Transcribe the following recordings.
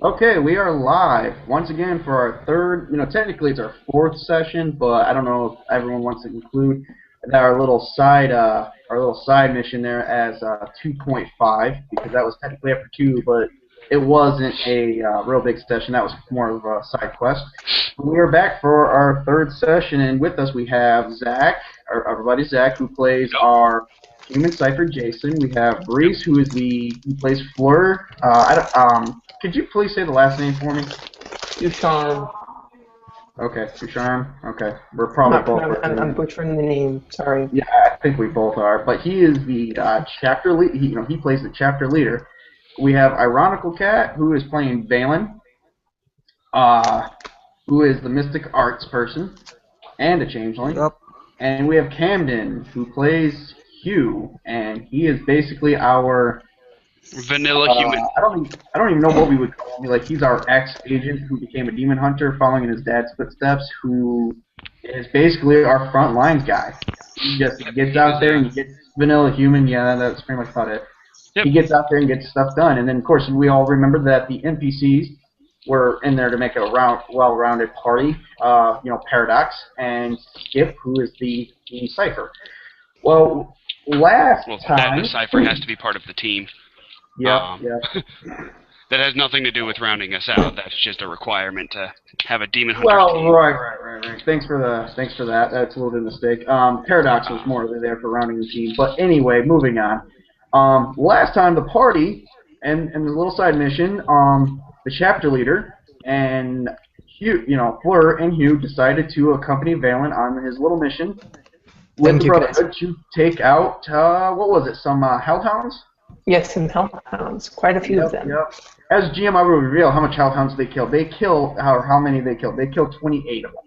Okay, we are live once again for our third. Technically it's our fourth session, but I don't know if everyone wants to include our little side mission there as 2.5 because that was technically after two, but it wasn't a real big session. That was more of a side quest. We are back for our third session, and with us we have Zach, our buddy Zach, who plays Yep. our human cipher Jason. We have Yep. Breeze, who plays Fleur. Could you please say the last name for me? Ducharme. Okay, Ducharme. Okay, we're probably both I'm butchering the name. Sorry. Yeah, I think we both are. But he is the chapter lead. He plays the chapter leader. We have Ironical Cat, who is playing Valen, who is the mystic arts person and a changeling. Yep. And we have Camden, who plays Hugh, and he is basically our Vanilla human. I don't even know what we would call him. Like, he's our ex-agent who became a demon hunter following in his dad's footsteps, who is basically our front lines guy. He just gets out there and he gets vanilla human. Yeah, that's pretty much about it. Yep. He gets out there and gets stuff done. And then, of course, we all remember that the NPCs were in there to make it a well-rounded party. Paradox and Skip, who is the Cipher. Well, That Cypher has to be part of the team. Yeah. That has nothing to do with rounding us out. That's just a requirement to have a demon hunter team. Well, right. Thanks for that. That's a little bit of a mistake. Paradox was more there for rounding the team. But anyway, moving on. Last time the party and the little side mission, the chapter leader and Hugh, Fleur and Hugh decided to accompany Valen on his little mission with the Brotherhood to take out what was it? Some hellhounds. Yes, some hellhounds. Quite a few of them. Yep. As GM, I will reveal how much hellhounds they killed. How many they killed. They killed 28 of them.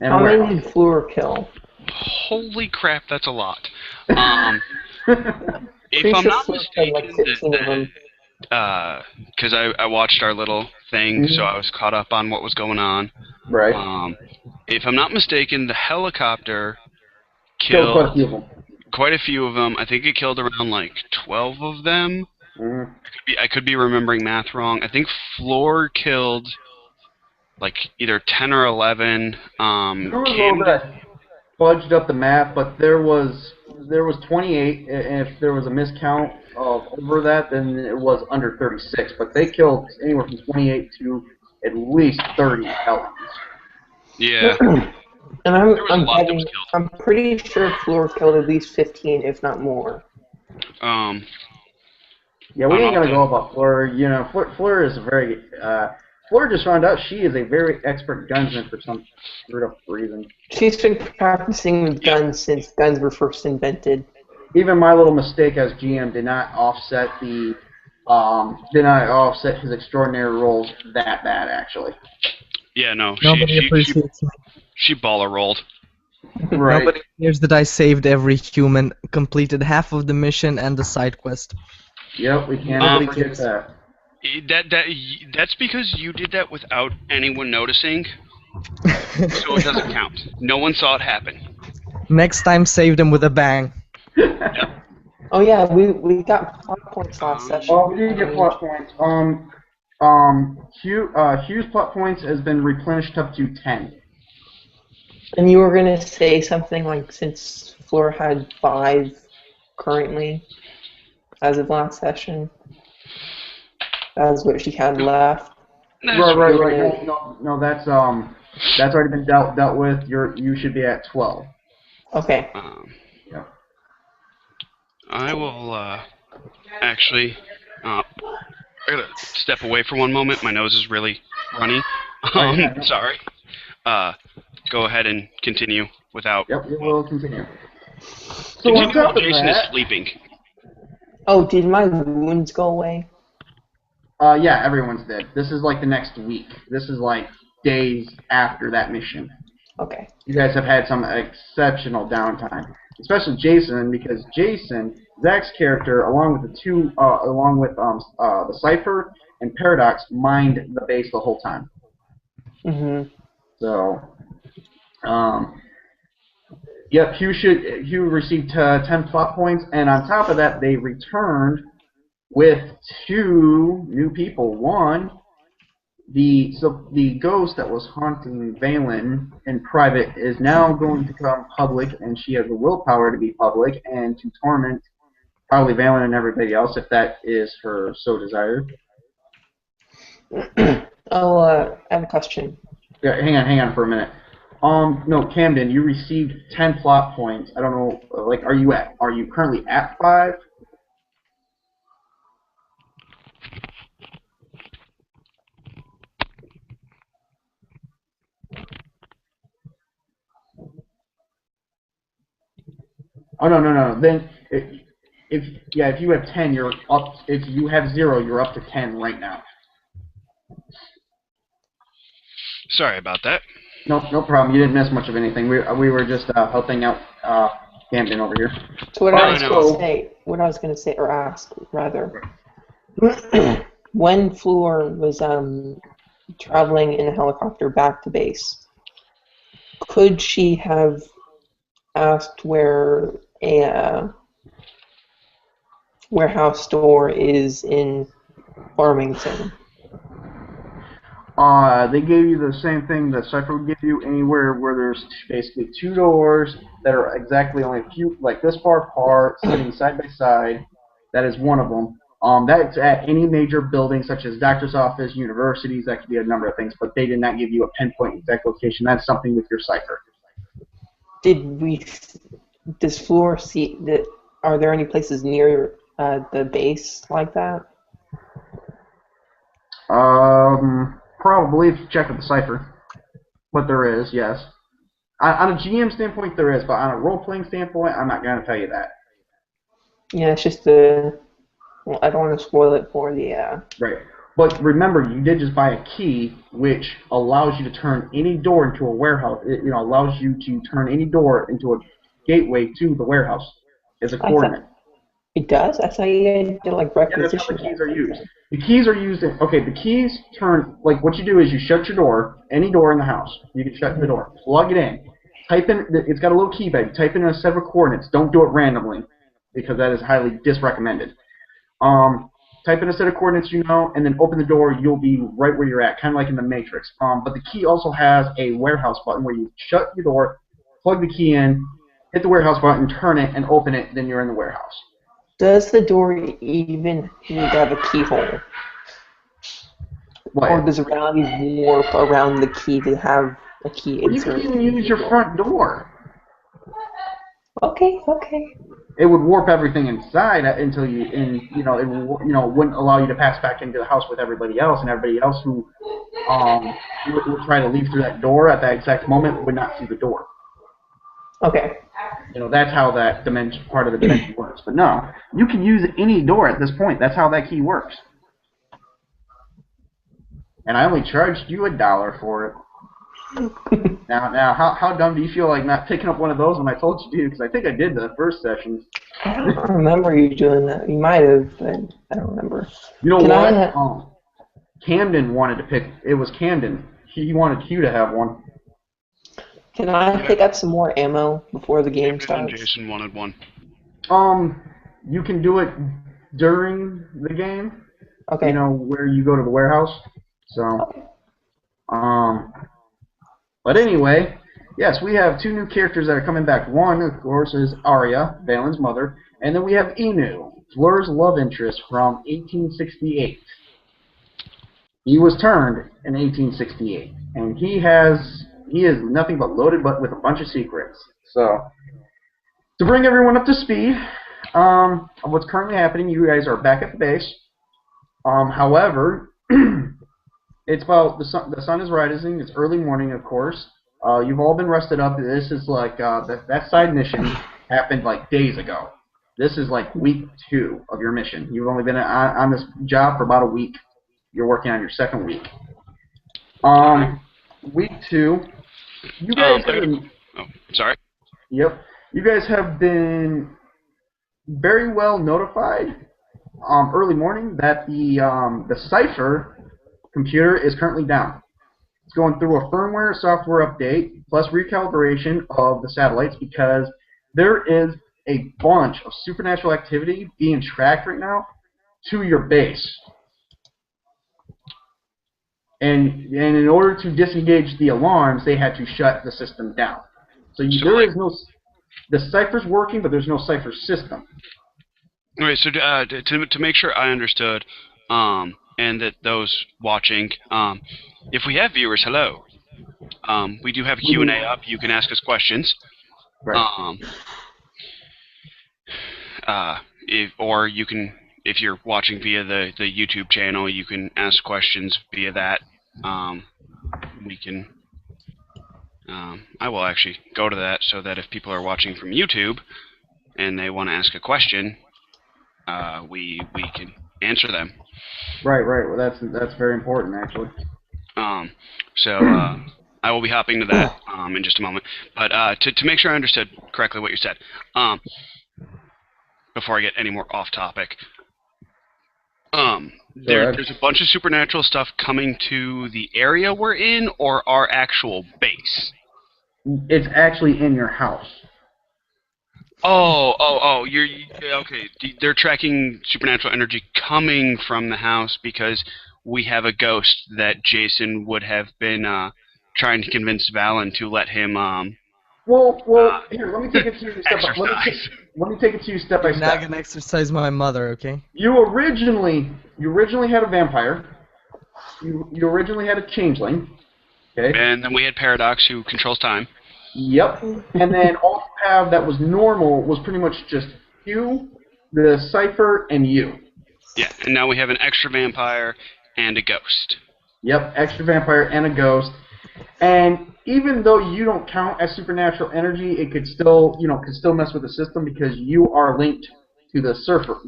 And how many did Fleur kill? Holy crap, that's a lot. If I'm not mistaken, because I watched our little thing, so I was caught up on what was going on. Right. If I'm not mistaken, the helicopter killed quite a few of them. I think it killed around like 12 of them. I could be remembering math wrong. I think Fleur killed like either 10 or 11. Fudged up the math, but there was 28. And if there was a miscount of over that, then it was under 36. But they killed anywhere from 28 to at least 30 hellhounds. Yeah. And I'm pretty sure Fleur killed at least 15, if not more. Yeah, we ain't gonna go about Fleur. Fleur is a very Fleur just found out she is a very expert gunsmith for some weird reason. She's been practicing with guns since guns were first invented. Even my little mistake as GM did not offset his extraordinary rolls that bad, actually. Yeah, no. Nobody appreciates me. She baller rolled. Right. Nobody cares that I saved every human, completed half of the mission and the side quest. Yep, we can't forget that. That's because you did that without anyone noticing, so it doesn't count. No one saw it happen. Next time, save them with a bang. Yep. Oh yeah, we got plot points last session. Oh, we did get plot points. Hugh's plot points has been replenished up to 10. And you were gonna say something like, since Fleur had 5 currently, as of last session, that's what she had left. Right. No, that's already been dealt with. You should be at 12. Okay. Yeah. I will actually. I gotta step away for one moment. My nose is really runny. Sorry. Go ahead and continue without. Yep, we will continue. So on top of Jason is sleeping. Oh, did my wounds go away? Yeah, everyone's dead. This is like the next week. This is like days after that mission. Okay. You guys have had some exceptional downtime, especially Jason, because Jason, Zach's character, along with the Cipher and Paradox, mined the base the whole time. So, yep, Hugh received 10 plot points, and on top of that, they returned with 2 new people. One, the ghost that was haunting Valen in private is now going to come public, and she has the willpower to be public and to torment probably Valen and everybody else if that is her so desired. I have a question. Yeah, hang on for a minute. No, Camden, you received 10 plot points. I don't know, like, are you currently at 5? Oh no. Then if you have 10, you're up. If you have 0, you're up to 10 right now. Sorry about that. No problem. You didn't miss much of anything. We were just helping out Camden over here. So what I was going to say, or ask rather, when Fleur was traveling in a helicopter back to base, could she have asked where a warehouse store is in Farmington? They gave you the same thing that Cypher would give you anywhere where there's basically 2 doors that are exactly only a few, like this far apart, sitting side by side. That is one of them. That's at any major building, such as doctor's office, universities. That could be a number of things, but they did not give you a pinpoint exact location. That's something with your Cypher. Does Fleur see that? Are there any places near the base like that? Probably if you check with the Cypher. But there is, yes. On a GM standpoint, there is, but on a role-playing standpoint, I'm not going to tell you that. Yeah, it's just well, I don't want to spoil it for the... Right. But remember, you did just buy a key, which allows you to turn any door into a warehouse. It allows you to turn any door into a gateway to the warehouse as a coordinate. It does? I thought you did like requisition. Yeah, that's how the keys are used. The keys are used the keys turn, like what you do is you shut your door, any door in the house. You can shut the door, plug it in, type in, it's got a little keypad, type in a set of coordinates. Don't do it randomly because that is highly disrecommended. Type in a set of coordinates and then open the door, you'll be right where you're at, kind of like in the Matrix. But the key also has a warehouse button where you shut your door, plug the key in, hit the warehouse button, turn it, and open it, then you're in the warehouse. Does the door even need to have a keyhole? What? Or does reality warp around the key to have a key insert? You can even use your front door. Okay. It would warp everything inside until it wouldn't allow you to pass back into the house with everybody else, and everybody else who would try to leave through that door at that exact moment would not see the door. Okay. That's how that part of the dimension works. But no, you can use any door at this point. That's how that key works. And I only charged you $1 for it. Now, how dumb do you feel like not picking up one of those when I told you to? Because I think I did the first session. I don't remember you doing that. You might have, but I don't remember. You know what? Camden wanted to pick. It was Camden. He wanted Q to have one. Can I pick up some more ammo before the game starts? Jason wanted one. You can do it during the game. Okay. Where you go to the warehouse. So, but anyway, yes, we have 2 new characters that are coming back. One, of course, is Aria, Valen's mother, and then we have Inu, Fleur's love interest from 1868. He was turned in 1868, and he is nothing but loaded, but with a bunch of secrets. So, to bring everyone up to speed of what's currently happening, you guys are back at the base. However, it's about the sun is rising. It's early morning, of course. You've all been rested up. This is like that side mission happened like days ago. This is like week 2 of your mission. You've only been on this job for about a week. You're working on your 2nd week. Week 2. You guys have been, sorry. Yep. You guys have been very well notified early morning that the Cypher computer is currently down. It's going through a firmware software update plus recalibration of the satellites because there is a bunch of supernatural activity being tracked right now to your base. And in order to disengage the alarms, they had to shut the system down. So there is no... The cipher's working, but there's no cipher system. Right, so to make sure I understood, and that those watching, if we have viewers, hello. We do have a Q&A up. You can ask us questions. Right. If you're watching via the YouTube channel, you can ask questions via that. I will actually go to that so that if people are watching from YouTube and they want to ask a question, we can answer them. Right. Well, that's very important, actually. I will be hopping to that in just a moment. But to make sure I understood correctly what you said, before I get any more off topic, there's a bunch of supernatural stuff coming to the area we're in, or our actual base. It's actually in your house. You're okay. They're tracking supernatural energy coming from the house because we have a ghost that Jason would have been trying to convince Valen to let him. Here, let me take it to you step by step. Let me take it to you step by step. You're not gonna exercise my mother, okay? You originally had a vampire. You originally had a changeling. Okay. And then we had Paradox, who controls time. Yep. And then all you have that was normal was pretty much just you, the cipher, and you. Yeah, and now we have an extra vampire and a ghost. Yep, extra vampire and a ghost. And even though you don't count as supernatural energy, it could still mess with the system because you are linked to the server.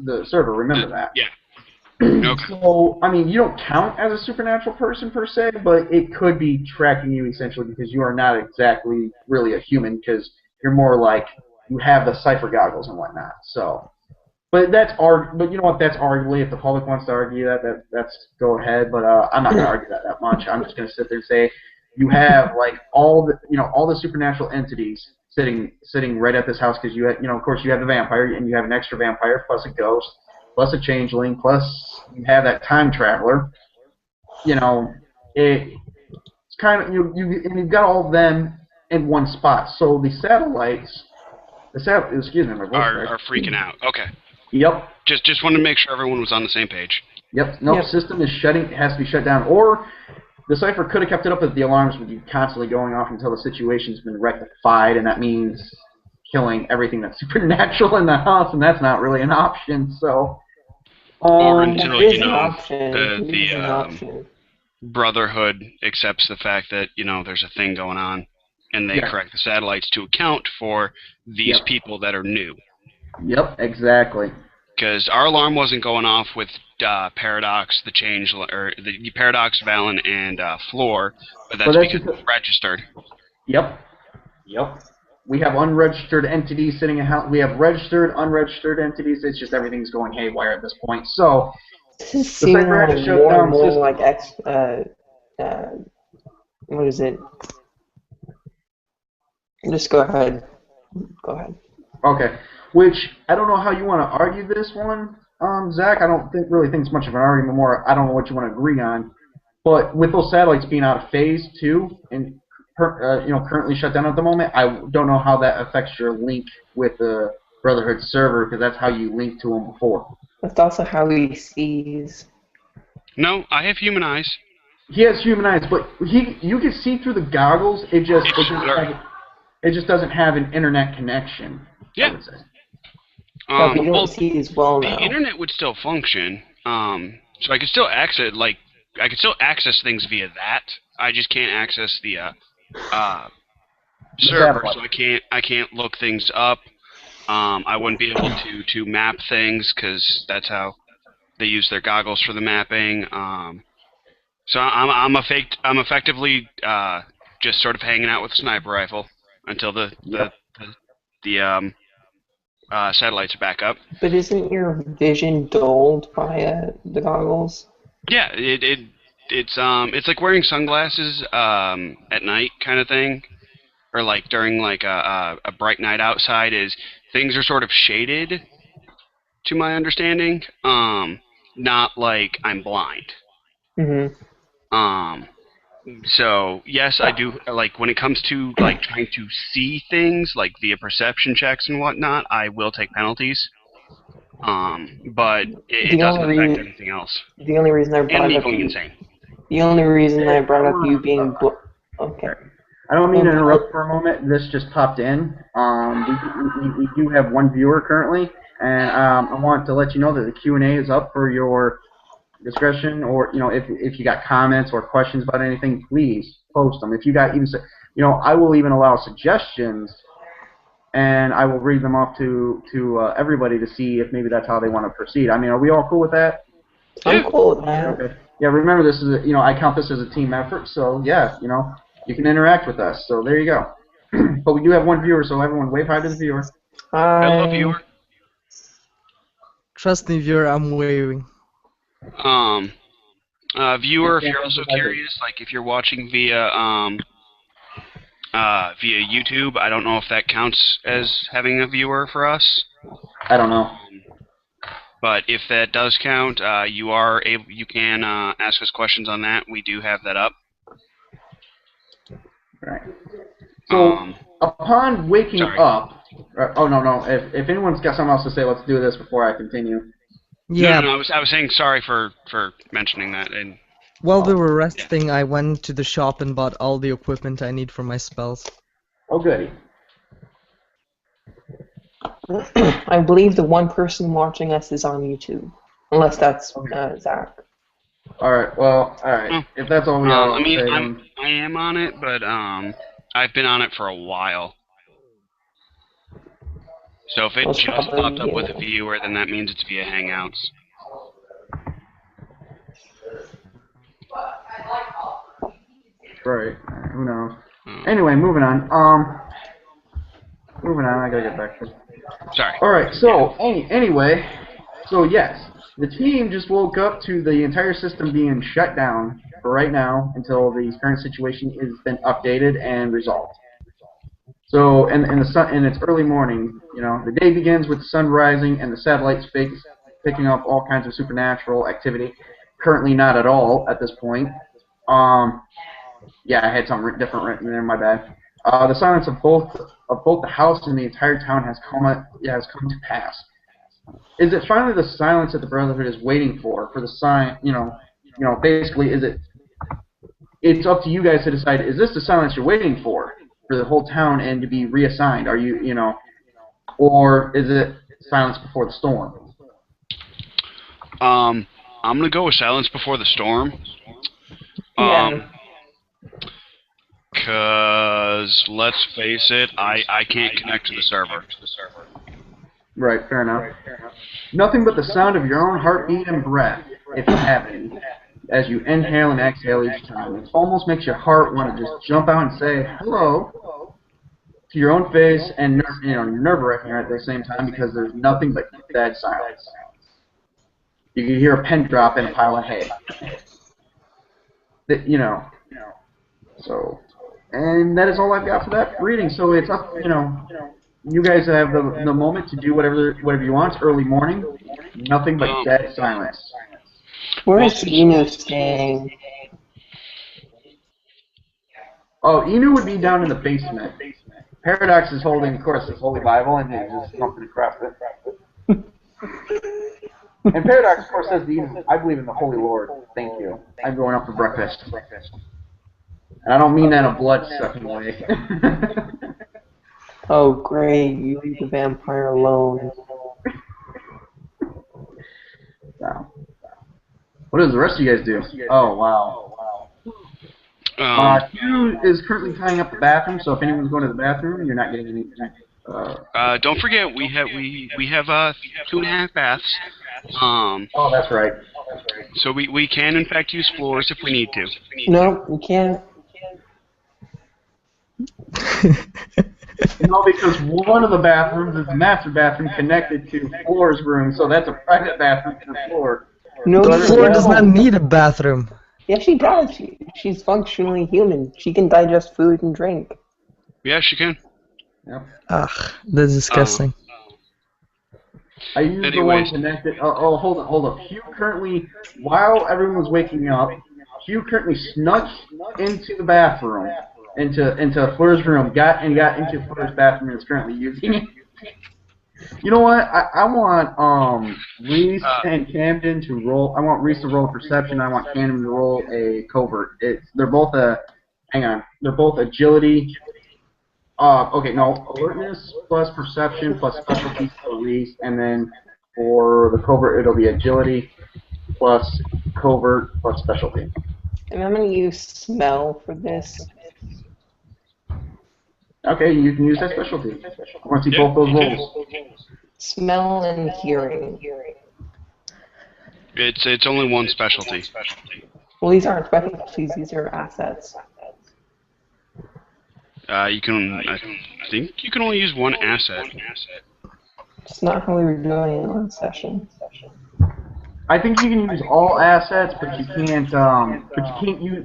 Remember that. Yeah. Okay. So, I mean, you don't count as a supernatural person per se, but it could be tracking you essentially because you are not exactly really a human because you're more like you have the cipher goggles and whatnot. So, but you know what? That's arguably if the public wants to argue that's go ahead. But I'm not going to argue that much. I'm just going to sit there and say you have like all the supernatural entities sitting right at this house because of course you have the vampire and you have an extra vampire plus a ghost. Plus a changeling, plus you have that time traveler. It's kind of you've got all of them in one spot. So the satellites, excuse me, my voice are freaking out. Okay. Yep. Just wanted to make sure everyone was on the same page. Yep. No, system is shutting. It has to be shut down, or the cipher could have kept it up if the alarms would be constantly going off until the situation's been rectified, and that means killing everything that's supernatural in the house, and that's not really an option. So. Or until the Brotherhood accepts the fact that there's a thing going on, and they correct the satellites to account for these people that are new. Yep, exactly. Because our alarm wasn't going off with Paradox, the Paradox, Valen, and Fleur, but that's because it's registered. Yep. We have unregistered entities sitting in house. We have registered, unregistered entities. It's just everything's going haywire at this point. So this is seeming more and more like what is it? Just go ahead. Okay. Which I don't know how you want to argue this one, Zach. I don't really think it's much of an argument. More, I don't know what you want to agree on. But with those satellites being out of phase too, and currently shut down at the moment, I don't know how that affects your link with the Brotherhood server because that's how you linked to him before. That's also how he sees. No, I have human eyes. He has human eyes, but you can see through the goggles. It just doesn't have an internet connection. Yeah. I would say. You don't see as well now. The internet would still function. So I could still access things via that. I just can't access the server, so I can't look things up. I wouldn't be able to map things because that's how they use their goggles for the mapping. So I'm effectively just sort of hanging out with a sniper rifle until the satellites are back up. But isn't your vision dulled by the goggles? Yeah, it's like wearing sunglasses at night kind of thing, or like during like a bright night outside. Is things are sort of shaded, to my understanding. not like I'm blind. Mm-hmm. So yes, I do. Like when it comes to like trying to see things, like via perception checks and whatnot, I will take penalties. But it doesn't affect anything else. The only reason I brought And me up going insane. The only reason I brought up you being okay. I don't mean to interrupt for a moment. This just popped in. We do have one viewer currently, and I want to let you know that the Q&A is up for your discretion, or if you got comments or questions about anything, please post them. If you got even, I will even allow suggestions, and I will read them off to everybody to see if maybe that's how they want to proceed. I mean, are we all cool with that? I'm cool with that. Okay. Yeah, remember this is I count this as a team effort, so yeah, you can interact with us. So there you go. But we do have one viewer, so everyone wave hi to the viewer. Hello, viewer. Trust me, viewer, I'm waving. Viewer, if you're also curious, like if you're watching via YouTube, I don't know if that counts as having a viewer for us. I don't know. But if that does count, you can ask us questions on that. We do have that up. Right. So upon waking up, oh no, if anyone's got something else to say, let's do this before I continue. Yeah. No, I was saying sorry for mentioning that. And while we were resting, I went to the shop and bought all the equipment I need for my spells. Oh, goody. I believe the one person watching us is on YouTube, unless that's Zach. All right. Well, all right. If that's all we are, I am on it, but I've been on it for a while. So if it just popped up with a viewer, then that means it's via Hangouts. Right. Who knows? Anyway, moving on. I gotta get back to it. Sorry. All right. So anyway, so yes, the team just woke up to the entire system being shut down for right now until the current situation has been updated and resolved. So, and it's early morning. The day begins with the sun rising and the satellites picking up all kinds of supernatural activity. Currently, not at all at this point. Yeah, I had something different written there. My bad. The silence of both the house and the entire town has come to pass. Is it finally the silence that the Brotherhood is waiting for the sign? Basically, is it? It's up to you guys to decide. Is this the silence you're waiting for the whole town and to be reassigned? Are you, or is it silence before the storm? I'm gonna go with silence before the storm. Cause let's face it, I can't connect to the server. Right, fair enough. Nothing but the sound of your own heartbeat and breath, if you have any, as you inhale and exhale each time. It almost makes your heart want to just jump out and say hello to your own face, and nerve-wracking at the same time because there's nothing but dead silence. You can hear a pin drop in a pile of hay. So, and that is all I've got for that reading. So it's up, you guys have the moment to do whatever you want. It's early morning. Nothing but dead silence. Where is Inu staying? Oh, Inu would be down in the basement. Paradox is holding, of course, his Holy Bible, and he's just thumping across it. And Paradox, of course, says to Inu, I believe in the Holy Lord. Thank you. I'm going up for breakfast. And I don't mean that in a blood-sucking way. Oh, great. You leave the vampire alone. Wow. What does the rest of you guys do? Oh, wow. Q is currently tying up the bathroom, so if anyone's going to the bathroom, you're not getting any. Don't forget, we have 2.5 baths. Oh, that's right. So we can in fact use floors if we need to. No, we can't. No, because one of the bathrooms is the master bathroom connected to Fleur's room, so that's a private bathroom to the floor. No, Fleur does not need a bathroom. Yeah, she does. She's functionally human. She can digest food and drink. Yeah, she can. Yep. Ugh, that's disgusting. I used the one connected. Oh, hold up. Hugh currently, while everyone was waking up, Hugh currently snuck into the bathroom, into Fleur's room, got into Fleur's bathroom and is currently using it. You know what? I want Reese and Camden to roll. I want Reese to roll perception. I want Camden to roll a covert. They're both They're both agility. Okay, no, alertness plus perception plus specialty for Reese, and then for the covert it'll be agility plus covert plus specialty. And I'm going to use smell for this. Okay, you can use that specialty. I want to see both those rolls. Smell and hearing. It's only one specialty. Well, these aren't specialties, these are assets. I think you can only use one asset. It's not how we were doing it last session. I think you can use all assets, but you can't.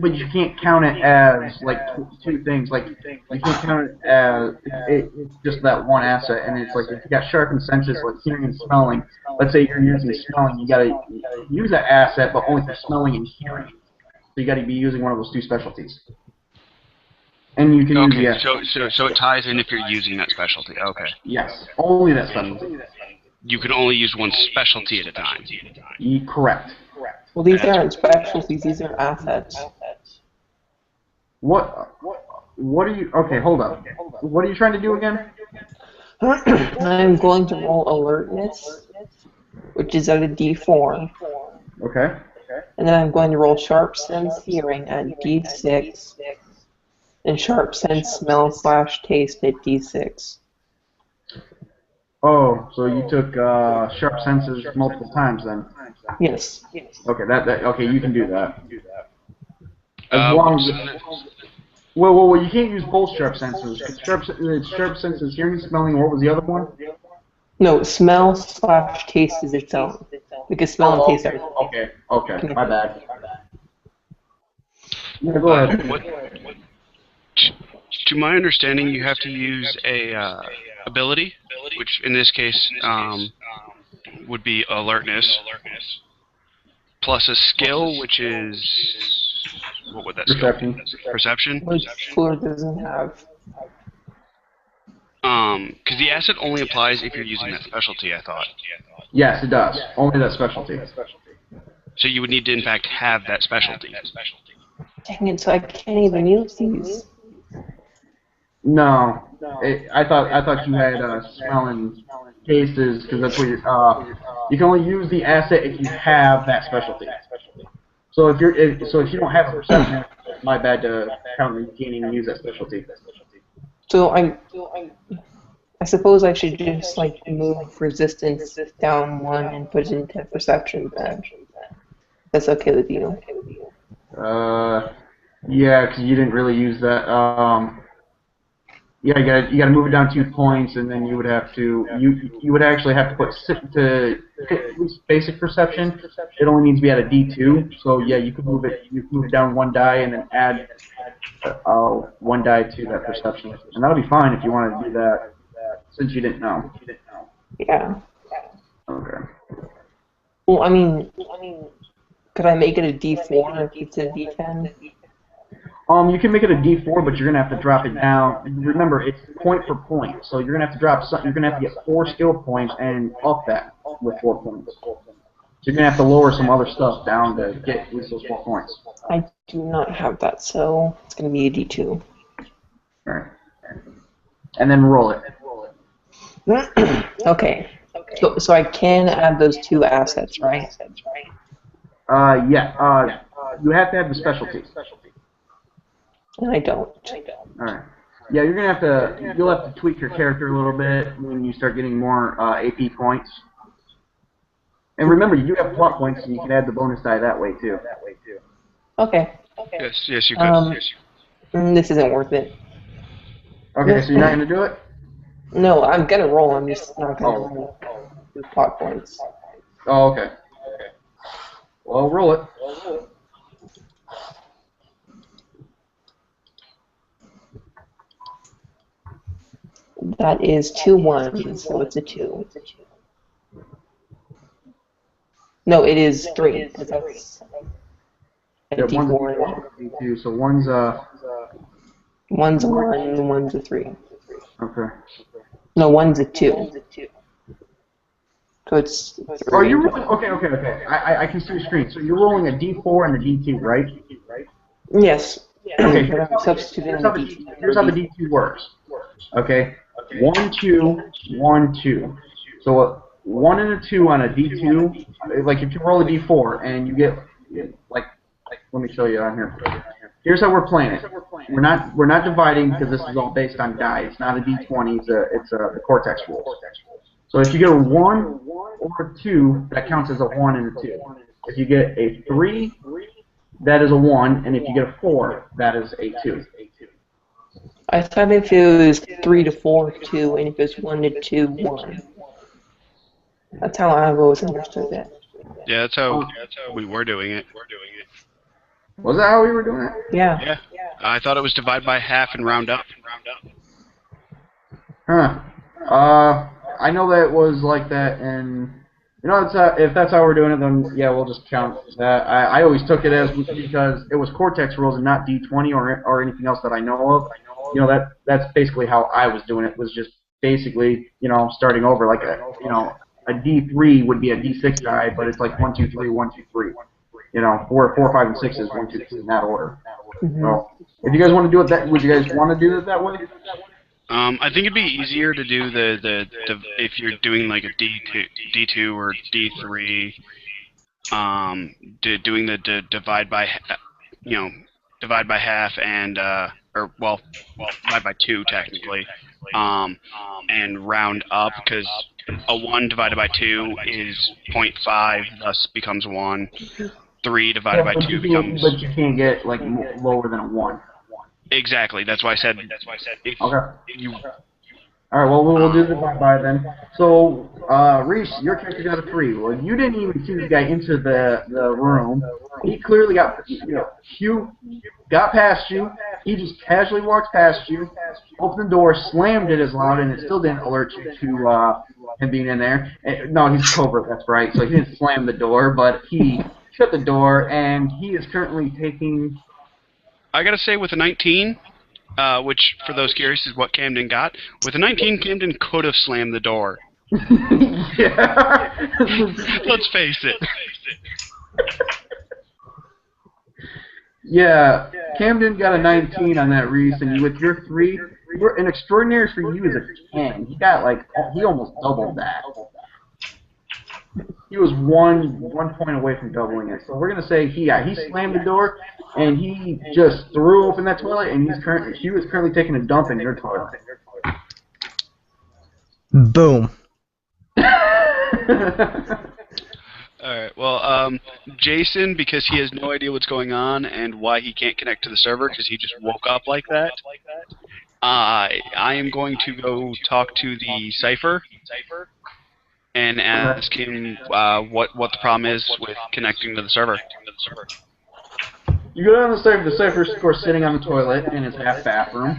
But you can't count it as like two things. Like you can't count it as it's just that one asset, and it's like if you got sharpened senses like hearing and smelling. Let's say you're using smelling, you gotta use that asset, but only for smelling and hearing. So you got to be using one of those two specialties. And you can use the asset. So it ties in if you're using that specialty. Okay. Yes, only that specialty. You can only use one specialty at a time. Correct. Well, these aren't specialties, these are assets. What are you... Okay, hold up. What are you trying to do again? I'm going to roll alertness, which is at a D4. Okay. And then I'm going to roll sharp sense hearing at D6, and sharp sense smell / taste at D6. Oh, so you took sharp senses multiple times then? Yes. Okay, okay, you can do that. As long as well, you can't use both sharp senses. Sharp senses, hearing, smelling. What was the other one? No, smell / taste is its own, because smell and taste are. Okay, my bad. Yeah, go ahead. To my understanding, you have to use a ability, which in this case would be alertness, plus a skill, which is... What would that Perception. skill be? Perception? Which Fleur doesn't have. Because the asset only applies if you're using that specialty, I thought. Yes, it does. Only that specialty. So you would need to, in fact, have that specialty. Dang it, so I can't even use these. No, I thought you had smelling cases because that's what you can only use the asset if you have that specialty. So if you don't have a perception, it's my bad to count that you can't even use that specialty. So I suppose I should just like move resistance down 1 and put it into perception then. That's okay with you? Yeah, because you didn't really use that. Yeah, you gotta move it down 2 points, and then you would have to you would actually have to put at least basic perception. It only needs to be at a D2. So yeah, you could move it down 1 die and then add 1 die to that perception, and that'll be fine if you wanted to do that. Since you didn't know. Yeah. Okay. Well, I mean, could I make it a D4 if it's a D10? You can make it a D4, but you're gonna have to drop it down. Remember, it's point for point, so you're gonna have to drop something. You're gonna have to get 4 skill points and up that with 4 points. So you're gonna have to lower some other stuff down to get at least those 4 points. I do not have that, so it's gonna be a D2. All right. And then roll it. Okay. So I can add those 2 assets, right? Yeah. You have to have the specialty. And I don't. Alright. Yeah, you'll have to tweak your character a little bit when you start getting more AP points. And remember, you do have plot points, so you can add the bonus die that way too. Okay. Yes, you could. This isn't worth it. Okay, so you're not going to do it? No, I'm going to roll. I'm just not going to roll the plot points. Oh, okay. Well, roll it. That is 2 1s, so it's a 2. No, it is 3. Because that's a Yeah, one's a D4. D4 and a D2, so one's One's a 1 and one's a 3. Okay. No, one's a 2. So it's 3. Oh, you're rolling. Okay. I can see your screen. So you're rolling a D4 and a D2, right? Yes. Okay. But I'm substituting the D2. Here's how the D2 works. Okay. 1, 2, 1, 2. So a 1 and a 2 on a D2. Like if you roll a D4 and you get like let me show you on here. Here's how we're playing it. We're not dividing because this is all based on die. It's not a D20. It's a Cortex roll. So if you get a 1 or a 2, that counts as a 1 and a 2. If you get a 3, that is a 1, and if you get a 4, that is a 2. I thought if it was 3 to 4, 2, and if it's 1 to 2, 1. That's how I've always understood that. Yeah, that's how we were doing it. Was that how we were doing it? Yeah. Yeah. I thought it was divide by half and round up. Huh. I know that it was like that, and you know, if that's how we're doing it, then yeah, we'll just count that. I always took it as because it was Cortex rules and not D20 or anything else that I know of. You know, that's basically how I was doing it. Was just basically, you know, starting over like a D3 would be a D6 die, but it's like 1, 2, 3, 1, 2, 3. You know, where 4, 5, and 6 is 1, 2, 3 in that order. So, if you guys want to do it that, would you guys want to do it that way? I think it'd be easier to do the if you're doing like a D2 or D3, doing the divide by half and divide by 2 technically, and round up because a 1 divided by 2 is 0.5, thus becomes 1. 3 divided by 2 becomes. But you can't get like lower than a 1. Exactly. That's why I said. Okay. All right. Well, we'll do the bye then. So, Reese, your character got a 3. Well, you didn't even see this guy into the room. He clearly got Hugh got past you. He just casually walked past you, opened the door, slammed it as loud, and it still didn't alert you to him being in there. No, he's covert. That's right. So he didn't slam the door, but he shut the door, and he is currently taking. I gotta say, with a 19, which for those curious is what Camden got, with a 19, Camden could have slammed the door. Yeah. Let's face it. Yeah, Camden got a 19 on that Reese, and with your 3, an extraordinary for you is a 10. He got he almost doubled that. He was one point away from doubling it. So we're gonna say he slammed the door and he just threw open that toilet, and he was currently taking a dump in your toilet. Boom. Alright, well, Jason, because he has no idea what's going on and why he can't connect to the server because he just woke up like that, I am going to go talk to the Cypher and ask him what the problem is with connecting to the server. You go down the Cypher's, of course, sitting on the toilet in his half bathroom,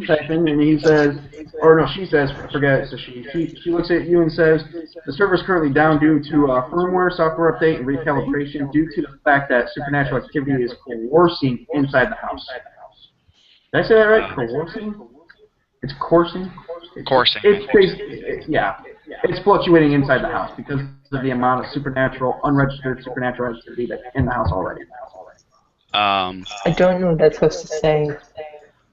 typing, and he says, or no, she says, forget it, so she looks at you and says, the server's currently down due to firmware, software update, and recalibration due to the fact that supernatural activity is coercing inside the house. Did I say that right? Coercing? It's coursing? Coursing. It's basically, yeah. It's fluctuating inside the house because of the amount of unregistered supernatural activity that's in the house already. I don't know what that's supposed to say,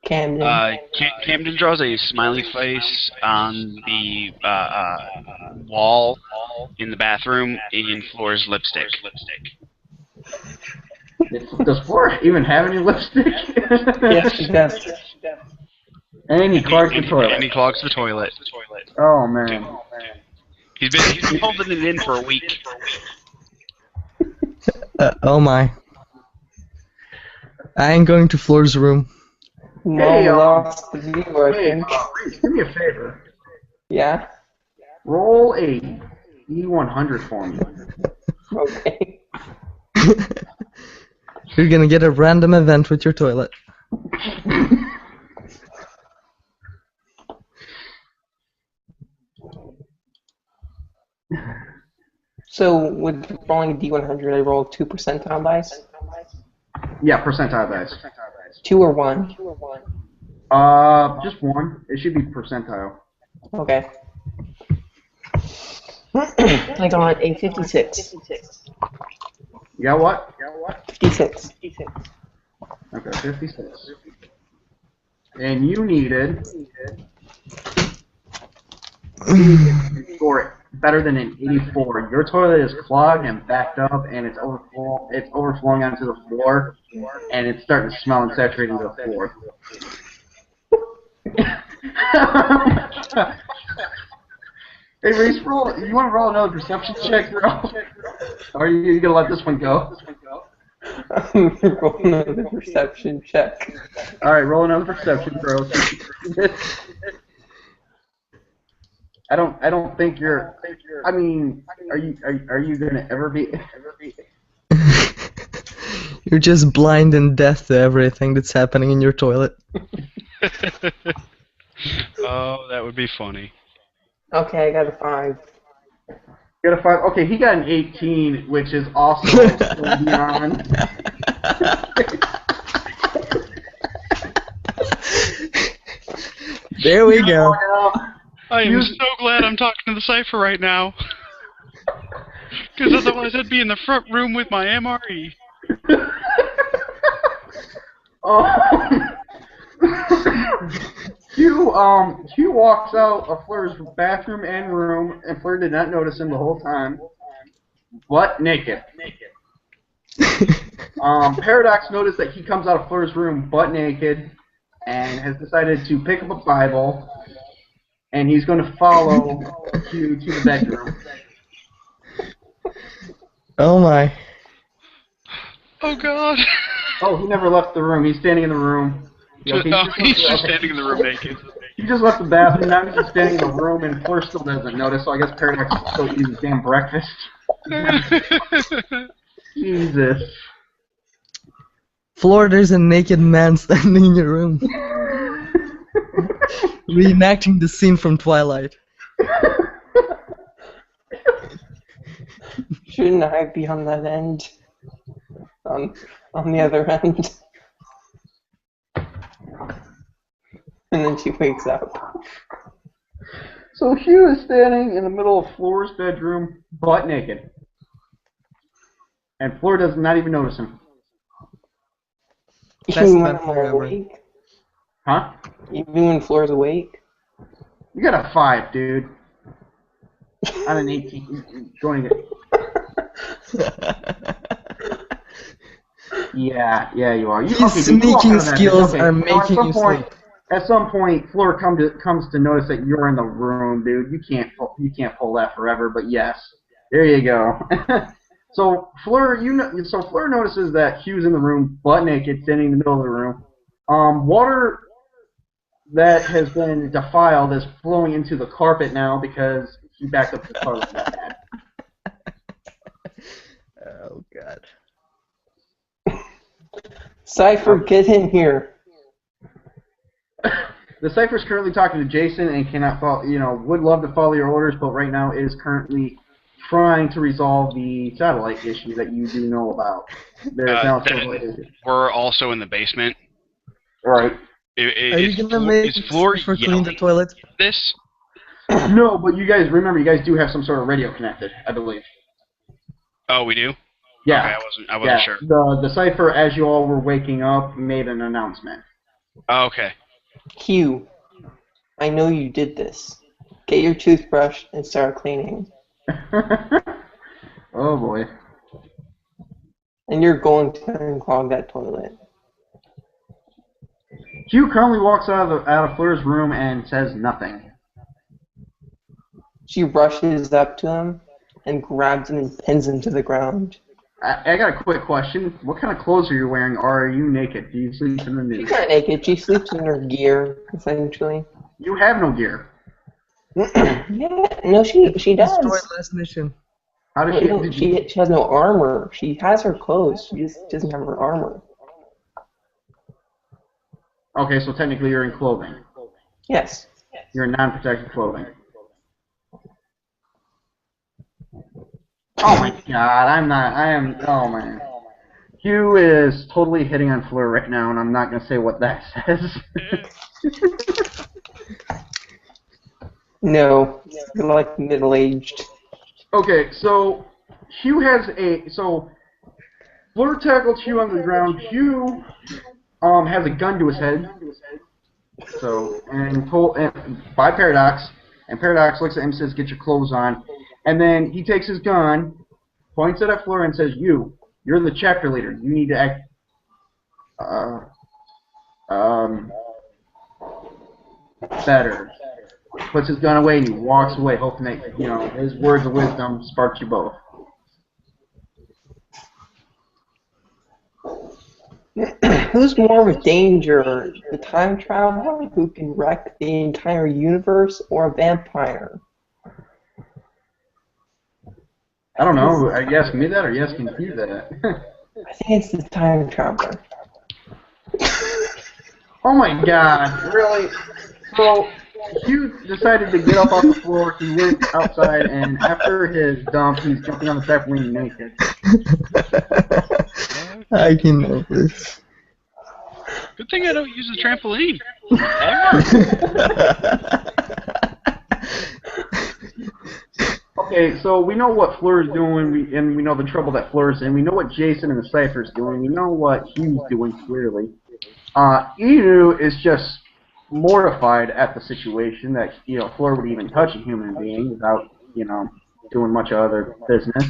Camden. Camden draws a smiley face on the wall in the bathroom in Fleur's lipstick. Does Fleur even have any lipstick? Yes, she does. And he clogs the toilet. And he clogs the toilet. Oh, man. He's been holding it in for a week. Oh my. I ain't going to Fleur's room. Hey, lost the view, I think. Reese, do me a favor. Yeah? Roll a D100 for me. Okay. You're gonna get a random event with your toilet. So with rolling a D100, I roll 2 percentile dice? Yeah, percentile dice. 2 or 1? Just 1. It should be percentile. Okay. I got a 56. You got what? 56. Okay, 56. And you needed to score it better than an 84. Your toilet is clogged and backed up, and it's overflowing onto the floor, and it's starting to smell and saturate into the floor. Hey, Reese, you want to roll another perception check, bro? Or are you going to let this one go? I'm going to roll another perception check. Alright, roll another perception, bro. I don't think you're... I mean, are you going to ever be... You're just blind and deaf to everything that's happening in your toilet. Oh, that would be funny. Okay, I got a 5. You got a 5? Okay, he got an 18, which is also beyond. There we go. I am so glad I'm talking to the Cypher right now. Because otherwise I'd be in the front room with my MRE. Hugh walks out of Fleur's bathroom and room, and Fleur did not notice him the whole time. Butt naked. Paradox noticed that he comes out of Fleur's room butt naked, and has decided to pick up a Bible, and he's going to follow Hugh to the bedroom. Oh my. Oh god. Oh, he never left the room. He's standing in the room. He's just standing in the room naked. He just left the bathroom. Now he's just standing in the room, and Fleur still doesn't notice. So I guess Paradox is still eating his damn breakfast. Jesus. Fleur, there's a naked man standing in your room. Reenacting the scene from Twilight. Shouldn't I be on that end? On the other end? And then she wakes up. So Hugh is standing in the middle of Fleur's bedroom, butt naked. And Fleur does not even notice him. Even when I'm awake? Huh? Even when Fleur's awake? You got a 5, dude. On an 18. Joining it. Yeah, you are. His sneaking skills are making you sleep. At some point, Fleur comes to notice that you're in the room, dude. You can't pull that forever, but yes, there you go. So Fleur notices that Hugh's in the room, butt naked, standing in the middle of the room. Water that has been defiled is flowing into the carpet now because he backed up the toilet that bad. Oh god. Cypher, get in here. The Cypher's currently talking to Jason and cannot follow, would love to follow your orders, but right now is currently trying to resolve the satellite issue that you do know about. There's now a satellite issue. We're also in the basement. Right. Are you gonna make Fleur for clean the toilet? This? No, but you guys do have some sort of radio connected, I believe. Oh, we do? Yeah. Okay, I wasn't sure. The Cypher, as you all were waking up, made an announcement. Oh, okay. Hugh, I know you did this. Get your toothbrush and start cleaning. Oh boy. And you're going to unclog that toilet. Hugh currently walks out of Fleur's room and says nothing. She rushes up to him and grabs him and pins him to the ground. I got a quick question. What kind of clothes are you wearing, or are you naked? Do you sleep in the nude? She's not naked. She sleeps in her gear, essentially. You have no gear. Yeah, no, she does. Destroyed last mission. How does she has no armor. She has her clothes. She just doesn't have her armor. Okay, so technically you're in clothing. Yes. You're in non-protected clothing. Oh my god, I'm not. I am. Oh man. Hugh is totally hitting on Fleur right now, and I'm not gonna say what that says. No, you're like middle-aged. Okay, so Hugh has a Fleur tackles Hugh on the ground. Hugh has a gun to his head. So and by Paradox, and Paradox looks at him and says, "Get your clothes on," and then he takes his gun, points it at Fleur, and says, "You're the chapter leader. You need to act better." Puts his gun away and he walks away, hoping that his words of wisdom sparks you both. Who's more of a danger, the time traveler who can wreck the entire universe, or a vampire? I don't know. Are you asking me that, or are you asking you that? I think it's the time traveler. Oh my god, really? So, Hugh decided to get up off the floor. He went outside, and after his dump, he's jumping on the trampoline naked. I can know this. Good thing I don't use a trampoline. Okay, so we know what Fleur is doing, and we know the trouble that Fleur is in. We know what Jason and the Cypher is doing. We know what Hugh's doing, clearly. Inu is just mortified at the situation that Fleur would even touch a human being without doing much other business.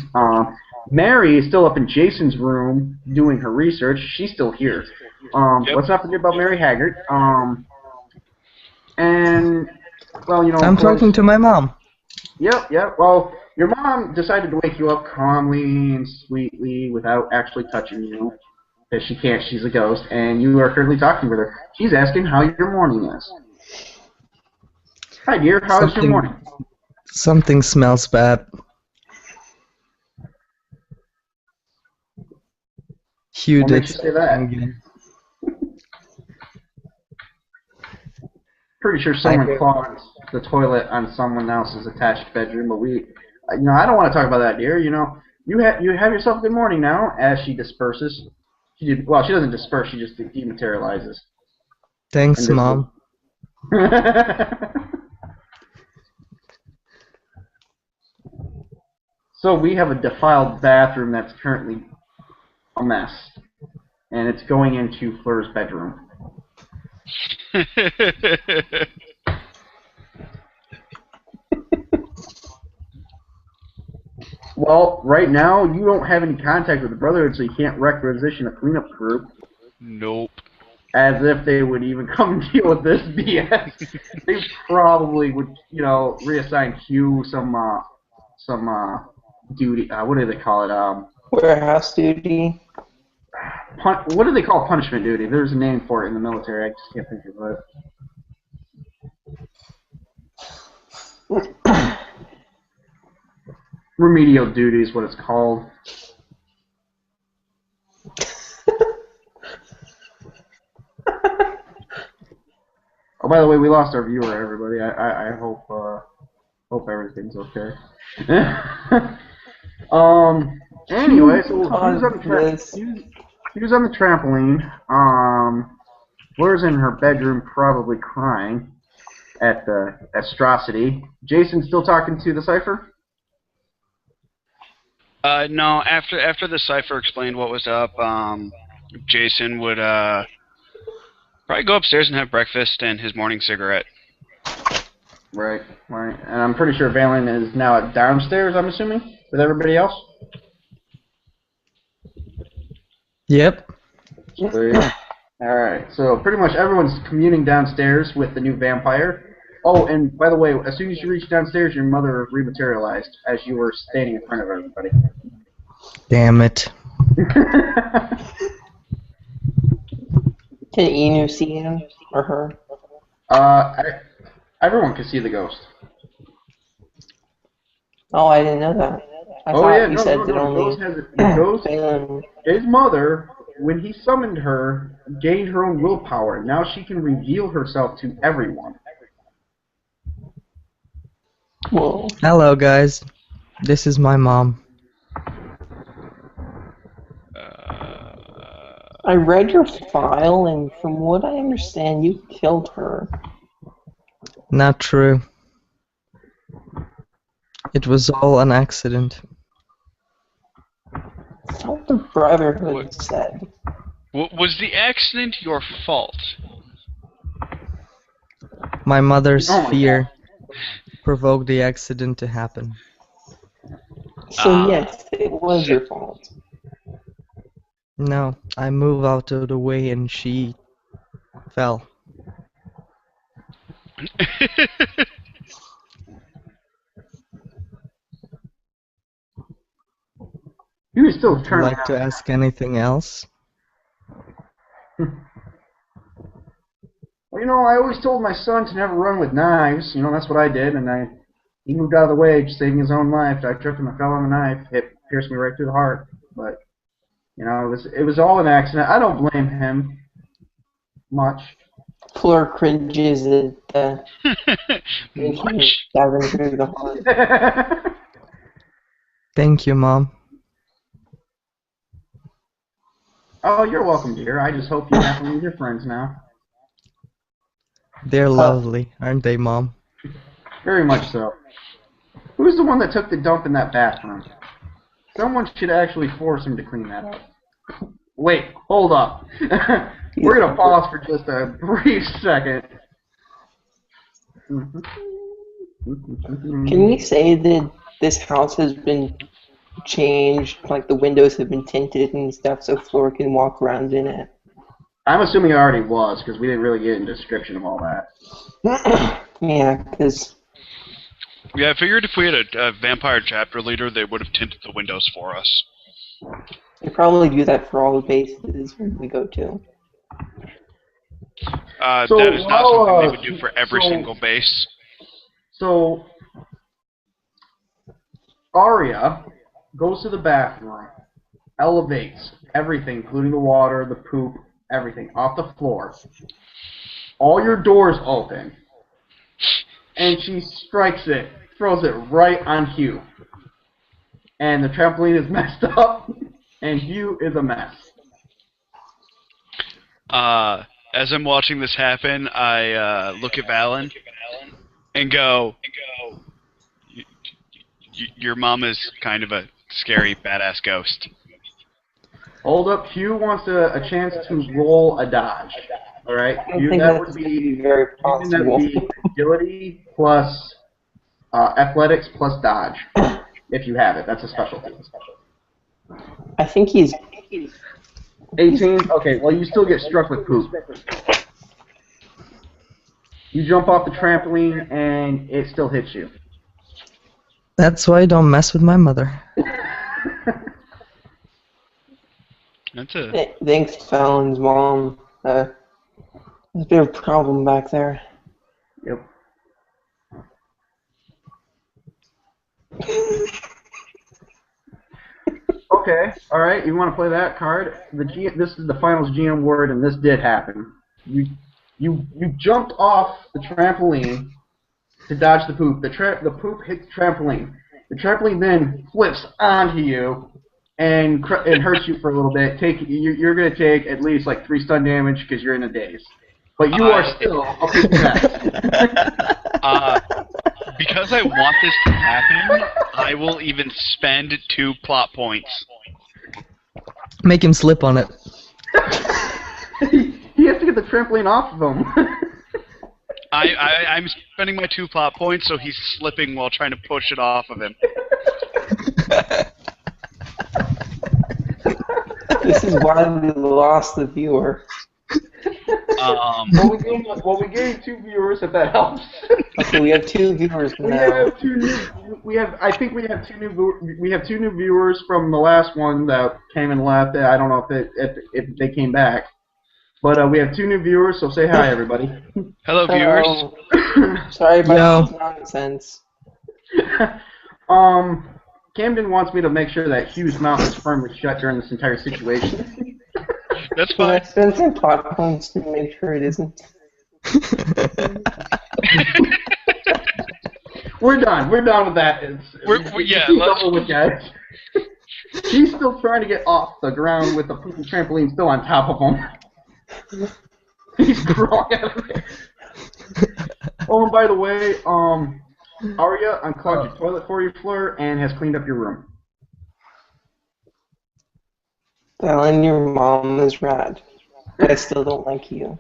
Mary is still up in Jason's room doing her research. She's still here. Yep. Let's not forget about Mary Haggard. And well, I'm talking to my mom. Yep. Well, your mom decided to wake you up calmly and sweetly without actually touching you. Because she can't, she's a ghost, and you are currently talking with her. She's asking how your morning is. Hi, dear, how's your morning? Something smells bad. Hugh What did makes you say that? again. Pretty sure someone clogged the toilet on someone else's attached bedroom, but I don't want to talk about that, dear. You have yourself a good morning now. As she disperses, she doesn't disperse. She just dematerializes. Thanks, Mom. So we have a defiled bathroom that's currently a mess, and it's going into Fleur's bedroom. Well, right now you don't have any contact with the Brotherhood, so you can't requisition a cleanup group. Nope. As if they would even come and deal with this BS. They probably would, reassign Hugh some duty. What do they call it? Warehouse duty. What do they call punishment duty? There's a name for it in the military. I just can't think of it. Remedial duty is what it's called. Oh, by the way, we lost our viewer, everybody. I hope everything's okay. Anyway, so who's on the trampoline? Fleur's in her bedroom, probably crying at the atrocity. Jason's still talking to the Cypher? No. After the Cypher explained what was up, Jason would probably go upstairs and have breakfast and his morning cigarette. Right. And I'm pretty sure Valen is now downstairs, I'm assuming, with everybody else? Yep. Alright, so pretty much everyone's communing downstairs with the new vampire. Oh, and by the way, as soon as you reached downstairs, your mother rematerialized as you were standing in front of everybody. Damn it. Can Inu see him or her? Everyone can see the ghost. Oh, I didn't know that. I thought you said that only the ghost, his mother, when he summoned her, gained her own willpower. Now she can reveal herself to everyone. Whoa. Hello, guys. This is my mom. I read your file, and from what I understand, you killed her. Not true. It was all an accident. That's what the Brotherhood said. Was the accident your fault? My mother's fear provoked the accident to happen. So yes, it was your fault. No, I moved out of the way and she fell. He was still Would you turning like to ask anything else? Well, I always told my son to never run with knives. That's what I did, and he moved out of the way, saving his own life. I tripped him, I fell on the knife, it pierced me right through the heart. But it was all an accident. I don't blame him much. Fleur cringes at the stabbing through the heart. Thank you, Mom. Oh, you're welcome, dear. I just hope you're happy with your friends now. They're lovely, aren't they, Mom? Very much so. Who's the one that took the dump in that bathroom? Someone should actually force him to clean that up. Wait, hold up. We're going to pause for just a brief second. Can we say that this house has been changed, like the windows have been tinted and stuff, so Fleur can walk around in it? I'm assuming it already was, because we didn't really get into description of all that. Yeah, because... Yeah, I figured if we had a vampire chapter leader, they would have tinted the windows for us. They probably do that for all the bases we go to. That is not something they would do for every single base. So, Aria goes to the bathroom, elevates everything, including the water, the poop, everything, off the floor. All your doors open, and she strikes it, throws it right on Hugh. And the trampoline is messed up, and Hugh is a mess. As I'm watching this happen, I look at Valen and go, your mom is kind of a scary, badass ghost. Hold up, Hugh wants a chance to roll a dodge. Alright? That would be very possible. agility plus athletics plus dodge. If you have it. That's a specialty. I think he's... 18? Okay, well you still get struck with poop. You jump off the trampoline and it still hits you. That's why I don't mess with my mother. Thanks, Valen's mom. There's a bit of a problem back there. Yep. Okay, alright, you want to play that card? This is the finals GM word, and this did happen. You jumped off the trampoline to dodge the poop. The poop hits the trampoline. The trampoline then flips onto you and hurts you for a little bit. You're going to take at least like 3 stun damage because you're in a daze. But you are still a poop mess. Because I want this to happen, I will even spend 2 plot points. Make him slip on it. He has to get the trampoline off of him. I'm spending my 2 plot points, so he's slipping while trying to push it off of him. This is why we lost the viewer. Well, we gained 2 viewers, if that helps. Okay, we have 2 viewers now. I think we have 2 new viewers from the last one that came and left. I don't know if they came back. But we have 2 new viewers, so say hi, everybody. Hello, viewers. Sorry about the nonsense. Camden wants me to make sure that Hugh's mouth is firmly shut during this entire situation. That's fine. I spent some plot points to make sure it isn't. We're done. We're done with that. Yeah, let's with guys. He's still trying to get off the ground with the trampoline still on top of him. He's crawling out of there. Oh, and by the way, Aria unclogged your toilet for you, Fleur, and has cleaned up your room. Valen, your mom is rad. But I still don't like you.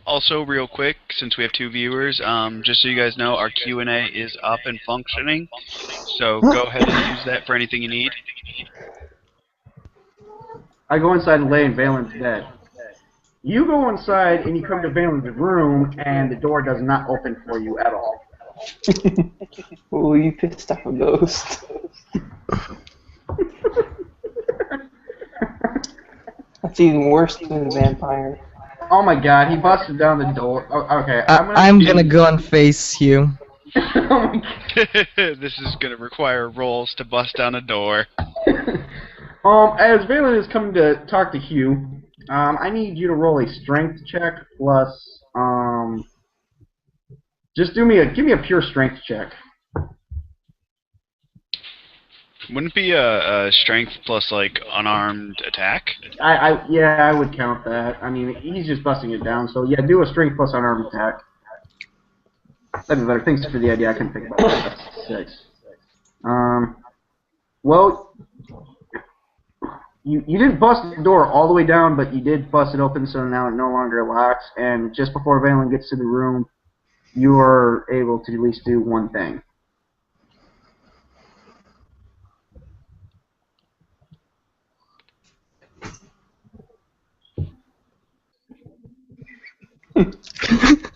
Also, real quick, since we have 2 viewers, just so you guys know, our Q&A is up and functioning. So go ahead and use that for anything you need. I go inside and lay in Valen's bed. You go inside and you come to Valen's room, and the door does not open for you at all. Oh, you pissed off a ghost. That's even worse than a vampire. Oh my god, he busted down the door. Oh, okay, I'm gonna go and face you. Oh my god. This is gonna require rolls to bust down a door. As Valen is coming to talk to Hugh, I need you to roll a strength check plus, just give me a pure strength check. Wouldn't it be a strength plus, like, unarmed attack? Yeah, I would count that. I mean, he's just busting it down, so yeah, do a strength plus unarmed attack. That'd be better. Thanks for the idea. I couldn't think about that. That's 6. Well, you didn't bust the door all the way down, but you did bust it open, so now it no longer locks. And just before Valen gets to the room, you are able to at least do one thing.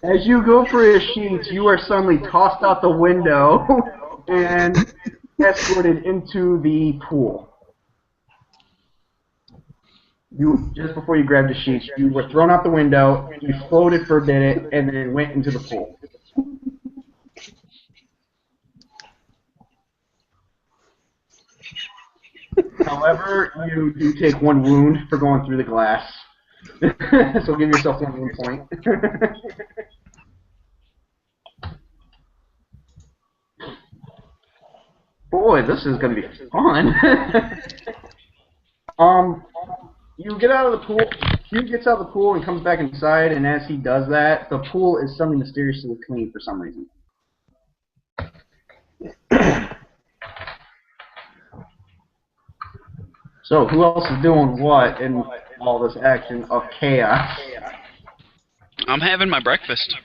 As you go for your sheets, you are suddenly tossed out the window and escorted into the pool. Just before you grabbed the sheets, you were thrown out the window, you floated for a minute, and then went into the pool. However, you do take 1 wound for going through the glass. So give yourself 1 wound point. Boy, this is going to be fun. You get out of the pool. Hugh gets out of the pool and comes back inside, and as he does that, the pool is suddenly mysteriously clean for some reason. So, who else is doing what in all this action of chaos? I'm having my breakfast.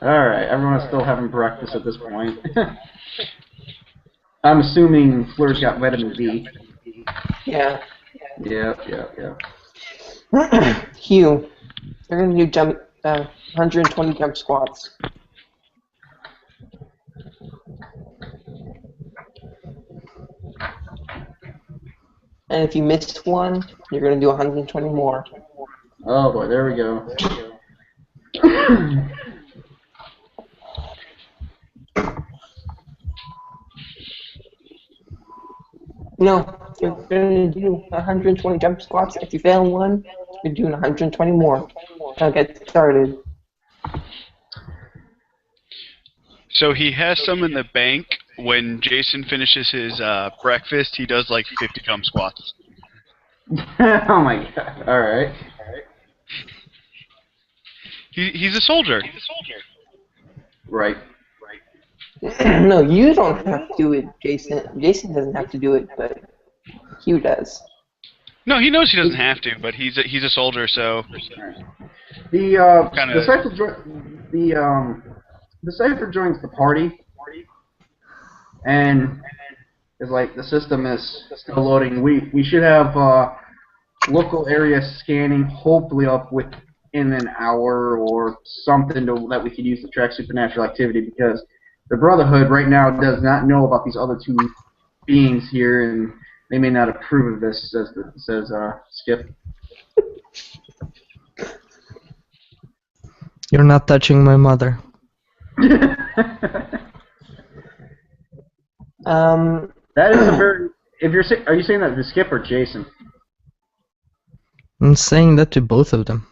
Alright, everyone is still having breakfast at this point. I'm assuming Fleur's got vitamin D. Yeah. Yep. Hugh, you're gonna do 120 jump squats. And if you miss one, you're gonna do 120 more. Oh boy, there we go. No, you're gonna do 120 jump squats. If you fail one, you're doing 120 more. Now get started. So he has some in the bank. When Jason finishes his breakfast, he does like 50 jump squats. Oh my god, alright. He's a soldier. Right. No, you don't have to do it, Jason. Jason doesn't have to do it, but Hugh does. No, he knows he doesn't have to, but he's a soldier, so. The Cypher joins the party, and is like, the system is still loading. We should have local area scanning hopefully up within an hour or something that we could use to track supernatural activity, because the Brotherhood right now does not know about these other 2 beings here, and they may not approve of this, says Skip. You're not touching my mother. That is a very. Are you saying that to Skip or Jason? I'm saying that to both of them.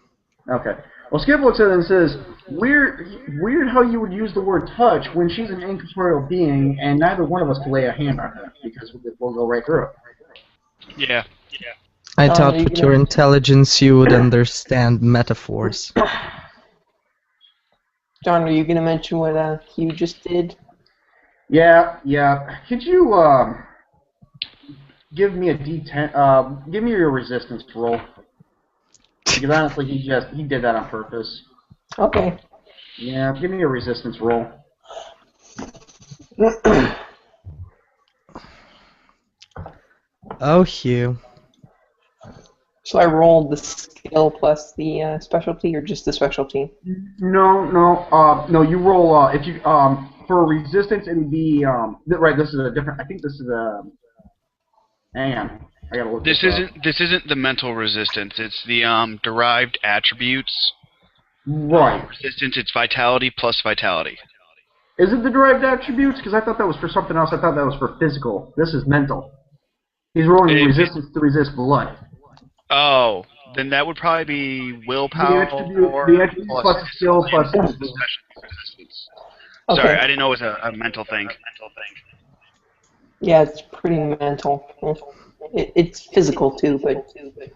Okay. Well, Skip looks at it and says, weird how you would use the word touch when she's an incorporeal being, and neither one of us can lay a hand on her, because we'll go right through it. Yeah. I thought with your intelligence you would understand metaphors. John, are you going to mention what Hugh just did? Yeah. Could you give me a D10? Give me your resistance roll. Because honestly, he did that on purpose. Okay. Yeah, give me a resistance roll. Oh, Hugh. So I rolled the skill plus the specialty, or just the specialty? No. You roll if you for resistance it would be right. This is a different. I think this is a. Hang on, I gotta look. This isn't the mental resistance. It's the derived attributes. Right. Resistance. It's vitality plus vitality. Is it the derived attributes? Because I thought that was for something else. I thought that was for physical. This is mental. He's rolling resistance to resist blood. Oh, then that would probably be willpower. The attribute plus skill plus resistance. Okay. Sorry, I didn't know it was a mental thing. Yeah, it's pretty mental. It's physical too, but.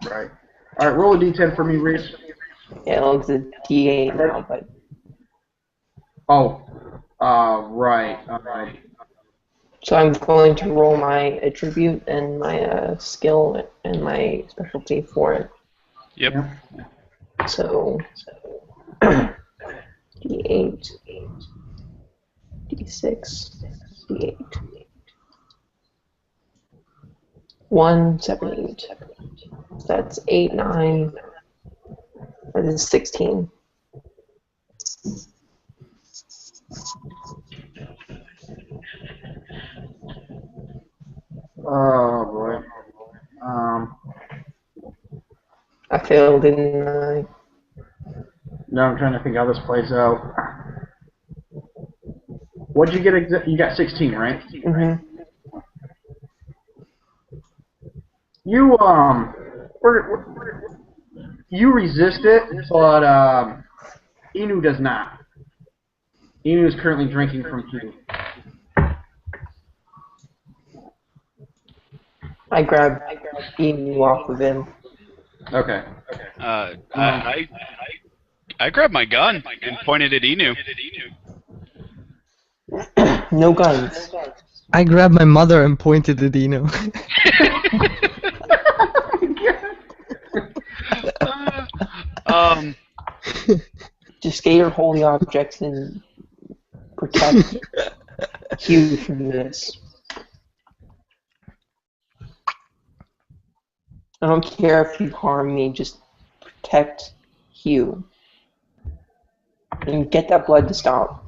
Right. All right, roll a d10 for me, Reese. Yeah, it looks a d8 now, but. Oh. Right. So I'm going to roll my attribute and my skill and my specialty for it. Yep. So D8, D6, D8. 1, 7, 8. That's 8, 9. That is 16. Oh boy. I failed, didn't I? Now I'm trying to think how this plays out. What'd you get? You got 16, right? Mm-hmm. You resist it, but Inu does not. Inu is currently drinking from Q. I grabbed Inu off of him. Okay. I grabbed my gun and pointed at Inu. No guns. I grabbed my mother and pointed at Inu. Just get your holy objects and protect Hugh from this. I don't care if you harm me, just protect Hugh. And get that blood to stop.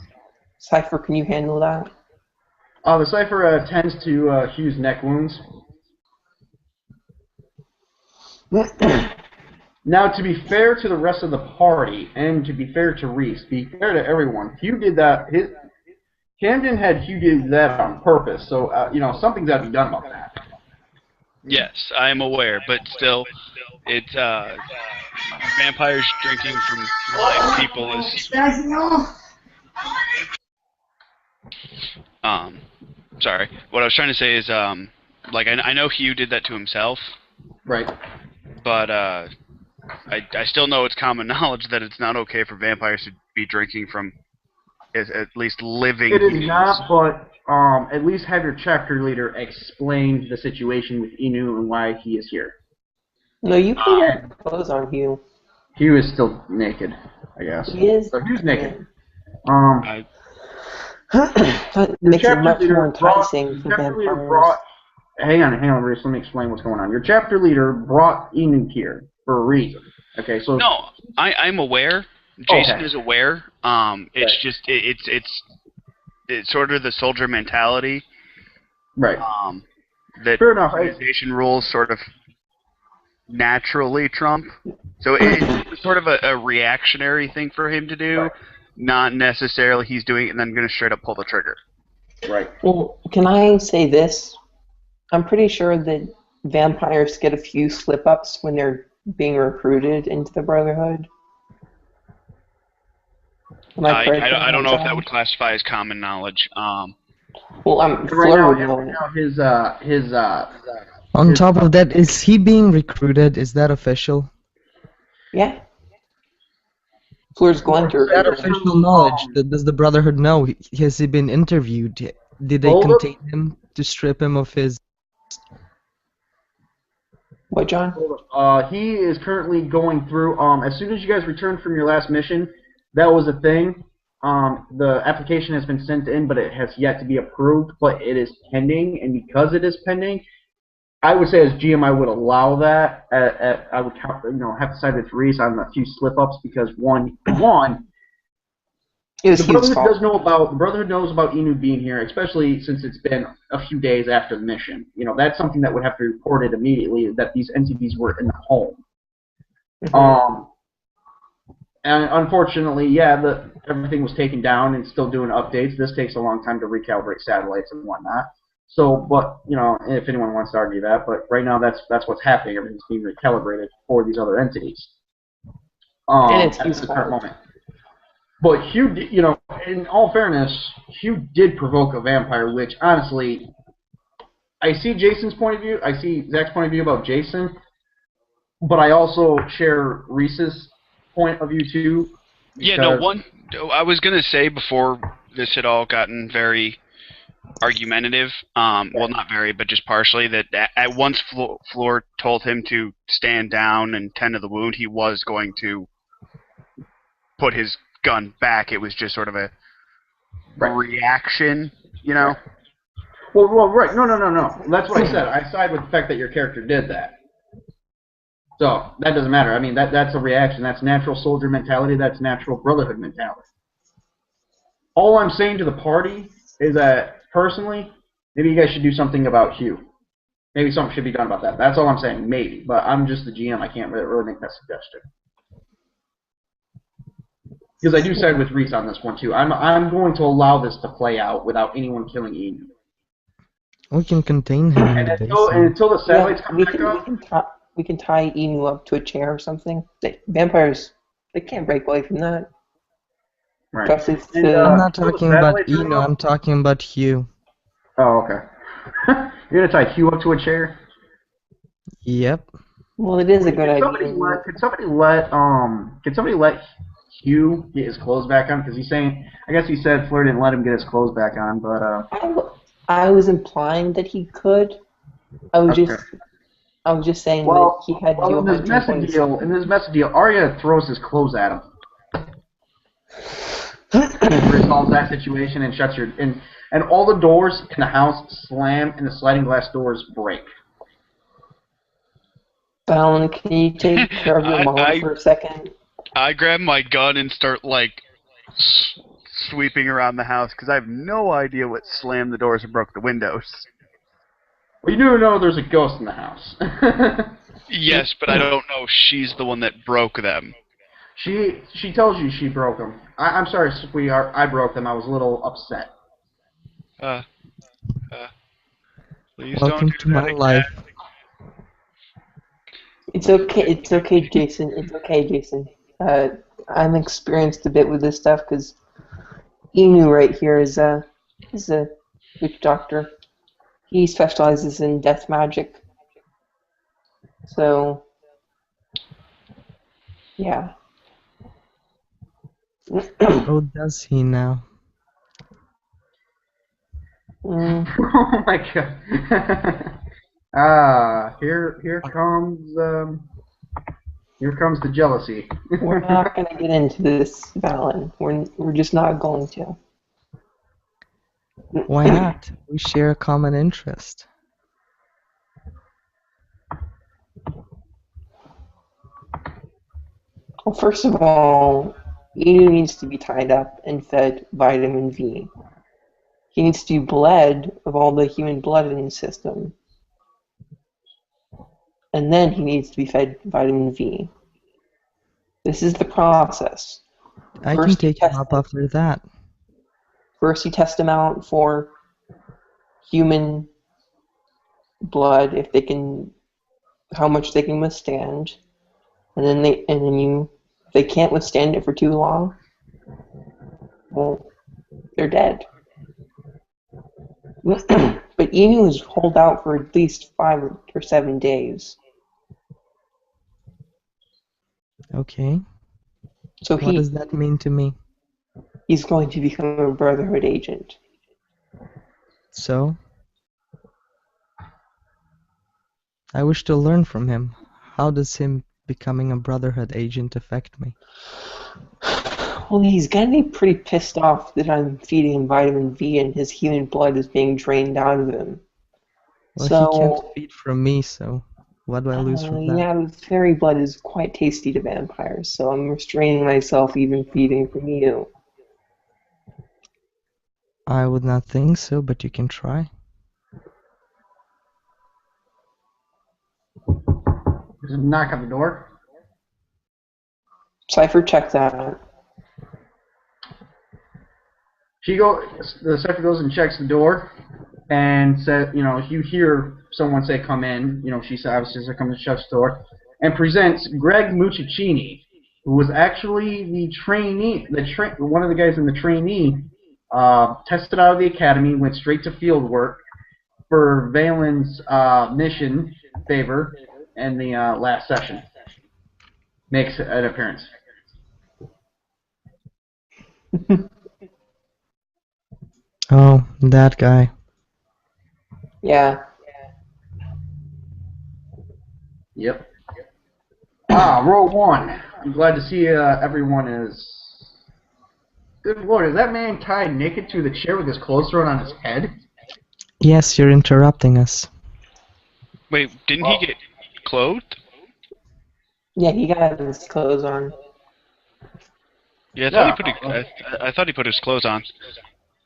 Cypher, can you handle that? The Cypher tends to Hugh's neck wounds. Now, to be fair to the rest of the party, and to be fair to Reese, be fair to everyone, Hugh did that. Camden had Hugh do that on purpose, so something's got to be done about that. Yes, I am aware, but still, it's vampires drinking from live people is. Sorry. What I was trying to say is, I know Hugh did that to himself. Right. But I still know it's common knowledge that it's not okay for vampires to be drinking from at least living It is beings. not, but at least have your chapter leader explain the situation with Inu and why he is here. No, you can get clothes on Hugh. Hugh is still naked, I guess. He is. So Hugh's naked. That makes it much more enticing for vampires. Hang on, Reese. Let me explain what's going on. Your chapter leader brought Inu here for a reason. Okay, so no, I'm aware. Jason is aware. It's just it's sort of the soldier mentality. Right. That fair enough. Organization rules sort of naturally trump. So it's sort of a reactionary thing for him to do. Right. Not necessarily he's doing it and then going to straight up pull the trigger. Right. Well, can I say this? I'm pretty sure that vampires get a few slip-ups when they're being recruited into the Brotherhood. Am I correct? I don't know if that would classify as common knowledge. Well, Fleur would know it. On top of that, is he being recruited? Is that official? Yeah. Fleur's going to Is that recruit him. official knowledge? Does the Brotherhood know? Has he been interviewed? Did they contain him to strip him of his... What, John? He is currently going through. As soon as you guys returned from your last mission, that was a thing. The application has been sent in, but it has yet to be approved. But it is pending, and because it is pending, I would say as GM I would allow that. I would have to side with Reese on a few slip-ups because one. The Brotherhood knows about Inu being here, especially since it's been a few days after the mission. That's something that would have to be reported immediately that these entities were in the home. Mm-hmm. And unfortunately, yeah, everything was taken down and still doing updates. This takes a long time to recalibrate satellites and whatnot. So, but if anyone wants to argue that, but right now that's what's happening. Everything's being recalibrated for these other entities. And it's at the current moment. But Hugh, in all fairness, Hugh did provoke a vampire, which honestly, I see Jason's point of view. I see Zach's point of view about Jason, but I also share Reese's point of view too. Yeah, no, I was gonna say before this had all gotten very argumentative. Well, not very, but just partially. That at once Fleur told him to stand down and tend to the wound, he was going to put his gun back. It was just sort of a reaction, Right. Well, right. No. That's what I said. I side with the fact that your character did that. So that doesn't matter. I mean, that's a reaction. That's natural soldier mentality. That's natural Brotherhood mentality. All I'm saying to the party is that, personally, maybe you guys should do something about Hugh. Maybe something should be done about that. That's all I'm saying. Maybe. But I'm just the GM. I can't really make that suggestion. Because I do side with Reese on this one, too. I'm going to allow this to play out without anyone killing Inu. We can contain him in the basement. Until the satellites come back up. We can tie Inu up to a chair or something. Vampires, they can't break away from that. Right. I'm not talking about Inu, I'm talking about Hugh. Oh, okay. You're going to tie Hugh up to a chair? Yep. Well, it is a good idea. Could somebody let Hugh get his clothes back on? Because he's saying, I guess he said Fleur didn't let him get his clothes back on, but I was implying that he could. I was just saying that he had to do in this message deal, Aria throws his clothes at him. Resolves that situation and shuts and all the doors in the house slam and the sliding glass doors break. Valen, can you take care of your mom for a second? I grab my gun and start sweeping around the house because I have no idea what slammed the doors and broke the windows. Well, you do know there's a ghost in the house. Yes, but I don't know if she's the one that broke them. She tells you she broke them. I'm sorry, sweetheart. I broke them. I was a little upset. Please Welcome don't do to my life. It's okay, Jason. It's okay, Jason. I'm experienced a bit with this stuff because Inu right here is a witch doctor. He specializes in death magic. So, yeah. Oh, does he now? Mm. Oh my god. Here comes the jealousy. We're not going to get into this, Valen. We're just not going to. Why not? We share a common interest. Well, first of all, Inu needs to be tied up and fed vitamin V. He needs to be bled of all the human blood in his system. And then he needs to be fed vitamin V. This is the process. I can take him up after that. First, you test him out for human blood, if they can, how much they can withstand, and then if they can't withstand it for too long, Well, they're dead. But Emu was holed out for at least 5 or 7 days. Okay. So What does that mean to me? he's going to become a Brotherhood agent. So? I wish to learn from him. How does him becoming a Brotherhood agent affect me? Well, he's gonna be pretty pissed off that I'm feeding him vitamin V and his human blood is being drained out of him. Well, So, he can't feed from me, so what do I lose from that? yeah, fairy blood is quite tasty to vampires, so I'm restraining myself even feeding from you. I would not think so, but you can try. There's a knock on the door. Cypher, check that out. The Cypher goes and checks the door, and says, you hear someone say, "Come in." She obviously says, "Come and shut the door," and presents Greg Mucciccini, who was actually the trainee, one of the guys in the trainee, tested out of the academy, went straight to field work for Valen's mission favor in the last session. Makes an appearance. Oh, that guy. Yeah. Yep. Row 1. I'm glad to see everyone is... Good lord, is that man tied naked to the chair with his clothes thrown on his head? Yes, you're interrupting us. Wait, didn't he get clothed? Yeah, he got his clothes on. Yeah, I thought he put his clothes on.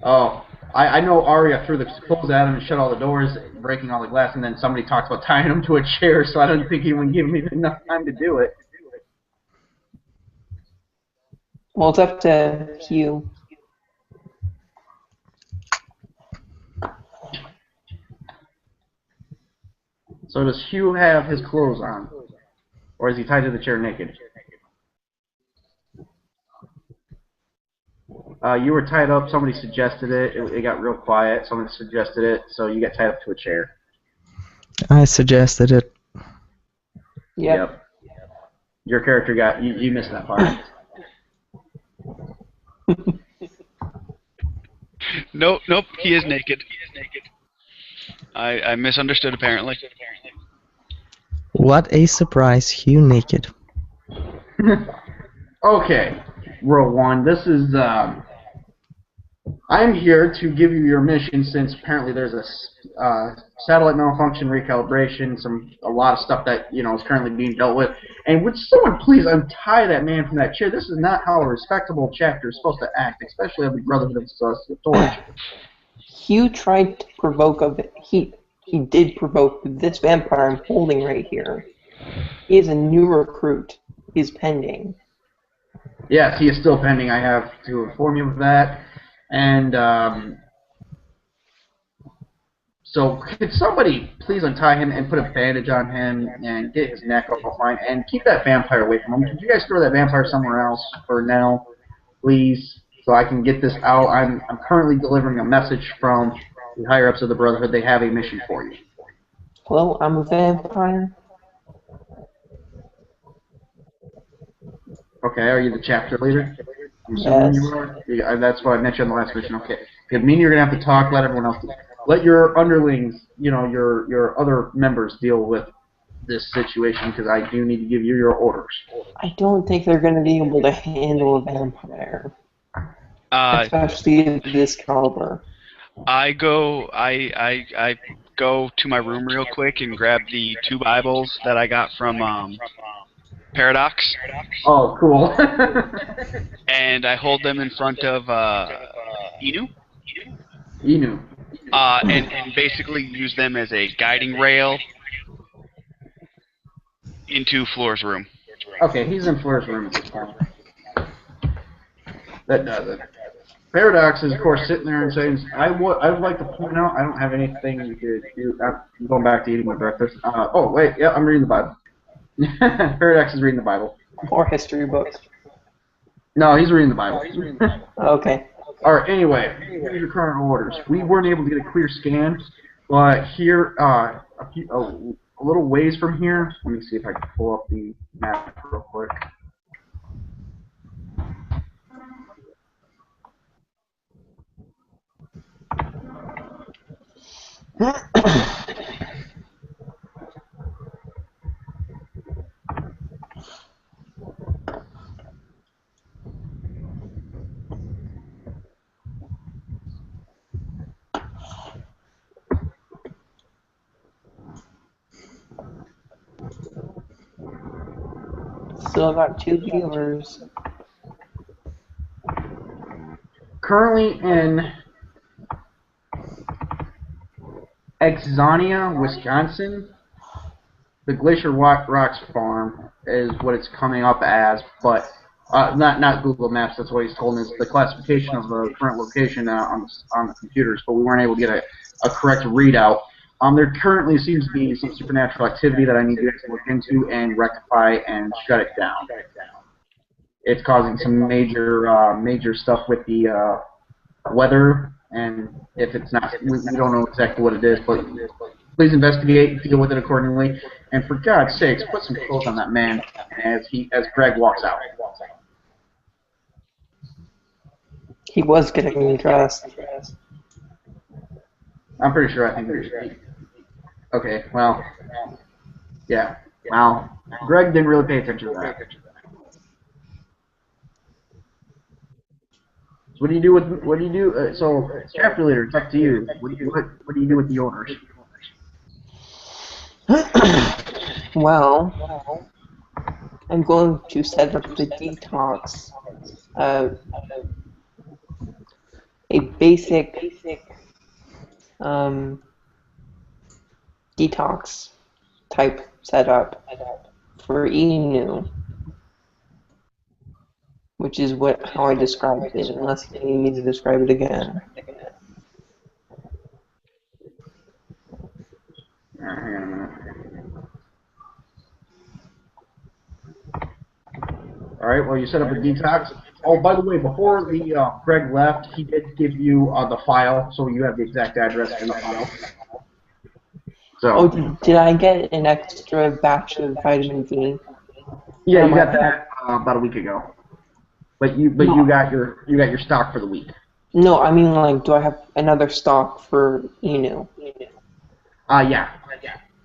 Oh, I know Aria threw the clothes at him and shut all the doors, breaking all the glass, and then somebody talked about tying him to a chair, so I don't think he would give me enough time to do it. Well, it's up to Hugh. So does Hugh have his clothes on? Or is he tied to the chair naked? You were tied up, somebody suggested it, it got real quiet, somebody suggested it, so you got tied up to a chair. I suggested it. Yep. Your character got, you missed that part. Nope, he is naked. I misunderstood apparently. What a surprise, Hugh naked. Okay, row 1, this is, I'm here to give you your mission since apparently there's a satellite malfunction, recalibration, a lot of stuff that, is currently being dealt with. And would someone please untie that man from that chair? This is not how a respectable chapter is supposed to act, especially of the Brotherhood of Storage. Hugh tried to provoke he did provoke this vampire I'm holding right here. He is a new recruit. He's pending. Yes, he is still pending. I have to inform you of that. And so could somebody please untie him and put a bandage on him and get his neck off fine and keep that vampire away from him? Could you guys throw that vampire somewhere else for now, please, so I can get this out? I'm currently delivering a message from the higher-ups of the Brotherhood. They have a mission for you. Well, I'm a vampire. Okay, are you the chapter leader? I'm Yes. assuming you are. Yeah, that's what I mentioned on the last mission. Okay. It means you're gonna have to talk. Let everyone else. Let your underlings, your other members deal with this situation because I do need to give you your orders. I don't think they're going to be able to handle a vampire, especially at this caliber. I go to my room real quick and grab the 2 Bibles that I got from Paradox. Oh, cool. And I hold them in front of Inu. Inu. And basically use them as a guiding rail into Fleur's room. Okay, he's in Fleur's room at this point. That does it. Paradox is, of course, sitting there and saying, I would like to point out, I don't have anything to do. I'm going back to eating my breakfast. Oh, wait, yeah, I'm reading the Bible. Paradox is reading the Bible. Or history books. No, he's reading the Bible. Okay. Alright, anyway, here's your current orders. We weren't able to get a clear scan, but here, a little ways from here, let me see if I can pull up the map real quick. Still got 2 viewers. Currently in Exonia, Wisconsin, the Glacier Rocks Farm is what it's coming up as, but not Google Maps. That's what he's told me. It's the classification of the current location on the computers, but we weren't able to get a correct readout. There currently seems to be some supernatural activity that I need to look into and rectify and shut it down. It's causing some major stuff with the weather, and if it's not, we don't know exactly what it is, but please investigate and deal with it accordingly. And for God's sakes, put some clothes on that man as Greg walks out. He was getting dressed. I'm pretty sure I think there's... Okay, well, yeah. Well, Greg didn't really pay attention to that. So what do you do so, chapter leader, it's up to you. What do you do with the orders? Well, I'm going to set up the detox. A basic detox type setup for Inu, which is how I described it, unless you need me to describe it again. Hang on a minute. Alright, well, you set up a detox. Oh, by the way, before Greg left, he did give you the file, so you have the exact address in the file. So. Oh, did I get an extra batch of vitamin D? Yeah, you got that about a week ago. But you got your stock for the week. No, I mean, like, do I have another stock for Inu? Yeah.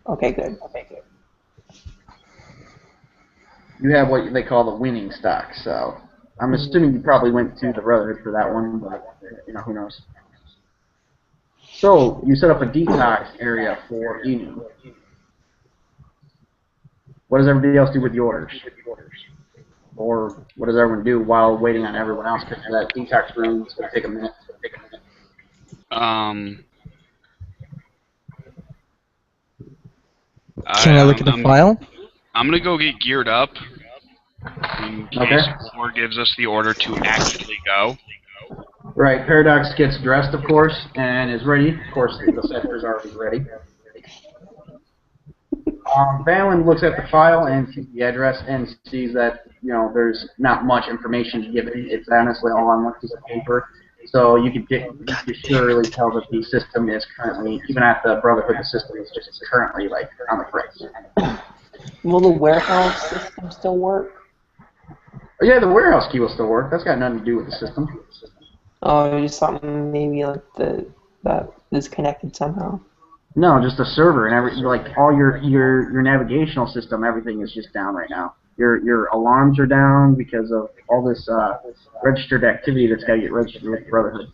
Okay, good. You have what they call the winning stock, so I'm assuming you probably went to the Brotherhood for that one, but who knows. So you set up a detox area for Inu. What does everybody else do with the orders? Or what does everyone do while waiting on everyone else? Because that detox room is going to take a minute. Can I look at the file? I'm going to go get geared up in case Fleur gives us the order to actually go. Right, Paradox gets dressed, of course, and is ready. Of course, the cipher's already ready. Valen looks at the file and sees the address and sees that, there's not much information given. It's honestly all on one piece of paper. So you can surely tell that the system is currently, even at the Brotherhood, the system is just currently, like, on the fritz. Will the warehouse system still work? Oh, yeah, the warehouse key will still work. That's got nothing to do with the system. Oh, just something maybe like that is connected somehow. No, just the server and like all your navigational system, everything is just down right now. Your alarms are down because of all this registered activity that's got to get registered with Brotherhood.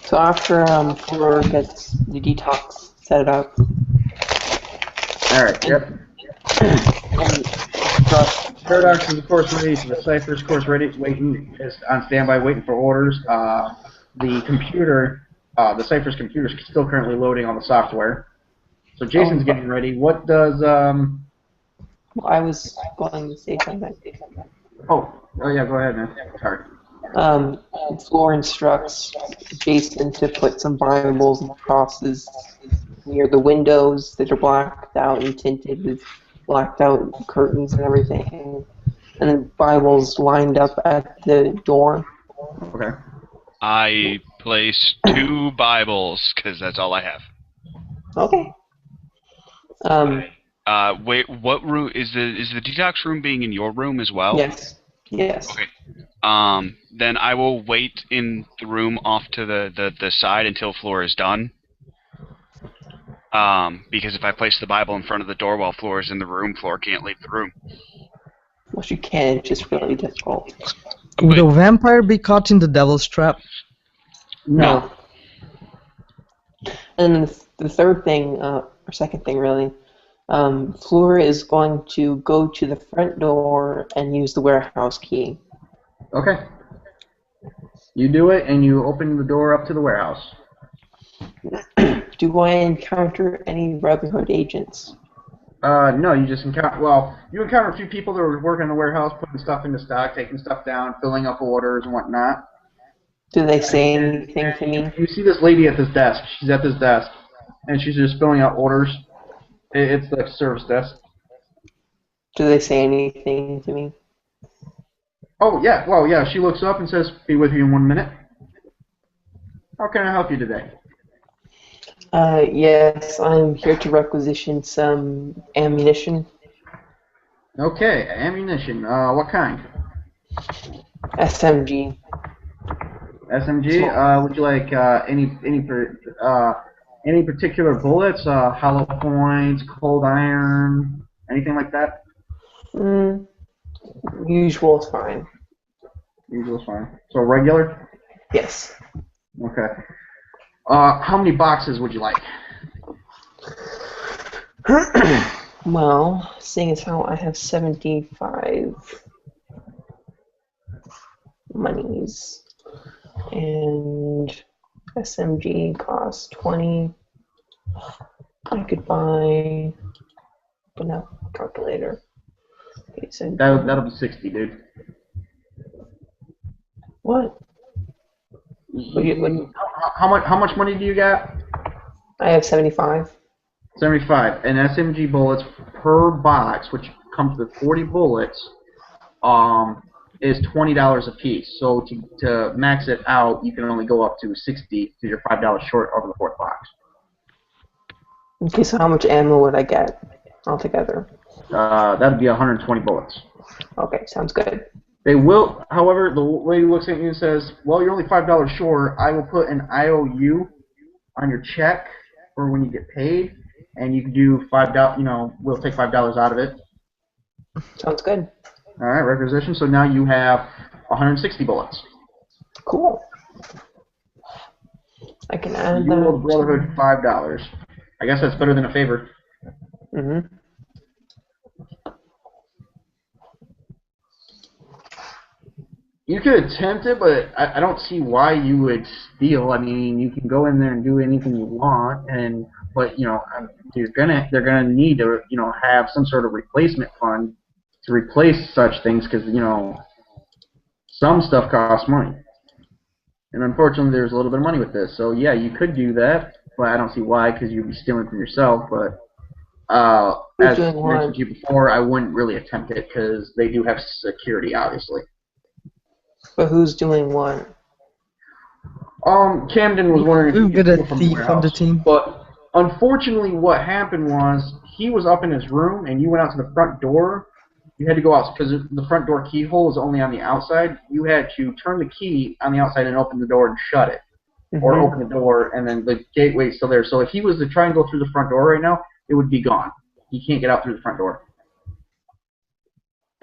So after Fleur gets the detox set up. All right. Yep. Paradox is of course ready. So the cipher is of course ready, is on standby, waiting for orders. The computer. The cipher's computer is still currently loading on the software. So Jason's getting ready. What does Well, I was going to say something. Oh yeah, go ahead, man. Sorry. Fleur instructs Jason to put some Bibles and crosses near the windows that are blacked out and tinted with blacked out curtains and everything. and the Bible's lined up at the door. Okay. I place 2 Bibles because that's all I have. Okay. Wait, what room is the detox room being in your room as well? Yes. Yes. Okay. Then I will wait in the room off to the side until Fleur is done. Because if I place the Bible in front of the door while Fleur is in the room, Fleur can't leave the room. Well, she can. It's just really difficult. Would a vampire be caught in the devil's trap? No. And the third thing, or second thing really, Fleur is going to go to the front door and use the warehouse key. Okay. You do it, and you open the door up to the warehouse. Do I encounter any Brotherhood agents? No, you just encounter. Well, you encounter a few people that were working in the warehouse, putting stuff into stock, taking stuff down, filling up orders and whatnot. Do they say anything to me? You see this lady at this desk. She's at this desk, and she's just filling out orders. It's the service desk. Do they say anything to me? Oh, yeah. Well, yeah. She looks up and says, "Be with you in 1 minute." How can I help you today? Yes, I'm here to requisition some ammunition. Okay, ammunition. What kind? SMG. SMG. Would you like any particular bullets? Hollow points, cold iron, anything like that? Usual is fine. Usual is fine. So regular? Yes. Okay. How many boxes would you like? Well, seeing as how I have 75 monies and SMG costs 20, I could buy, but no, calculator. Okay, so That'll be 60, dude. what? How much money do you got? I have 75. 75. And SMG bullets per box, which comes with 40 bullets, is $20 a piece. So to max it out, you can only go up to 60 because you're $5 short over the 4th box. Okay, so how much ammo would I get altogether? That'd be 120 bullets. Okay, sounds good. They will, however, the lady looks at you and says, "Well, you're only $5 short. I will put an IOU on your check for when you get paid, and you can do $5. You know, we'll take $5 out of it." Sounds good. All right, requisition. So now you have 160 bullets. Cool. I can add You that. owe the Brotherhood $5. I guess that's better than a favor. Mm-hmm. You could attempt it, but I don't see why you would steal. I mean, you can go in there and do anything you want, but you know, they're gonna need to have some sort of replacement fund to replace such things because some stuff costs money, and unfortunately, there's a little bit of money with this. So yeah, you could do that, but I don't see why because you'd be stealing from yourself. But as I mentioned to you before, I wouldn't really attempt it because they do have security, obviously. But who's doing what? Camden was wondering if We've got a thief on the team. But unfortunately, what happened was he was up in his room, and you went out to the front door. You had to go out because the front door keyhole is only on the outside. You had to turn the key on the outside and open the door and shut it, or open the door and then the gateway is still there. So if he was to try and go through the front door right now, it would be gone. He can't get out through the front door.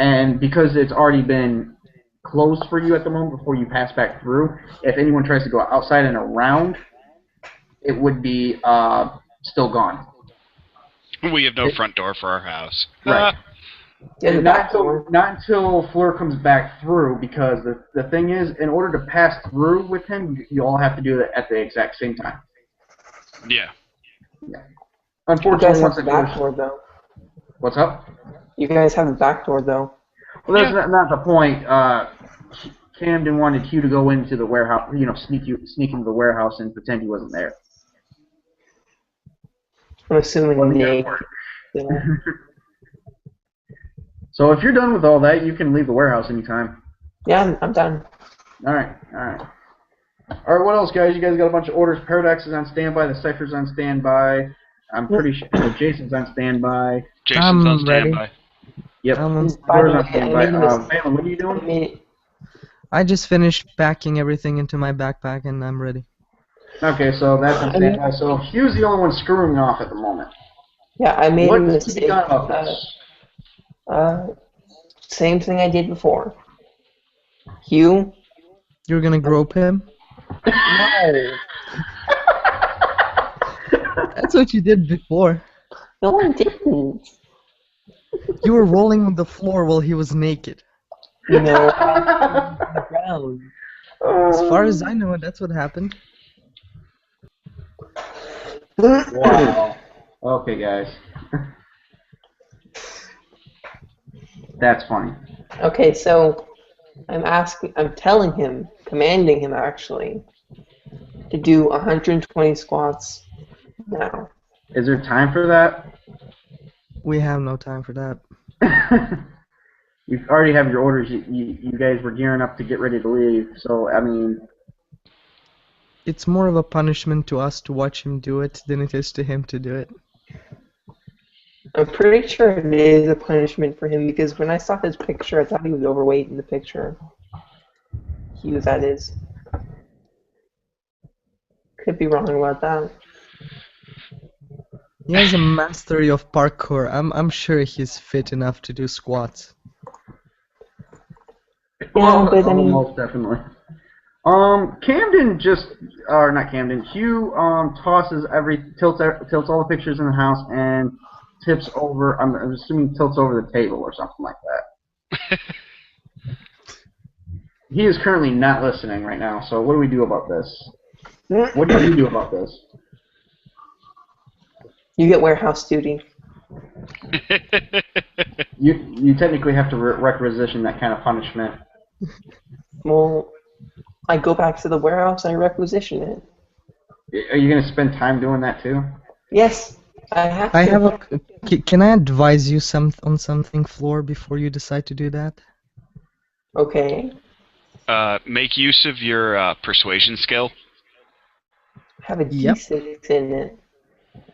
And because it's already been closed for you at the moment before you pass back through, if anyone tries to go outside and around, it would be still gone. We have no front door for our house. Right. Not until Fleur comes back through, because the thing is, in order to pass through with him, you all have to do it at the exact same time. Yeah. Unfortunately, you guys have the back door, though. What's up? You guys have the back door, though. Well, that's not the point. Camden wanted Hugh to go into the warehouse, sneak into the warehouse and pretend he wasn't there. I'm assuming they. So if you're done with all that, you can leave the warehouse anytime. Yeah, I'm done. All right. All right, what else, guys? You guys got a bunch of orders. Paradox is on standby. The Cypher's on standby. I'm pretty sure Jason's on standby. Jason's on standby. Yep. Flore's on standby. Valen, what are you doing? I just finished packing everything into my backpack, and I'm ready. Okay, so that's on standby. So Hugh's the only one screwing off at the moment. Yeah, I made a mistake. What's to be done about this? Same thing I did before. Hugh? You're gonna grope him? No. That's what you did before. No, I didn't. You were rolling on the floor while he was naked. No, on the ground. As far as I know, that's what happened. Wow. Okay, guys. That's funny. Okay, so I'm telling him, commanding him actually, to do 120 squats now. Is there time for that? We have no time for that. You already have your orders. You guys were gearing up to get ready to leave. So, I mean... It's more of a punishment to us to watch him do it than it is to him to do it. I'm pretty sure it is a punishment for him because when I saw his picture, I thought he was overweight in the picture. Hugh, that is. Could be wrong about that. He has a mastery of parkour. I'm sure he's fit enough to do squats. Yeah, but I mean... Most definitely. Camden not Camden, Hugh tosses tilts all the pictures in the house and tips over, I'm assuming tilts over the table or something like that. He is currently not listening right now, so what do we do about this? What do you do about this? You get warehouse duty. You technically have to requisition that kind of punishment. Well, I go back to the warehouse and I requisition it. Are you going to spend time doing that too? Yes, I have to. Can I advise you on something, Fleur, before you decide to do that? Okay. Make use of your persuasion skill. Have a D6 in it.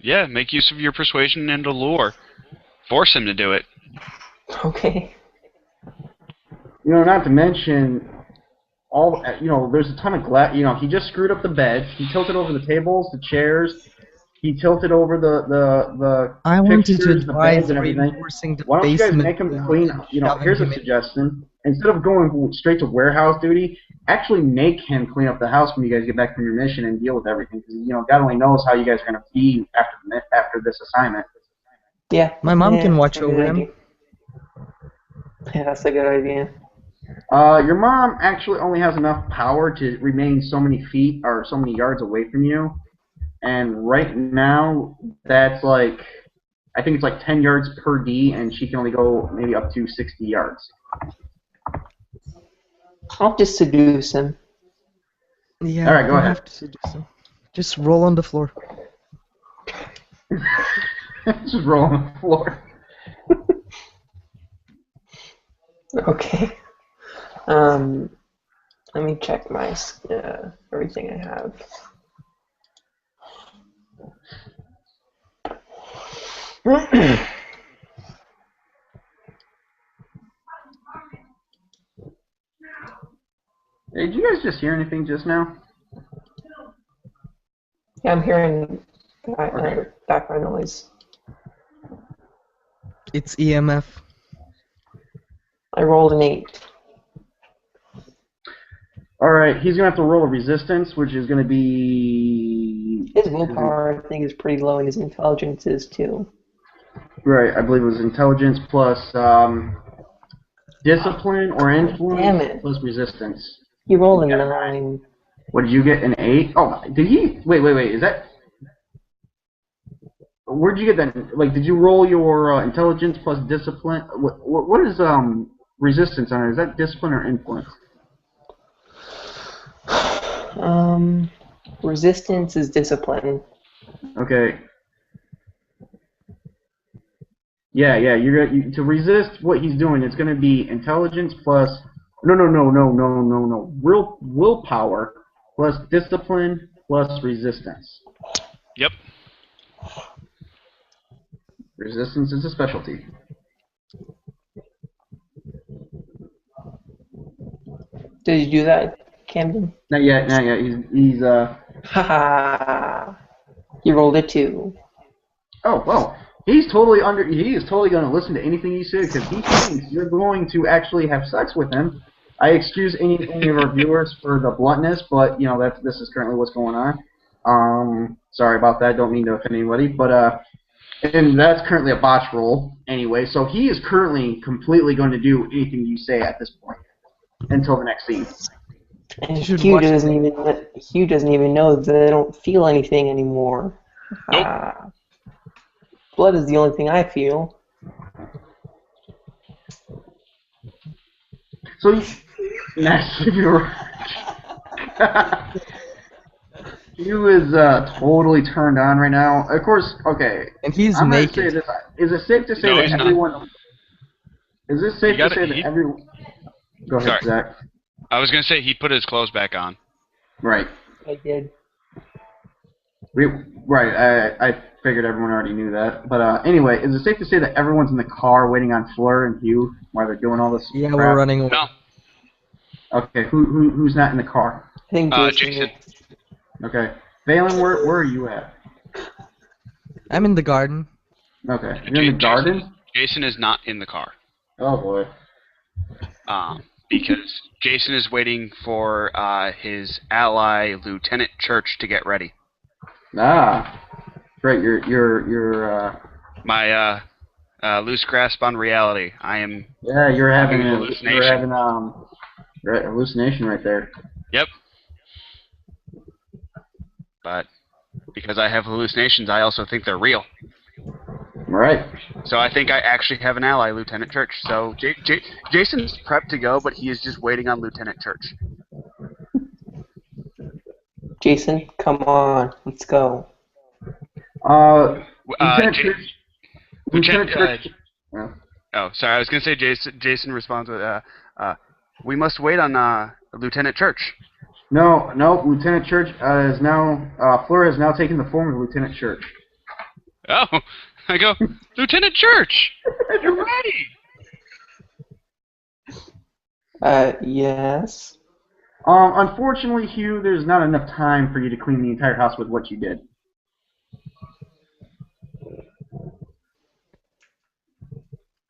Yeah, make use of your persuasion and allure. Force him to do it. Okay. Not to mention, there's a ton of glass. He just screwed up the bed. He tilted over the tables, the chairs. He tilted over the I wanted to fixtures, the beds, and everything. Why don't you guys make him clean? Here's a suggestion. Instead of going straight to warehouse duty, actually make him clean up the house when you guys get back from your mission and deal with everything. Because God only knows how you guys are going to be after this assignment. Yeah. My mom can watch over him. Yeah, that's a good idea. Your mom actually only has enough power to remain so many feet or so many yards away from you. And right now, that's I think it's like 10 yards per D, and she can only go maybe up to 60 yards. I'll just seduce him. Yeah, all right, go ahead. Have to seduce him. Just roll on the floor. Just roll on the floor. Okay. Let me check my everything I have. Hey, did you guys just hear anything just now? Yeah, I'm hearing background noise. It's EMF. I rolled an 8. Alright, he's going to have to roll a resistance, which is going to be... His willpower, I think, is pretty low, and his intelligence is too. Right, I believe it was intelligence plus discipline or influence plus resistance. He rolled a 9. What did you get? An 8? Oh, did he? Wait. Is that? Where'd you get that? Did you roll your intelligence plus discipline? What is resistance on it? Is that discipline or influence? Resistance is discipline. Okay. Yeah, to resist what he's doing, it's going to be intelligence plus real willpower plus discipline plus resistance. Yep. Resistance is a specialty. Did you do that, Camden? Not yet. He's Haha. You rolled a 2. Oh, well, he is totally going to listen to anything you say because he thinks you're going to actually have sex with him. I excuse any of our viewers for the bluntness, but this is currently what's going on. Sorry about that. Don't mean to offend anybody, but and that's currently a botch roll anyway. So he is currently completely going to do anything you say at this point until the next scene. And Hugh doesn't even know that I don't feel anything anymore. Nope. Blood is the only thing I feel. So next, Hugh is totally turned on right now. Of course, okay. And he's I'm naked. Say this. Is it safe to say that everyone? Not. Is this safe to say that everyone? Go ahead, Zach. I was gonna say he put his clothes back on. Right. I did. I figured everyone already knew that. But anyway, is it safe to say that everyone's in the car waiting on Fleur and Hugh while they're doing all this? Yeah, crap? we're running away. No. Okay, who's not in the car? I think Jason. Okay, Valen, where are you at? I'm in the garden. Okay, you're in the garden? Jason is not in the car. Oh boy. Because Jason is waiting for his ally Lieutenant Church to get ready. Ah, great. You're My loose grasp on reality. I am. Yeah, you're having a hallucination. You're having hallucination right there. Yep. But because I have hallucinations, I also think they're real. Right. So I think I actually have an ally, Lieutenant Church. So Jason's prepped to go, but he is just waiting on Lieutenant Church. Jason, come on, let's go. Lieutenant Church. Oh, sorry. I was gonna say Jason responds with, "We must wait on Lieutenant Church." No. Lieutenant Church is now. Fleur has now taken the form of Lieutenant Church. Oh, I go, Lieutenant Church, you're ready. Yes. Unfortunately, Hugh, there's not enough time for you to clean the entire house with what you did.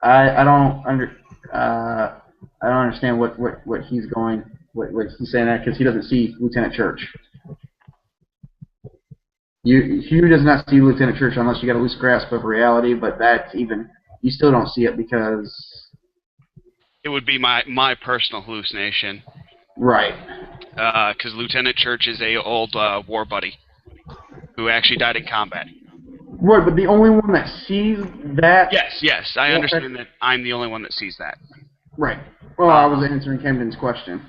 I don't understand what he's saying that because he doesn't see Lieutenant Church. Hugh does not see Lieutenant Church unless you got a loose grasp of reality, but you still don't see it because it would be my personal hallucination. Right. Because Lieutenant Church is a old war buddy who actually died in combat. Right, but the only one that sees that... Yes, I understand that I'm the only one that sees that. Right. Well, I was answering Camden's question.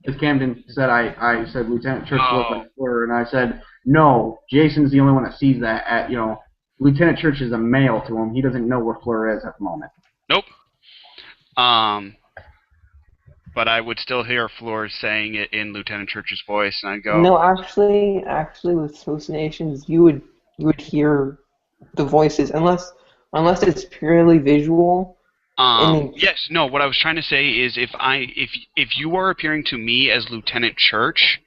Because Camden said I said Lieutenant Church looked like Fleur, and I said, no, Jason's the only one that sees that. Lieutenant Church is a male to him. He doesn't know where Fleur is at the moment. Nope. But I would still hear Fleur saying it in Lieutenant Church's voice, and I'd go... No, actually, with hallucinations, you would hear the voices, unless it's purely visual. Yes, no, what I was trying to say is if you are appearing to me as Lieutenant Church,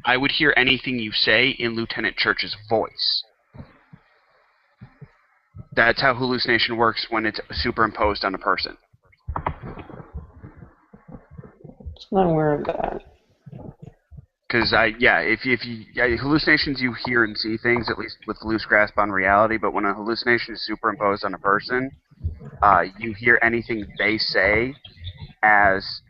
I would hear anything you say in Lieutenant Church's voice. That's how hallucination works when it's superimposed on a person. I'm not aware of that. Because hallucinations, you hear and see things, at least with loose grasp on reality, but when a hallucination is superimposed on a person, you hear anything they say as,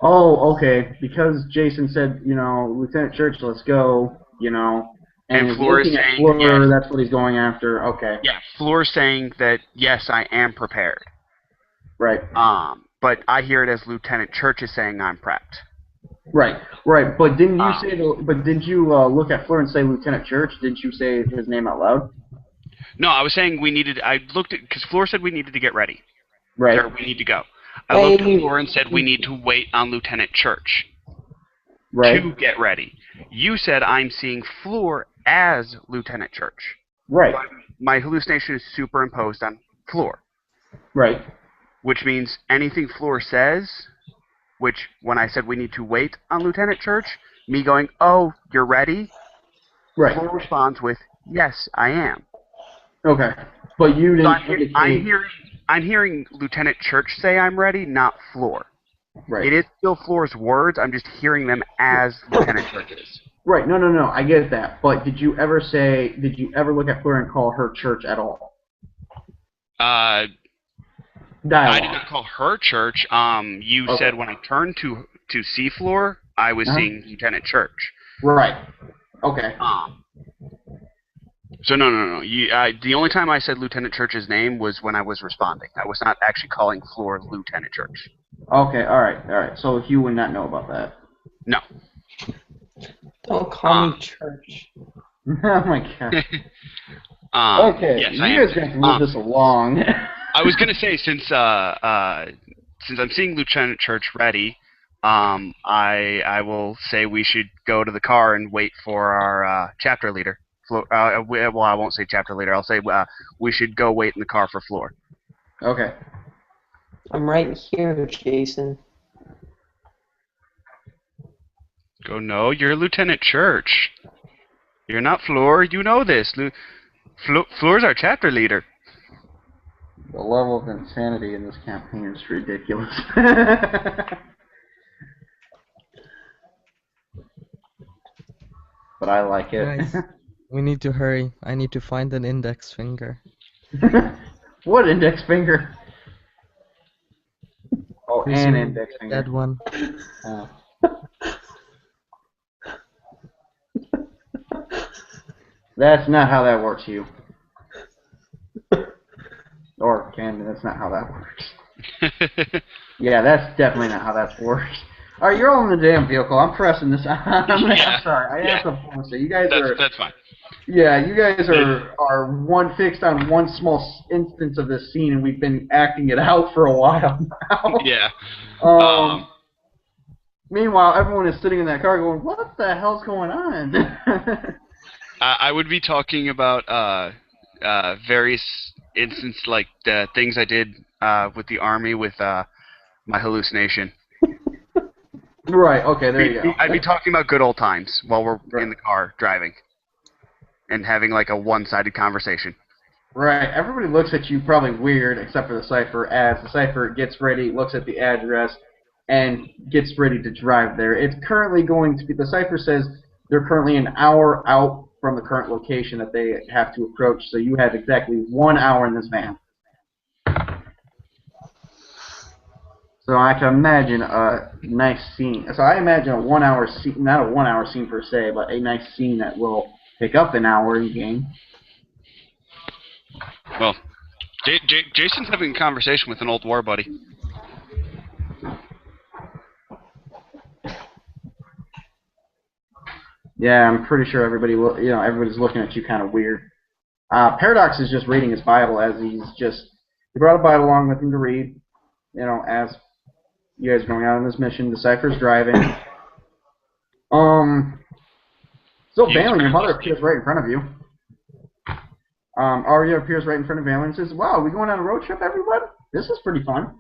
Oh, okay. Because Jason said, Lieutenant Church, let's go, and Fleur is saying, Fleur, yes. That's what he's going after. Okay. Yeah, Fleur's saying that, yes, I am prepared. Right. But I hear it as Lieutenant Church is saying I'm prepped. Right. But didn't you say? But did you look at Fleur and say Lieutenant Church? Didn't you say his name out loud? No, I was saying we needed. I looked at because Fleur said we needed to get ready. Right. Or we need to go. I looked at Fleur and said we need to wait on Lieutenant Church. Right. To get ready. You said I'm seeing Fleur as Lieutenant Church. Right. But my hallucination is superimposed on Fleur. Right. Which means anything Fleur says, which when I said we need to wait on Lieutenant Church, me going, oh, you're ready? Right. Fleur responds with, yes, I am. Okay. But you didn't indicate... I'm hearing Lieutenant Church say I'm ready, not Fleur. Right. It is still Fleur's words, I'm just hearing them as Lieutenant Church's. Right, no, I get that. But did you ever look at Fleur and call her Church at all? I did not call her Church. You said when I turned to see Fleur, I was seeing Lieutenant Church. Right. Okay. So no. The only time I said Lieutenant Church's name was when I was responding. I was not actually calling Fleur Lieutenant Church. Okay, all right. So Hugh would not know about that. No. Don't call me Church. Oh my god. Okay, yes, you guys are going to move this along. I was going to say, since I'm seeing Lieutenant Church ready, I will say we should go to the car and wait for our chapter leader. Well, I won't say chapter leader. I'll say we should go wait in the car for Fleur. Okay. I'm right here, Jason. Go, no, you're Lieutenant Church. You're not Fleur. You know this. Fleur's our chapter leader. The level of insanity in this campaign is ridiculous. But I like it. Guys, we need to hurry. I need to find an index finger. What index finger? Oh, This an one, index finger. that one. That's not how that works, Hugh. Or Camden, that's not how that works. Yeah, that's definitely not how that works. Alright, you're all in the damn vehicle. I'm pressing this. I'm sorry. I have to say, you guys That's fine. Yeah, you guys are fixed on one small instance of this scene, and we've been acting it out for a while now. Yeah. Meanwhile, everyone is sitting in that car going, what the hell's going on? I would be talking about various instances, like the things I did with the army with my hallucination. Right, okay, there you go. I'd be talking about good old times while we're in the car driving and having like a one-sided conversation. Right, everybody looks at you probably weird, except for the Cypher, as the Cypher gets ready, looks at the address, and gets ready to drive there. It's currently going to be, the Cypher says they're currently an hour out from the current location that they have to approach, so you have exactly 1 hour in this van. So I can imagine a nice scene. So I imagine a 1 hour scene, not a 1 hour scene per se, but a nice scene that will pick up an hour in game. Well, Jason's having a conversation with an old war buddy. Yeah, I'm pretty sure everybody's looking at you kind of weird. Paradox is just reading his Bible as he brought a Bible along with him to read, as you guys are going out on this mission. The Cypher's driving. So Valen, your mother appears right in front of you. Aria appears right in front of Valen and says, wow, are we going on a road trip, everybody? This is pretty fun.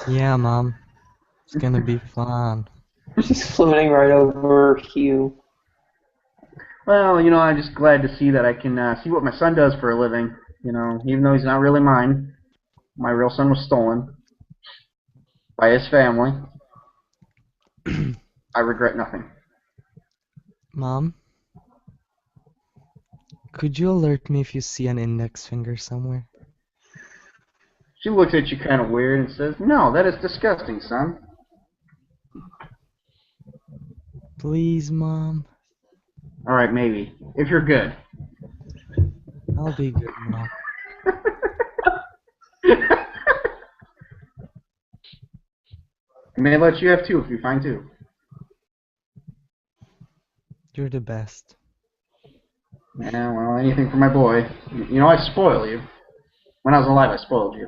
Yeah, Mom. It's gonna be fun. She's floating right over Hugh. Well, I'm just glad to see that I can see what my son does for a living. Even though he's not really mine. My real son was stolen by his family. I regret nothing. Mom? Could you alert me if you see an index finger somewhere? She looks at you kind of weird and says, no, that is disgusting, son. Please, Mom. Alright, maybe. If you're good. I'll be good, Mom. I may let you have 2 if you find 2. You're the best. Yeah, well, anything for my boy. You know, I spoil you. When I was alive, I spoiled you.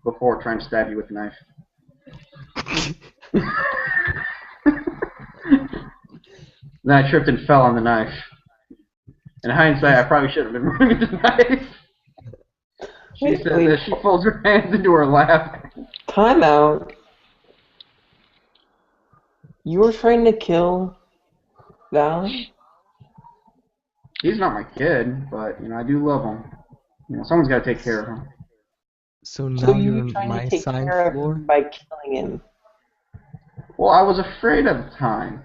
Before trying to stab you with a knife. Then I tripped and fell on the knife. In hindsight, I probably should have been running with the knife. She says as she folds her hands into her lap. Time out. You were trying to kill Valen? He's not my kid, but, you know, I do love him. You know, someone's got to take care of him. So now So you're you were on trying my to take side, care of Fleur? him by killing him. Well, I was afraid at the time.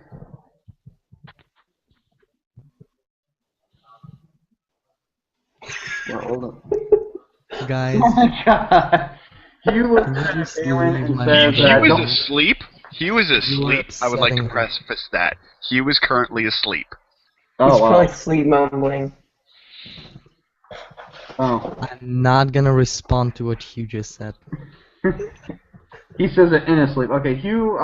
Well, hold on. Guys, Oh my god. Hugh looks can you at just Valen leave and my says He that mother was don't... alone? asleep. He was You are asleep. I would like to upsetting her. preface that. He was currently asleep. He's Oh, probably wow. sleep mumbling. Oh. I'm not gonna respond to what Hugh just said. He says it in his sleep. Okay, Hugh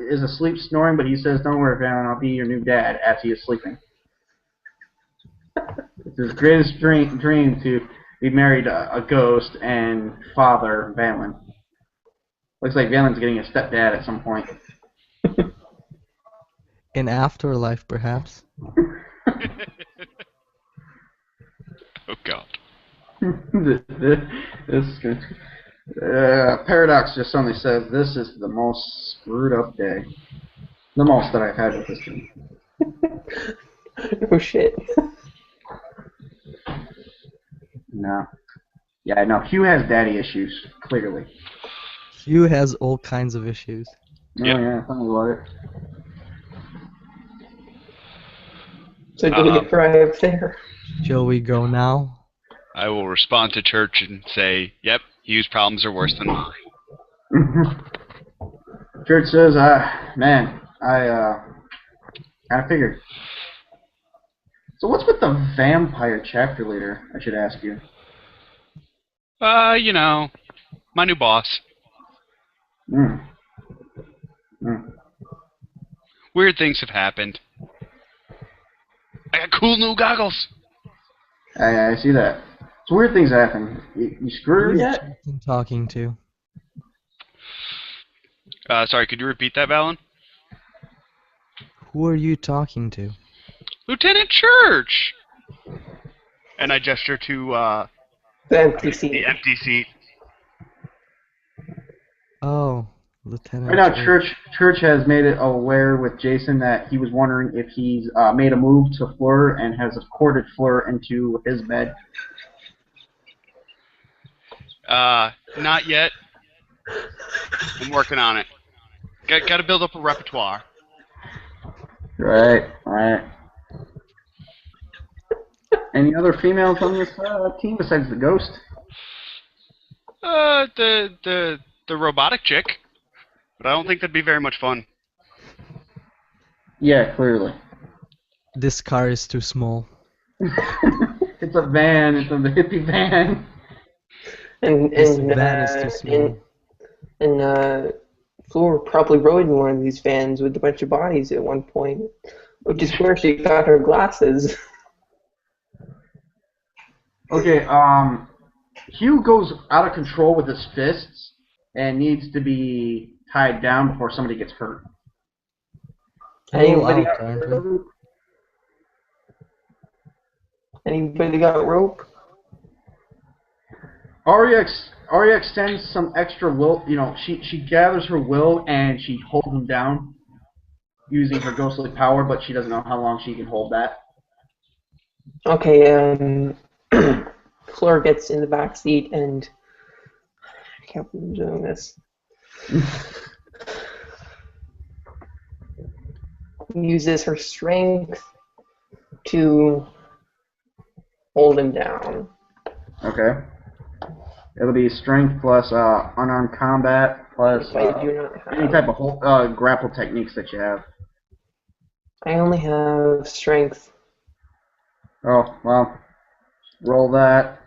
is asleep snoring, but he says, don't worry, Valen, I'll be your new dad as he is sleeping. It's his greatest dream to be married to a ghost and father Valen. Looks like Valen's getting a stepdad at some point. In afterlife, perhaps. Oh god. Paradox just suddenly says, this is the most screwed up day. The most that I've had with this game. Oh shit. No. Yeah, no, Hugh has daddy issues, clearly. Hugh has all kinds of issues. Oh Yep. yeah, tell me about it. So do we arrive there? Shall we go now? I will respond to Church and say, yep, Hugh's problems are worse than mine. Church says, man, I figured. So what's with the vampire chapter leader, I should ask you? You know, my new boss. Weird things have happened. I got cool new goggles. I see that. So weird things happen. You screwed Who's yet? Jason talking to? Sorry, could you repeat that, Valen? Who are you talking to? Lieutenant Church! And I gesture to, The empty seat. the empty seat. Oh, Lieutenant Right now, Church has made it aware with Jason that he was wondering if he's made a move to Fleur and has escorted Fleur into his bed. Not yet. I'm working on it. Got to build up a repertoire. Right. Any other females on this team besides the ghost? The robotic chick. But I don't think that'd be very much fun. Yeah, clearly. This car is too small. It's a van. It's a hippie van. This van is too small. And Fleur probably rode in one of these vans with a bunch of bodies at one point, which is where she got her glasses. Okay, Hugh goes out of control with his fists and needs to be tied down before somebody gets hurt. Anybody out, got aren't we? rope? Anybody got rope? Aria extends some extra will. You know, she gathers her will and she holds him down using her ghostly power, but she doesn't know how long she can hold that. Okay, Fleur gets in the back seat and I can't believe I'm doing this. Uses her strength to hold him down. Okay. It'll be strength plus unarmed combat plus I do not have. any type of grapple techniques that you have. I only have strength. Oh, well. Roll that.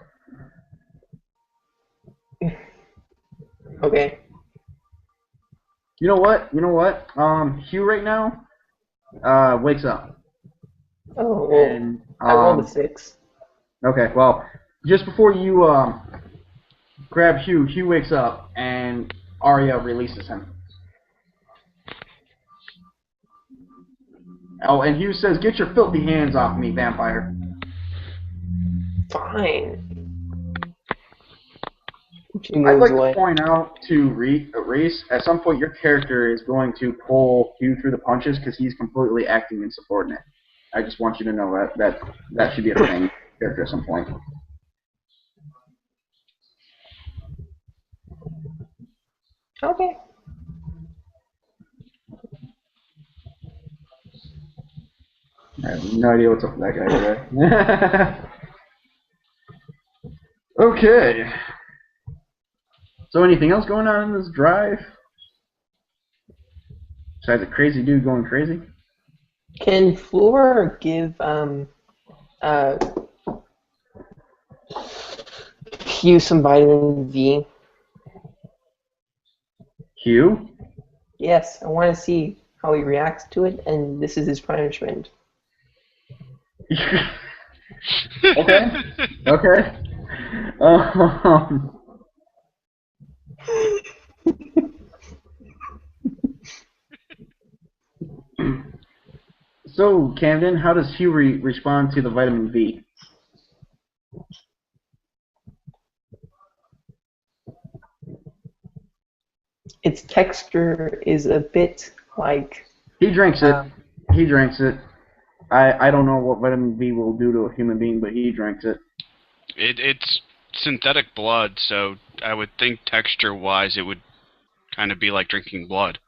Okay. You know what? You know what? Hugh right now wakes up. Oh, well, And, I rolled a 6. Okay, well, just before you grab Hugh, Hugh wakes up, and Aria releases him. Oh, and Hugh says, "Get your filthy hands off me, vampire." Fine. She I'd moves like to away. point out to Reese, at some point your character is going to pull Hugh through the punches because he's completely acting insubordinate. I just want you to know that should be a thing, character at some point. Okay. I have no idea what's up with that guy today. Okay. So anything else going on in this drive? Besides a crazy dude going crazy? Can Fleur give Hugh some vitamin V? Hugh? Yes, I want to see how he reacts to it, and this is his punishment. Okay. Okay. So, Camden, how does Hugh respond to the vitamin V? Its texture is a bit like... He drinks it. He drinks it. I don't know what vitamin V will do to a human being, but he drinks it. It's synthetic blood, so I would think texture-wise it would kind of be like drinking blood.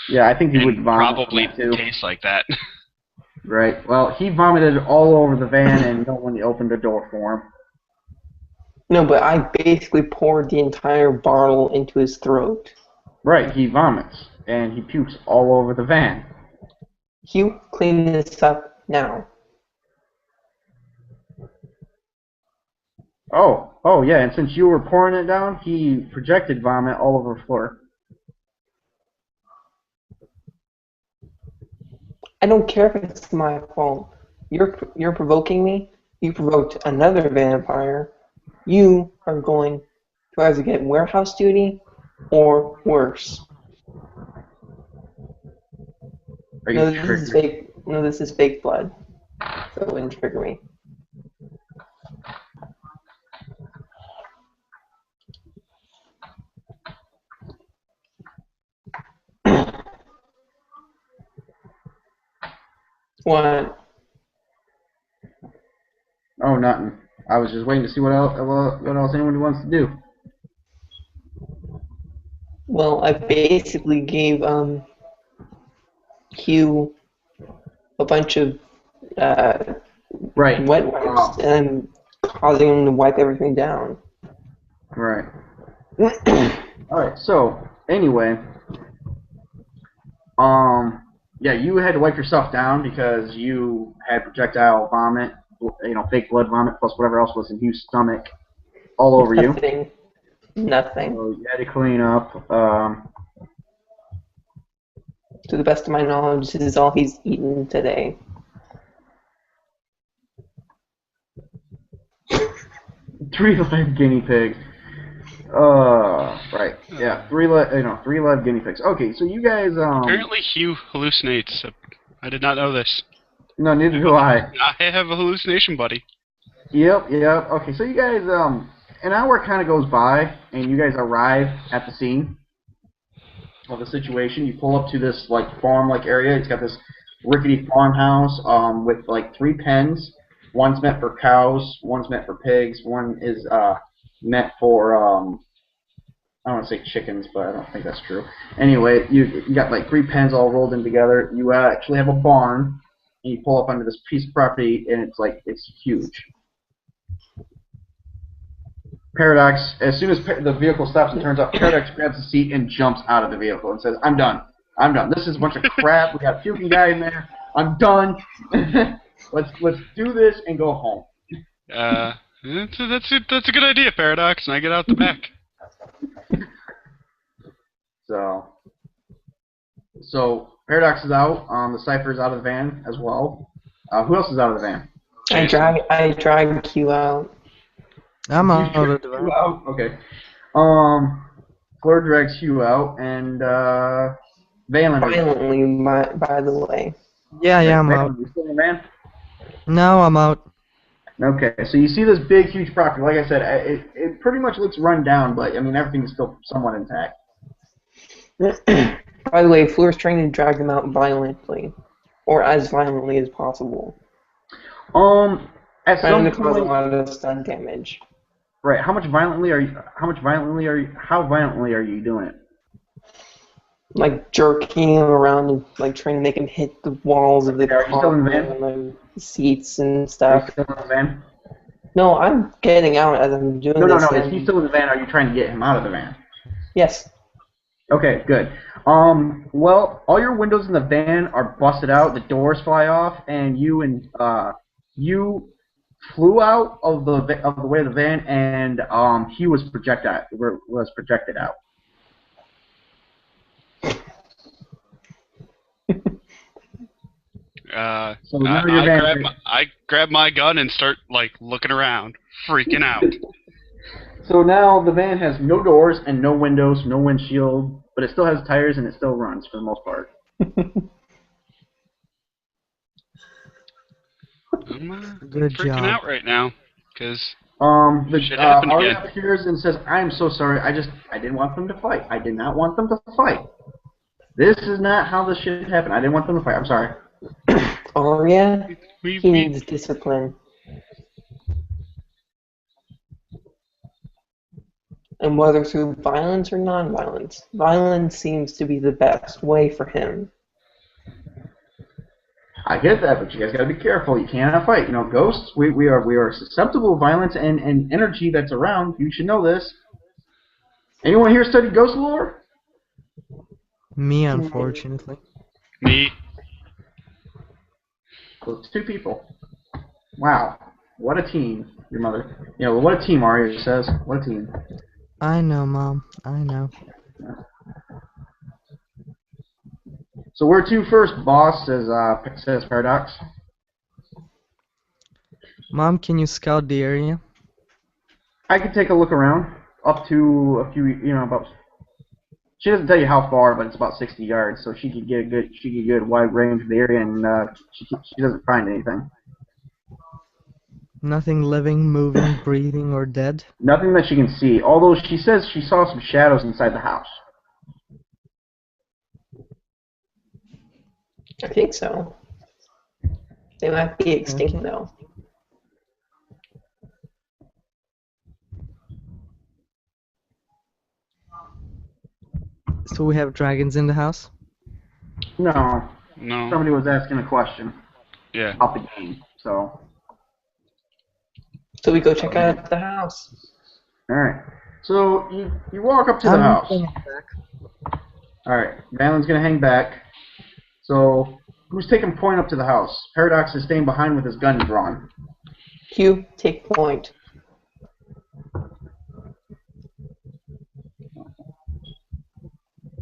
Yeah, I think he would vomit probably too. taste like that. Right. Well, he vomited all over the van, and no one opened the door for him. No, but I basically poured the entire bottle into his throat. Right. He vomits, and he pukes all over the van. Hugh, clean this up now. Oh, yeah, and since you were pouring it down, he projected vomit all over Fleur. I don't care if it's my fault. You're provoking me. You provoked another vampire. You are going to either get warehouse duty or worse. No, this is fake. No, this is fake blood. So it wouldn't trigger me. What? Oh, nothing. I was just waiting to see what else anyone wants to do. Well, I basically gave Hugh a bunch of Right. wet wipes and causing him to wipe everything down. Right. Alright, so, anyway, yeah, you had to wipe yourself down because you had projectile vomit, fake blood vomit, plus whatever else was in Hugh's stomach all over you. Nothing. So you had to clean up. To the best of my knowledge, this is all he's eaten today. 3 live guinea pigs. Right. Yeah, 3 live guinea pigs. Okay, so you guys. Apparently, Hugh hallucinates. I did not know this. No, neither do I. I have a hallucination buddy. Yep. Okay, so you guys, an hour kind of goes by, and you guys arrive at the scene of the situation. You pull up to this farm-like area. It's got this rickety farmhouse with 3 pens. One's meant for cows. One's meant for pigs. One is meant for I don't want to say chickens, but I don't think that's true. Anyway, you got 3 pens all rolled in together. You actually have a barn, and you pull up onto this piece of property, and it's huge. Paradox, as soon as the vehicle stops and turns up, Paradox grabs the seat and jumps out of the vehicle and says, I'm done. This is a bunch of crap. We got a puking guy in there. I'm done. Let's do this and go home. That's a good idea, Paradox, and I get out the back. So, So Paradox is out. The Cypher is out of the van as well. Who else is out of the van? I drag Q out. I'm out of the van. Out? Okay. Fleur drags Hugh out, and Valen. Violently, by the way. Yeah, I'm Valen, out. you still in the van? No, I'm out. Okay, so you see this big, huge property. Like I said, it pretty much looks run down, but I mean everything is still somewhat intact. By the way, Fleur's trying to drag them out violently, or as violently as possible. At Trying some to cause a point, lot of stun damage. right? How violently are you doing it? Like jerking him around and like trying to make him hit the walls of the Are you still in the van? and the seats and Are stuff. you still in the van? No, I'm getting out as I'm doing No. this. Is he still in the van? Or are you trying to get him out of the van? Yes. Okay, good. Well, all your windows in the van are busted out. The doors fly off, and you flew out of the way of the van, and he was projected out. So I grab my gun and start like looking around, freaking out. So now the van has no doors and no windows, no windshield, but it still has tires and it still runs for the most part. I'm Good freaking job. out right now because Aria appears and says, "I am so sorry. I didn't want them to fight. I did not want them to fight. This is not how this should happen. I didn't want them to fight. I'm sorry." Aria, he needs discipline. And whether through violence or non-violence, violence seems to be the best way for him. I get that, but you guys got to be careful. You cannot fight. You know, ghosts. We are susceptible to violence and energy that's around. You should know this. Anyone here study ghost lore? Me, unfortunately. Me. So it's two people. Wow, what a team! Your mother. You know, what a team, Aria says. What a team. I know, Mom. I know. So where to first, boss? Says Paradox. Mom, can you scout the area? I could take a look around, up to a few. You know, about. She doesn't tell you how far, but it's about 60 yards, so she could get a good wide range of the area, and she doesn't find anything. Nothing living, moving, breathing, or dead? Nothing that she can see, although she says she saw some shadows inside the house. I think so. They might be extinct though. So we have dragons in the house? No. No. Somebody was asking a question. Yeah. About the game, so. So we go check out the house. Alright. So you walk up to the house. Alright. Valen's gonna hang back. So who's taking point up to the house? Paradox is staying behind with his gun drawn. Q, take point.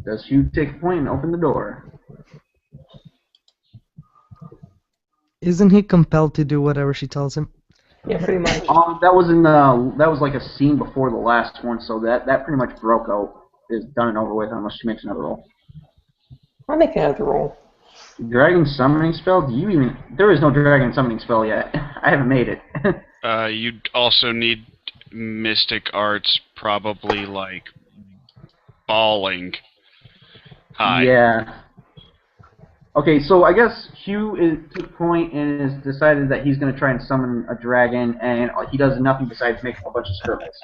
Does Hugh take point and open the door? Isn't he compelled to do whatever she tells him? Yeah, pretty much. That was like a scene before the last one, so that pretty much broke out. Is done and over with unless she makes another roll. I'll make another roll. Dragon summoning spell? There is no dragon summoning spell yet. I haven't made it. You'd also need mystic arts, probably like bawling. Hi. Yeah. Okay, so I guess Hugh took point and has decided that he's going to try and summon a dragon, and he does nothing besides make a bunch of scribbles.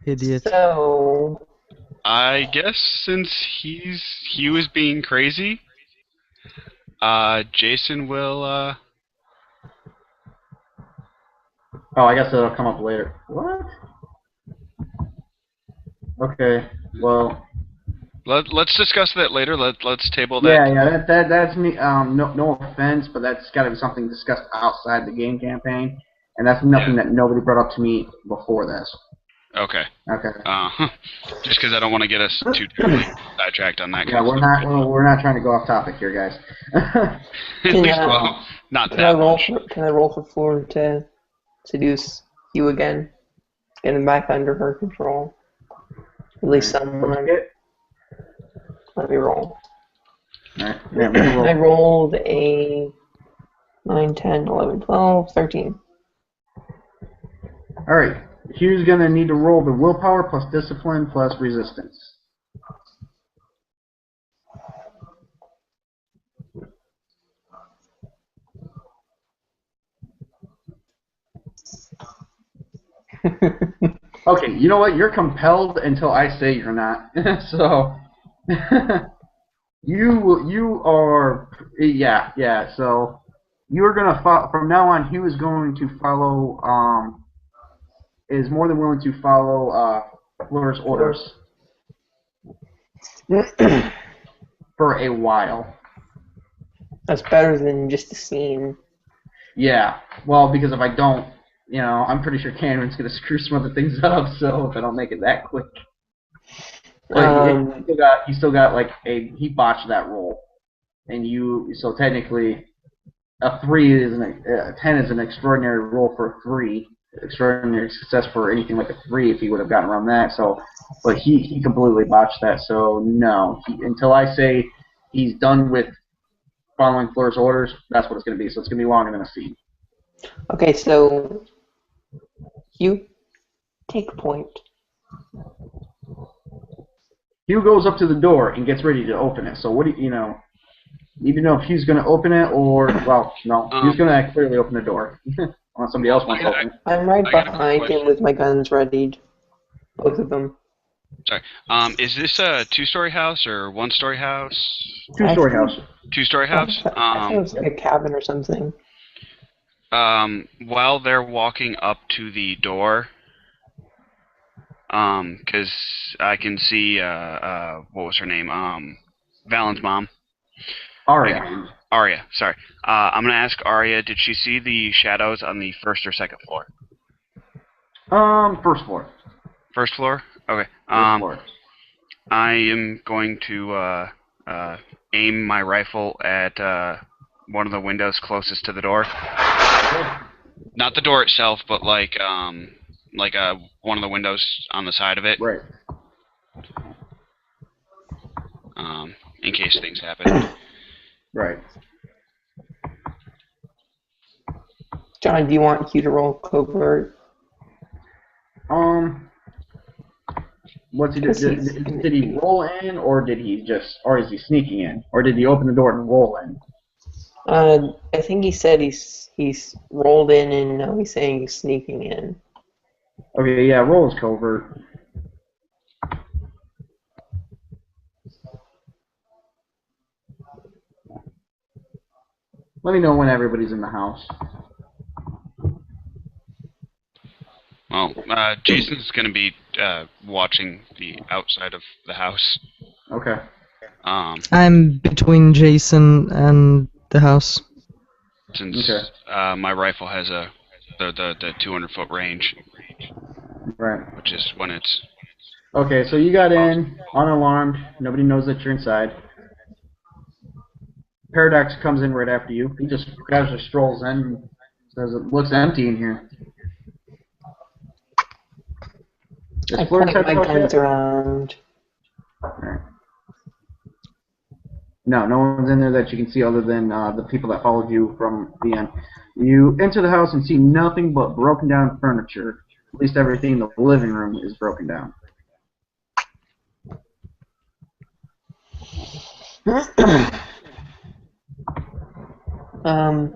Idiot. So, I guess since Hugh is being crazy, Jason will. Oh, I guess it'll come up later. What? Okay. Well. Let's discuss that later. Let's table that. Yeah. That's me. No offense, but that's got to be something discussed outside the game campaign, and that's nothing that nobody brought up to me before this. Okay. Okay. Just because I don't want to get us too terribly sidetracked on that. Yeah, we're not trying to go off topic here, guys. At least, well, not that much. Can I roll for Fleur to seduce you again? Get him back under her control. At least someone. Let me roll. Alright, yeah, make a roll. I rolled a 9, 10, 11, 12, 13. Alright, Hugh's gonna need to roll the willpower plus discipline plus resistance. Okay, you know what? You're compelled until I say you're not. So, you are, yeah. So, you're gonna follow from now on. Hugh is going to follow. Is more than willing to follow Fleur's orders for a while. That's better than just a scene. Yeah. Well, because if I don't, I'm pretty sure Cameron's gonna screw some other things up. So if I don't make it that quick, but he still got like he botched that roll, and so technically a 10 is an extraordinary roll for a 3, extraordinary success for anything like a 3 if he would have gotten around that. So, but he completely botched that. So no, until I say he's done with following Fleur's orders, that's what it's gonna be. So it's gonna be longer than a scene. Okay, so Hugh, take a point. Hugh goes up to the door and gets ready to open it. So what do you know? Need to know if Hugh's going to open it or, well, no. Hugh's going to clearly open the door. Unless somebody else wants to open it. I'm right behind him with my guns readied. Both of them. Sorry. Is this a 2-story house or 1-story house? 2-story house. 2-story house? I think it was like a cabin or something. While they're walking up to the door, because I can see, what was her name? Valen's mom. Aria. Aria, sorry. I'm going to ask Aria, did she see the shadows on the 1st or 2nd floor? First floor. First floor? Okay. First floor. I am going to aim my rifle at one of the windows closest to the door. Not the door itself, but like one of the windows on the side of it. Right. In case things happen. Right. John, do you want Hugh to roll covert? What's he do? Did he roll in, or is he sneaking in, or did he open the door and roll in? I think he said he's rolled in, and now he's saying he's sneaking in. Okay, yeah, roll is covert. Let me know when everybody's in the house. Well, Jason's going to be watching the outside of the house. Okay. I'm between Jason and the house. Since my rifle has the 200-foot range. Right. Which is when it's... Okay, so you got in, unalarmed, nobody knows that you're inside. Paradox comes in right after you. He just casually strolls in and says, "It looks empty in here." I point my guns around. Right. No one's in there that you can see other than the people that followed you from the end. You enter the house and see nothing but broken down furniture. At least everything in the living room is broken down. I'm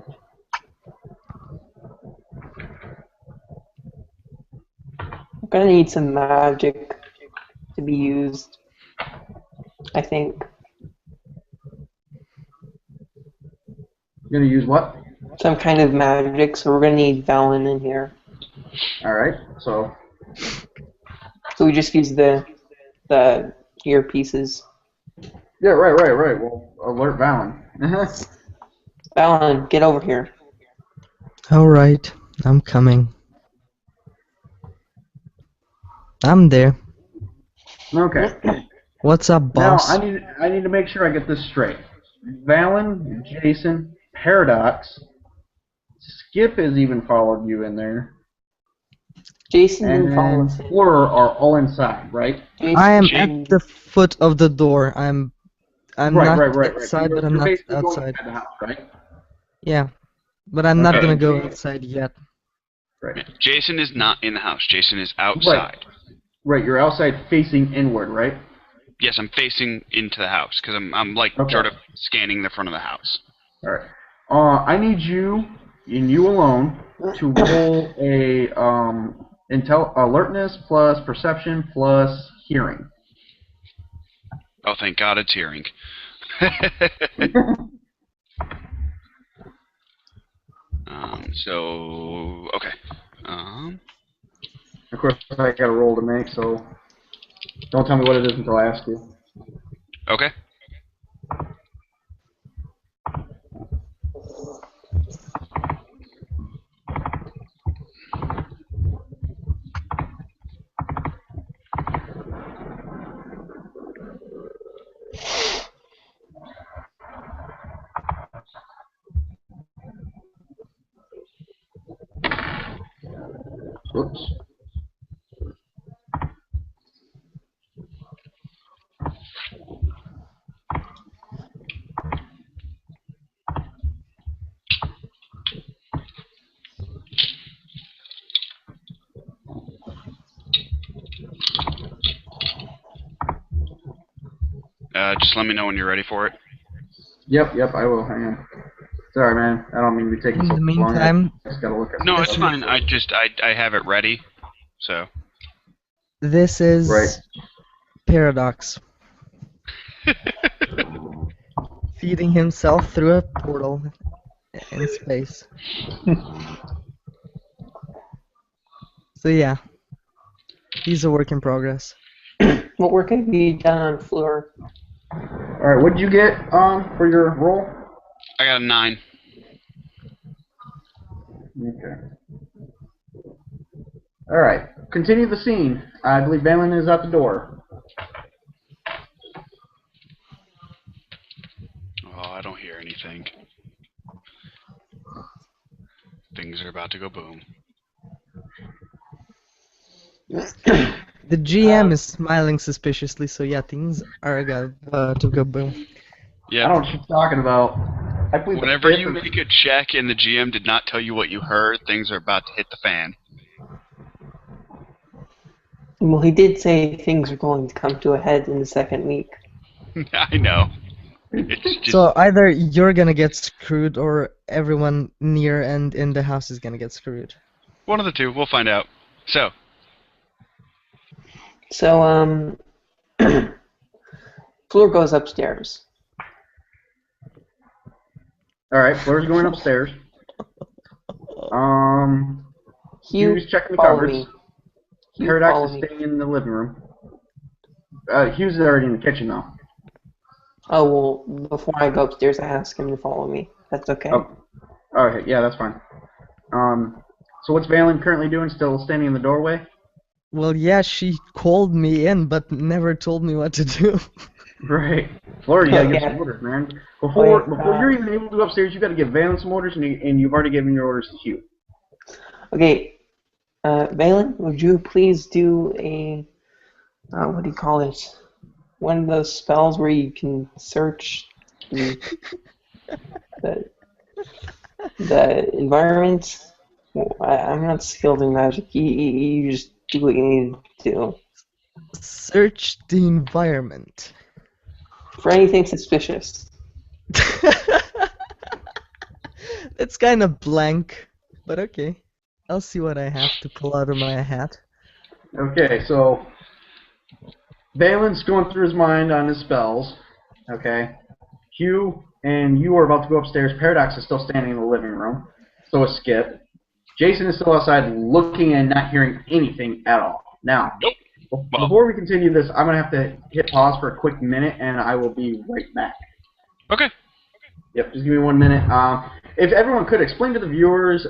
gonna need some magic to be used, I think. You're gonna use what? Some kind of magic, so we're gonna need Valen in here. Alright, so we just use the earpieces. yeah, right. Well, alert Valen. Valen, get over here. Alright, I'm coming. I'm there. Okay. What's up, Now boss? I need to make sure I get this straight. Valen, Jason, Paradox, Skip has even followed you in there, Jason and didn't follow then us in. Fleur are all inside, right? I am Jason, at the foot of the door. I'm not Right. inside, but I'm You're not basically going outside. inside the house, right? Yeah, but I'm not Okay. gonna go outside yet. Right. Jason is not in the house. Jason is Right. outside. Right. You're outside facing inward, right? Yes, I'm facing into the house because I'm like Okay. sort of scanning the front of the house. All right. I need you and you alone to roll a alertness plus perception plus hearing. Oh, thank God it's hearing. So okay. Of course, I got a roll to make, so don't tell me what it is until I ask you. Okay. Oops. Just let me know when you're ready for it. Yep, I will. Hang on. Sorry, man. I don't mean to be taking In so the long. meantime, I just gotta look at No, some it's stuff. fine. I have it ready. So. this is Right. Paradox feeding himself through a portal in space. So yeah, he's a work in progress. what work have you done on Fleur? All right. What did you get for your roll? I got a 9. Okay. All right. Continue the scene. I believe Valen is at the door. Oh, I don't hear anything. Things are about to go boom. The GM is smiling suspiciously, so yeah, things are about to go boom. Yeah. I don't know what you're talking about. I believe Whenever you make a check and the GM did not tell you what you heard, things are about to hit the fan. Well, he did say things are going to come to a head in the second week. I know. It's just... So either you're gonna get screwed, or everyone near and in the house is gonna get screwed. One of the two. We'll find out. So. Fleur goes upstairs. All right, Fleur's going upstairs. Hugh's checking the cupboards. Paradox is staying in the living room. Hugh's is already in the kitchen, though. Oh, well, before I go upstairs, I ask him to follow me. That's okay. Oh, okay, yeah, that's fine. So what's Valen currently doing? Still standing in the doorway? Well, yeah, she called me in, but never told me what to do. Right. Fleur, you gotta give some orders, man. Before you're even able to go upstairs, you gotta give Valen some orders, and you've already given your orders to Hugh. Okay. Valen, would you please do a, what do you call it? One of those spells where you can search the environment. I'm not skilled in magic. You just do what you need to do. Search the environment. For anything suspicious. It's kind of blank, but okay. I'll see what I have to pull out of my hat. Okay, so Valen's going through his mind on his spells. Okay. Hugh and you are about to go upstairs. Paradox is still standing in the living room. So is Skip. Jason is still outside looking and not hearing anything at all. Now, before we continue this, I'm going to have to hit pause for a quick minute, and I will be right back. Okay. Yep, just give me 1 minute. If everyone could explain to the viewers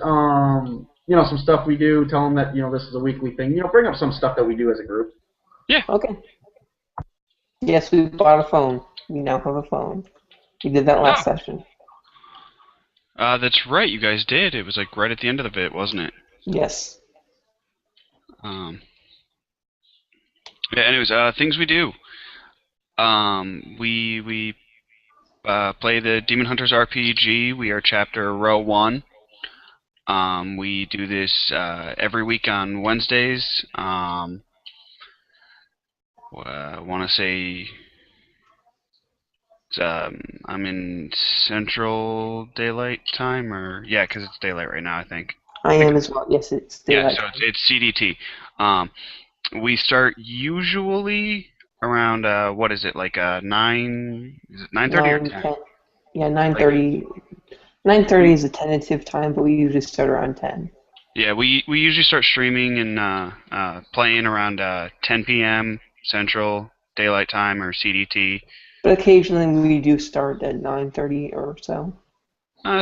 some stuff we do. Tell them that this is a weekly thing. Bring up some stuff that we do as a group. Yeah. Okay. Yes, we bought a phone. We now have a phone. We did that last session. That's right. You guys did. It was like right at the end of the bit, wasn't it? Yes. Yeah. Anyways, things we do. We play the Demon Hunters RPG. We are chapter row 1. We do this every week on Wednesdays. I want to say I'm in Central Daylight Time, or yeah, because it's daylight right now, I think. I am as well. Yes, it's daylight. Yeah, so it's CDT. We start usually around what is it, like 9? Is it 9:30 or 10? Yeah, 9:30. 9:30 is a tentative time, but we usually start around 10. Yeah, we usually start streaming and playing around 10 p.m. Central Daylight Time or CDT. But occasionally we do start at 9:30 or so.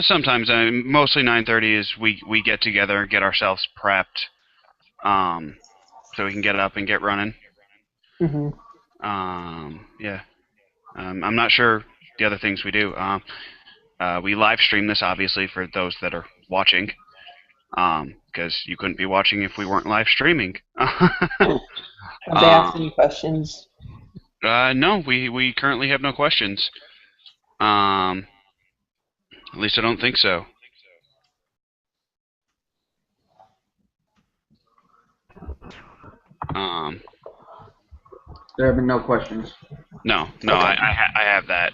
Sometimes, mostly 9:30 is we get together and get ourselves prepped, so we can get up and get running. Mm-hmm. Yeah. I'm not sure the other things we do. We live stream this, obviously, for those that are watching, because you couldn't be watching if we weren't live streaming. Have they asked any questions? No, we currently have no questions. At least I don't think so. There have been no questions. No, okay. I have that.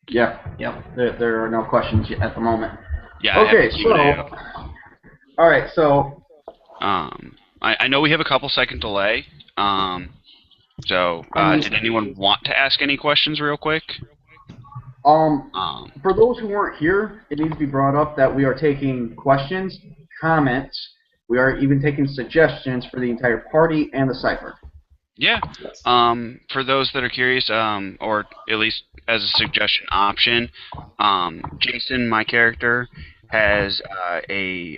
Yeah, there are no questions at the moment. Yeah. Okay, so all right, so I know we have a couple second delay. So did anyone want to ask any questions real quick? For those who weren't here, it needs to be brought up that we are taking questions, comments. We are even taking suggestions for the entire party and the cipher. Yeah. For those that are curious, or at least as a suggestion option, Jason, my character, has a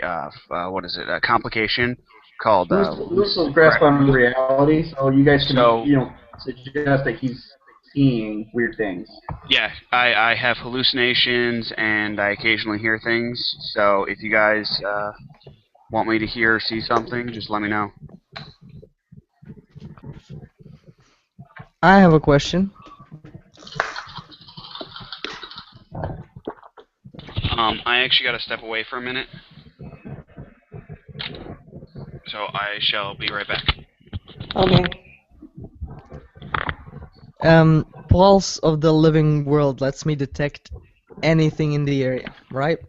complication called loose grasp on reality. So you guys can suggest that he's seeing weird things. Yeah, I have hallucinations and I occasionally hear things. So if you guys want me to hear or see something, just let me know. I have a question. I actually got to step away for a minute. So I shall be right back. Okay. Pulse of the living world lets me detect anything in the area, right?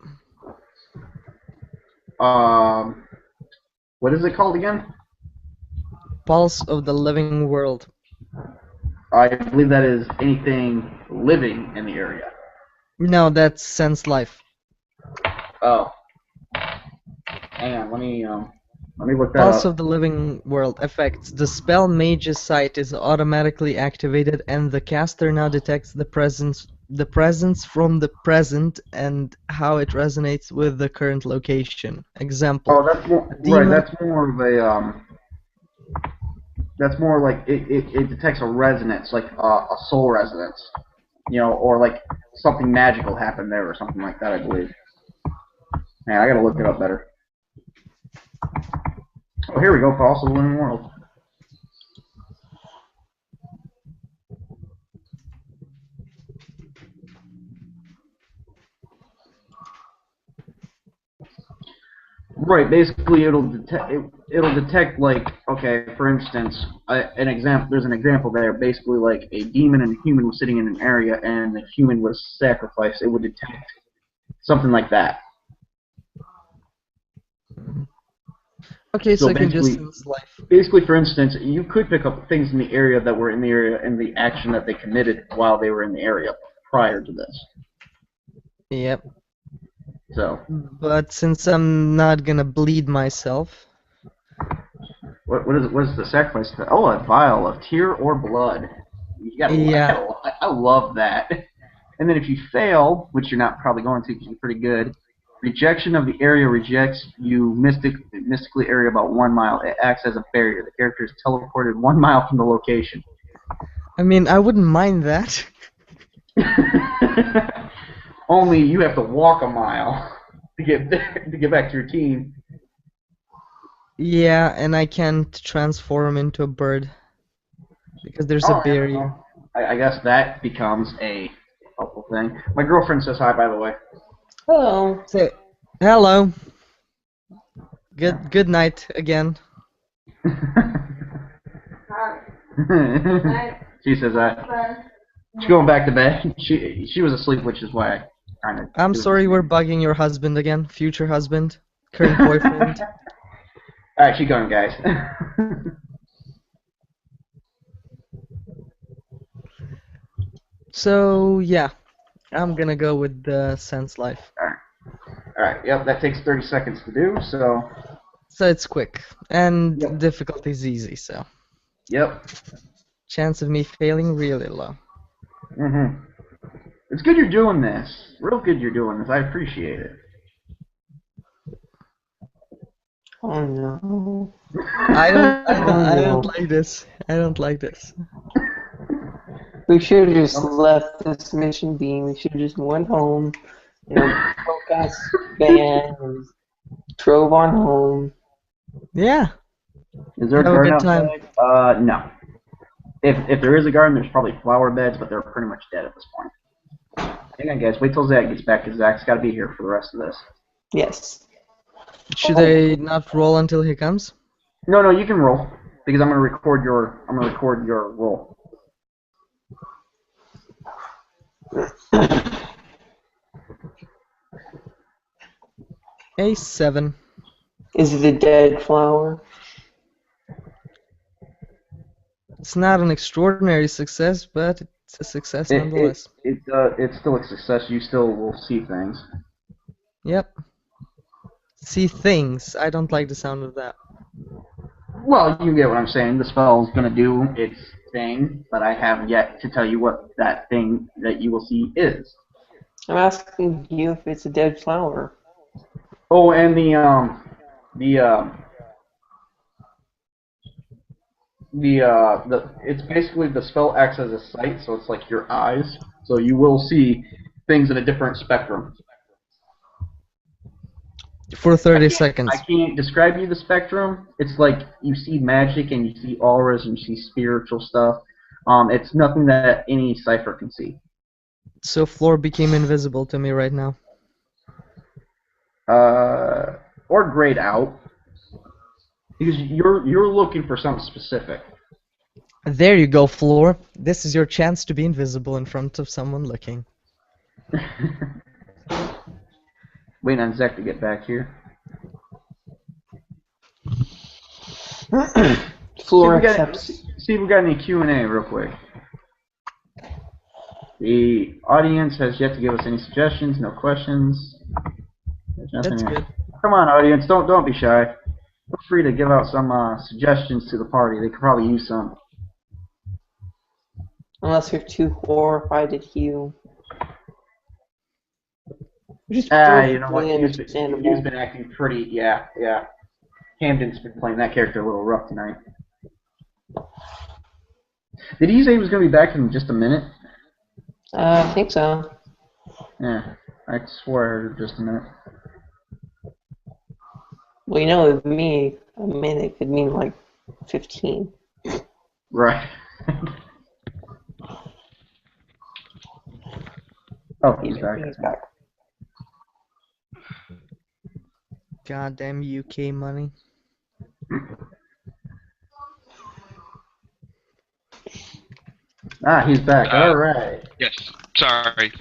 What is it called again? Pulse of the living world. I believe that is anything living in the area. No, that's sense life. Oh. Hang on, let me look that Pulse up. of the living world effects. The spell Mage's Sight is automatically activated, and the caster now detects the presence from the present and how it resonates with the current location. Example. Oh, that's more right. That's more of a That's more like it detects a resonance, like a soul resonance, or like something magical happened there or something like that, I believe. Man, I gotta look it up better. Oh, here we go, Pulse of the Living World. Right, basically it'll detect like, okay, for instance, there's an example there. Basically, like a demon and a human was sitting in an area, and the human was sacrificed. It would detect something like that. Okay, so can distance life. Basically, for instance, you could pick up things in the area that were in the area and the action that they committed while they were in the area prior to this. Yep. So. But since I'm not gonna bleed myself. What is the sacrifice? Oh, a vial of tear or blood. I love that. And then if you fail, which you're not probably going to because you're pretty good, Rejection of the area rejects you mystically area about 1 mile. It acts as a barrier. The character is teleported 1 mile from the location. I mean, I wouldn't mind that. Only you have to walk a mile to get back to your team. Yeah, and I can't transform into a bird because there's a barrier. I guess that becomes a helpful thing. My girlfriend says hi, by the way. Hello. Say hello. Good night again. She says she's going back to bed. She was asleep, which is why I kind of. I'm sorry we're bugging your husband again. Future husband, current boyfriend. All right, keep going, guys. So yeah, I'm gonna go with the Sense Life. All right. Yep, that takes 30 seconds to do. So it's quick and difficulty is easy. So. Yep. Chance of me failing really low. It's good you're doing this. Real good you're doing this. I appreciate it. Oh no. I don't like this. I don't like this. We should have just left this mission being. We should have just went home, focus van, and drove on home. Yeah. Is there a garden outside? No. If there is a garden, there's probably flower beds, but they're pretty much dead at this point. Hang on, guys. Wait till Zach gets back, because Zach's got to be here for the rest of this. Yes. Should I not roll until he comes? No, you can roll, because I'm gonna record your roll. A7. Is it a dead flower? It's not an extraordinary success, but it's a success nonetheless. It's still a success. You still will see things. Yep. See things. I don't like the sound of that. Well, you get what I'm saying. The spell is going to do its thing, but I have yet to tell you what that thing that you will see is. I'm asking you if it's a dead flower. Oh, and it's basically the spell acts as a sight, so it's like your eyes. So you will see things in a different spectrum. For 30 seconds. I can't describe you the spectrum. It's like you see magic and you see auras and you see spiritual stuff. It's nothing that any cipher can see. So Fleur became invisible to me right now. Or grayed out. Because you're looking for something specific. There you go, Fleur. This is your chance to be invisible in front of someone looking. Waiting on Zach to get back here. Fleur accepts. See if we got any Q&A real quick. The audience has yet to give us any suggestions, no questions. There's nothing That's here. good. Come on, audience, don't be shy. Feel free to give out some suggestions to the party. They could probably use some. Unless you're too horrified at Hugh. You know what? Hugh's been acting pretty. Yeah. Camden's been playing that character a little rough tonight. Did he say he was going to be back in just a minute? I think so. Yeah, I swore I heard just a minute. Well, with me, a minute could mean like 15. Right. Oh, he's back. He's back. Goddamn UK money. He's back. All right. Yes. Sorry.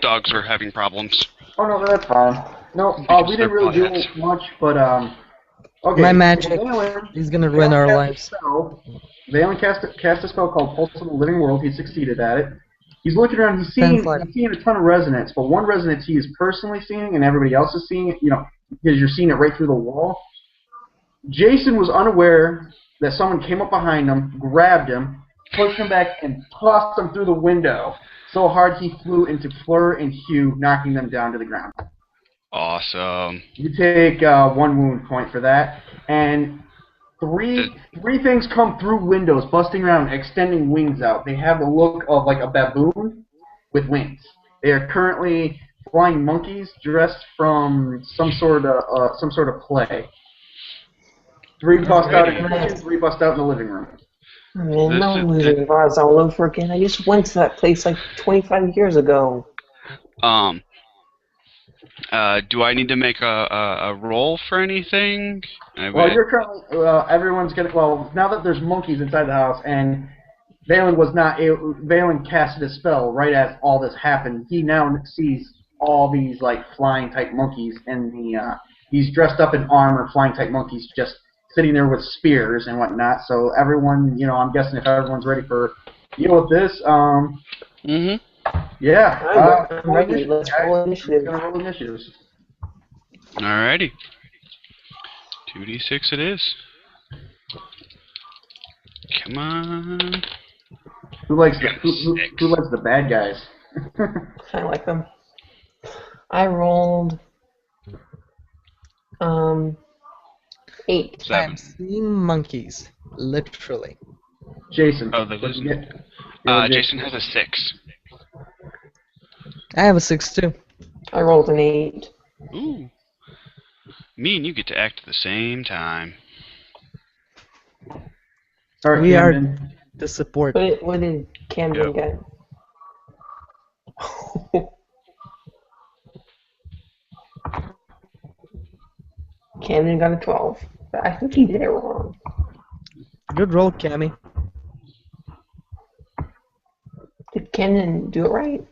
Dogs were having problems. Oh no, that's fine. No, we didn't really do much, but okay. My magic is gonna ruin our lives. Valen cast a spell called Pulse of the Living World. He succeeded at it. He's looking around. He's seeing a ton of resonance, but one resonance he is personally seeing, and everybody else is seeing it. Because you're seeing it right through the wall. Jason was unaware that someone came up behind him, grabbed him, pushed him back, and tossed him through the window so hard he flew into Fleur and Hugh, knocking them down to the ground. Awesome. You take 1 wound point for that, and three things come through windows, busting around, extending wings out. They have the look of like a baboon with wings. They are currently flying monkeys dressed from some sort of play. 3 bust out in the kitchen, 3 bust out in the living room. Man, now I'm losing vibes all over again. I just went to that place like 25 years ago. Do I need to make a roll for anything? Well, you're currently, everyone's gonna, well, now that there's monkeys inside the house, and Valen casted a spell right as all this happened, he now sees all these, like, flying-type monkeys, and he's dressed up in armor, flying-type monkeys, just sitting there with spears and whatnot, so everyone, I'm guessing if everyone's ready for deal with this, yeah. I'm ready. Let's roll initiative. Gonna roll initiatives. Alrighty. 2d6 it is. Come on. Who likes the bad guys? I like them. I rolled 8. 7. I'm seeing monkeys, literally. Jason. Oh, Jason has a 6. I have a 6 too. I rolled an 8. Ooh. Me and you get to act at the same time. Sorry, We Camden. are the support. What did Camden get? Camden got a 12. But I think he did it wrong. Good roll, Cammy. Did Camden do it right?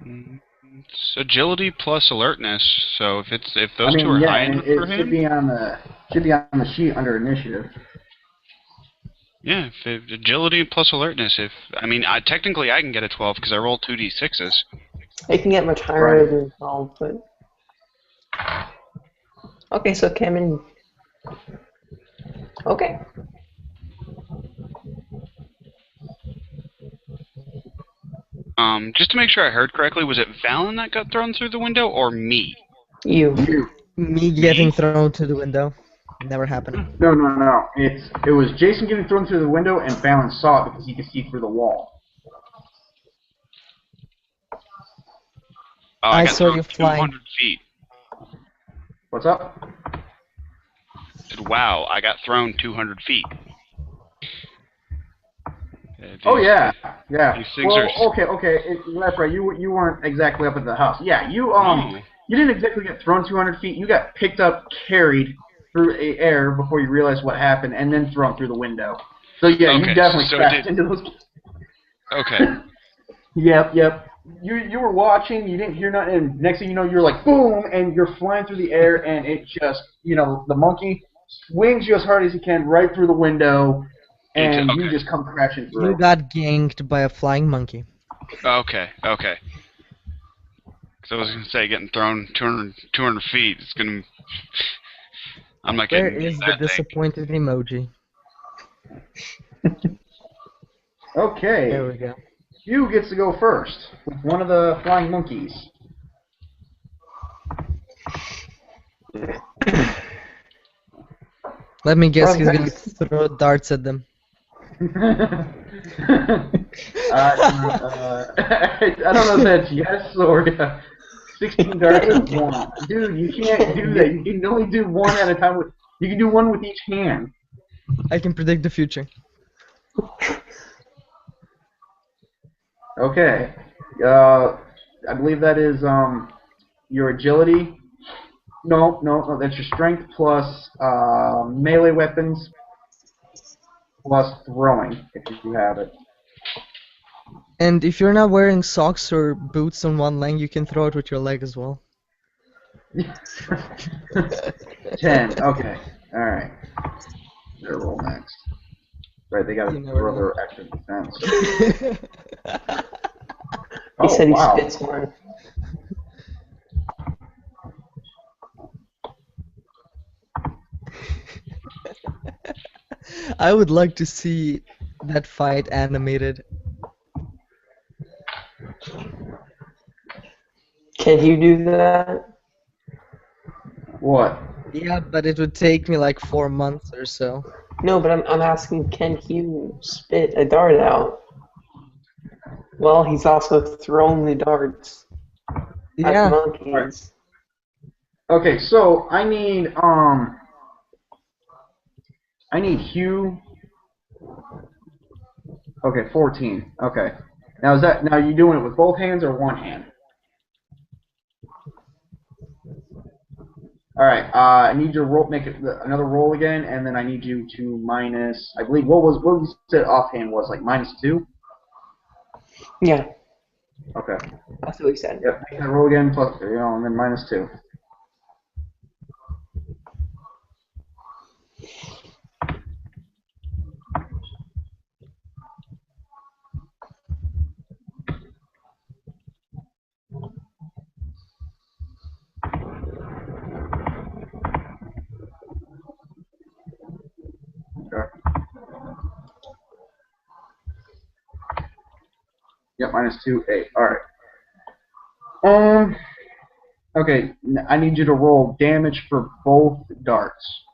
It's agility plus alertness. So if those two are high enough for him, should be on the sheet under initiative. Yeah, agility plus alertness. Technically I can get a 12 because I rolled 2d6s. It can get much higher than 12, but okay. So Camden. Okay. Just to make sure I heard correctly, was it Valen that got thrown through the window or me? You. Me getting thrown to the window. Never happened. No. It was Jason getting thrown through the window, and Valen saw it because he could see through the wall. Oh, I got saw thrown you flying. 200 feet. What's up? Wow, I got thrown 200 feet. Yeah. These things are... Okay. That's right. You weren't exactly up at the house. Yeah, you didn't exactly get thrown 200 feet. You got picked up, carried through the air before you realized what happened, and then thrown through the window. So yeah, you definitely crashed into those. Okay. Yep. You were watching. You didn't hear nothing. And next thing you know, you're like boom, and you're flying through the air, and it just the monkey swings you as hard as he can right through the window. And you just come crashing through. You got ganked by a flying monkey. Okay. Because I was going to say, getting thrown 200 feet, it's going to... I'm not getting Where is the disappointed emoji? Okay. There we go. Hugh gets to go first with one of the flying monkeys. Let me guess, he's going to throw darts at them. I don't know if that's yes or 16 darts at one. Dude, you can't do that. You can only do one at a time. You can do one with each hand. I can predict the future. Okay. I believe that is your agility. No, that's your strength plus melee weapons plus throwing, if you have it. And if you're not wearing socks or boots on one leg, you can throw it with your leg as well. 10. Okay. All right. Their roll next. Right, they got to throw their extra defense. He said he spits one. I would like to see that fight animated. Can you do that? What? Yeah, but it would take me like 4 months or so. No, but I'm asking, can you spit a dart out? Well, he's also throwing the darts at the Yeah. monkeys. Okay, so I need Hugh. Okay, 14. Okay. Now are you doing it with both hands or one hand? All right. I need you to make another roll again, and then I need you to minus. I believe what we said offhand was like -2. Yeah. Okay. That's what we said. Yep. Make that roll again plus and then -2. Okay. Yep, -2, 8. All right. Okay, I need you to roll damage for both darts.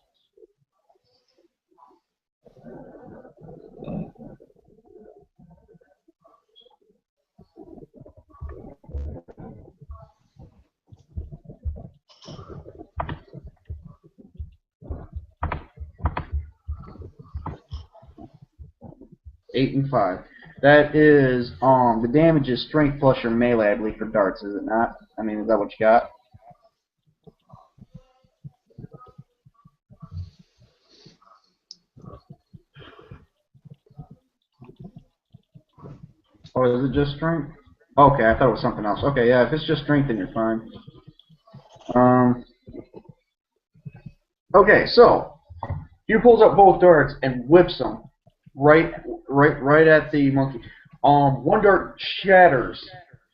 Eight and 5. That is the damage is strength plus your melee, I believe, for darts, is it not? I mean, is that what you got? Or is it just strength? Okay, I thought it was something else. Okay, yeah, if it's just strength, then you're fine. Okay, so he pulls up both darts and whips them right at the monkey. One dart shatters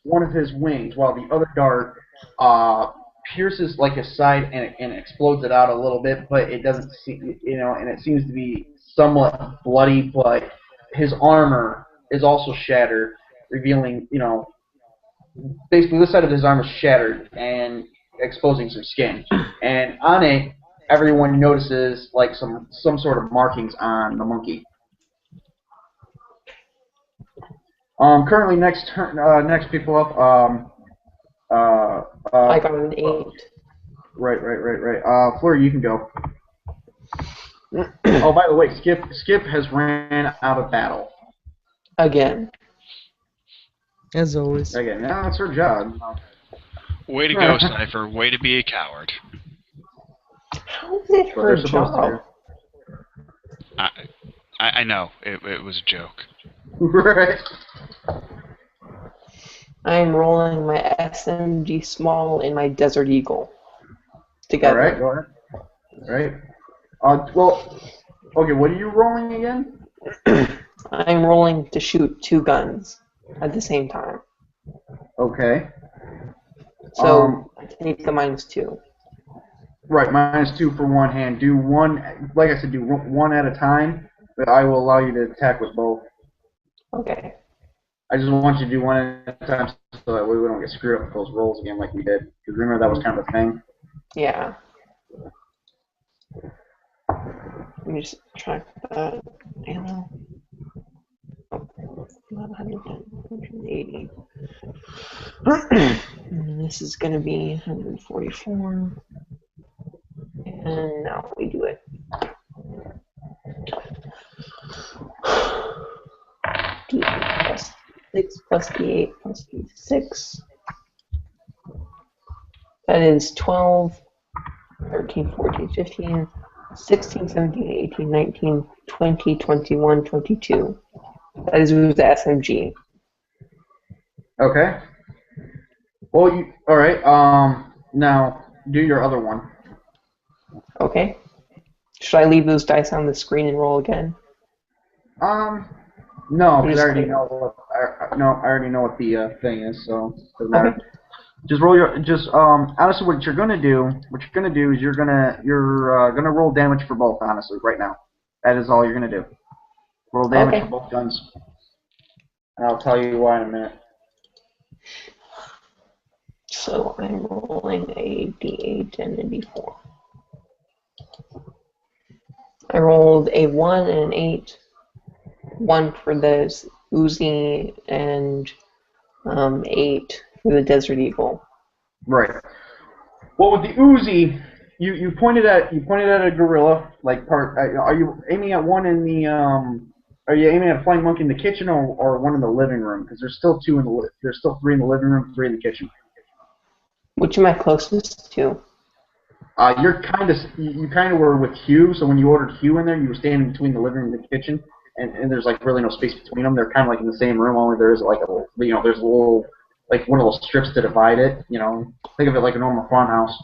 one of his wings, while the other dart pierces like his side and explodes it out a little bit, but it doesn't seem, and it seems to be somewhat bloody, but his armor is also shattered, revealing, basically this side of his armor is shattered and exposing some skin. And on it, everyone notices like some sort of markings on the monkey. Currently, next people up. I got an 8. Right. Fleur, you can go. Oh, by the way, Skip has ran out of battle. Again. As always. Again, yeah, that's her job. Way to go, Cypher. Way to be a coward. How is it her job? I know. It was a joke. Right. I'm rolling my SMG small and my Desert Eagle together. Alright, go ahead. Alright. Well, okay, what are you rolling again? I'm rolling to shoot 2 guns at the same time. Okay. So I take the -2. Right, -2 for one hand. Do one, like I said, do one at a time, but I will allow you to attack with both. Okay. I just want you to do one at a time so that way we don't get screwed up with those rolls again like we did. Because remember that was kind of a thing. Yeah. Let me just track that. Ammo. 180. And this is going to be 144. And now we do it. D8 plus 6 plus D8 plus D6. That is 12, 13, 14, 15, 16, 17, 18, 19, 20, 21, 22. That is with the SMG. Okay. Well, alright, now do your other one. Okay. Should I leave those dice on the screen and roll again? No, because I already know what I already know what the thing is, so it doesn't matter. Okay. Just roll your honestly what you're gonna do is you're gonna roll damage for both, honestly, right now. That is all you're gonna do. Roll damage for both guns. And I'll tell you why in a minute. So I'm rolling a d8 and a d4. I rolled a 1 and an 8. 1 for the Uzi and 8 for the Desert Eagle. Right. Well, with the Uzi, you pointed at a gorilla. Like are you aiming at one in the Are you aiming at a flying monkey in the kitchen or one in the living room? Because there's still 3 in the living room, 3 in the kitchen. Which am I closest to? You kind of were with Hugh. So when you ordered Hugh in there, you were standing between the living room and the kitchen, and there's like really no space between them. They're kind of like in the same room, only there's like there's a little like one of those strips to divide it. Think of it like a normal farmhouse.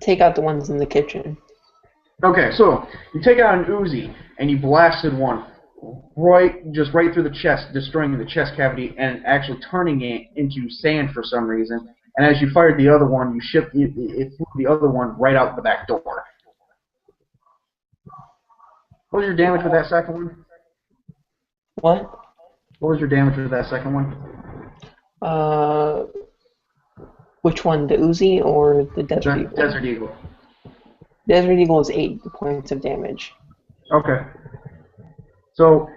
Take out the ones in the kitchen. Okay, so you take out an Uzi and you blasted one right through the chest, destroying the chest cavity and actually turning it into sand for some reason. And as you fired the other one, it flew the other one right out the back door. What was your damage with that second one? What? What was your damage with that second one? Which one, the Uzi or the Desert Eagle? Desert Eagle. Desert Eagle is 8 points of damage. Okay. So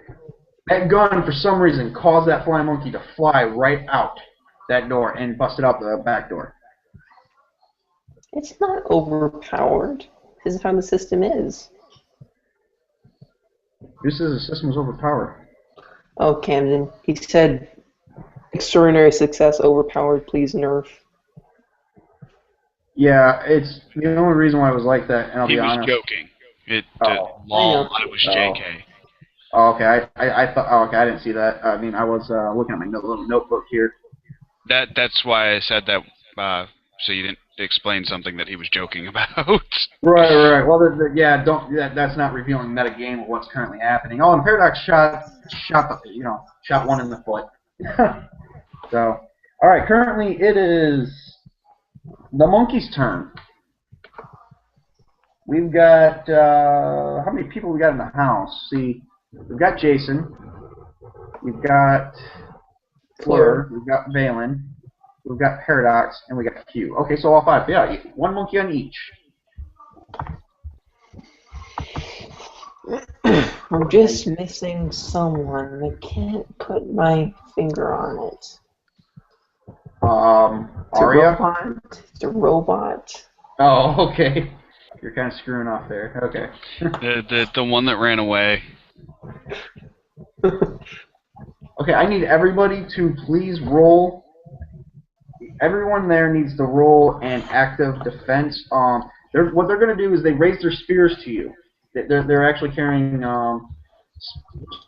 that gun, for some reason, caused that flying monkey to fly right out that door and busted out the back door. It's not overpowered. This is how the system is. Who says the system is overpowered? Oh, Camden. He said, extraordinary success, overpowered, please nerf. Yeah, it's the only reason why it was like that, and I'll be honest. He was joking. It was JK. Oh, okay. I thought. Oh, okay. I didn't see that. I mean, I was looking at my little notebook here. That's why I said that. So you didn't explain something that he was joking about. Right. Well, that's not revealing metagame of what's currently happening. Oh, and Paradox shot one in the foot. So, all right. Currently, it is the monkey's turn. We've got how many people we got in the house? See, we've got Jason, we've got Fleur, we've got Valen, we've got Paradox, and we got Q. Okay, so all 5. Yeah, 1 monkey on each. I'm just missing someone. I can't put my finger on it. Aria? It's a robot. Oh, okay. You're kind of screwing off there. Okay. the one that ran away. Okay, I need everybody to please roll. Everyone there needs to roll an active defense. What they're going to do is they raise their spears to you. They're actually carrying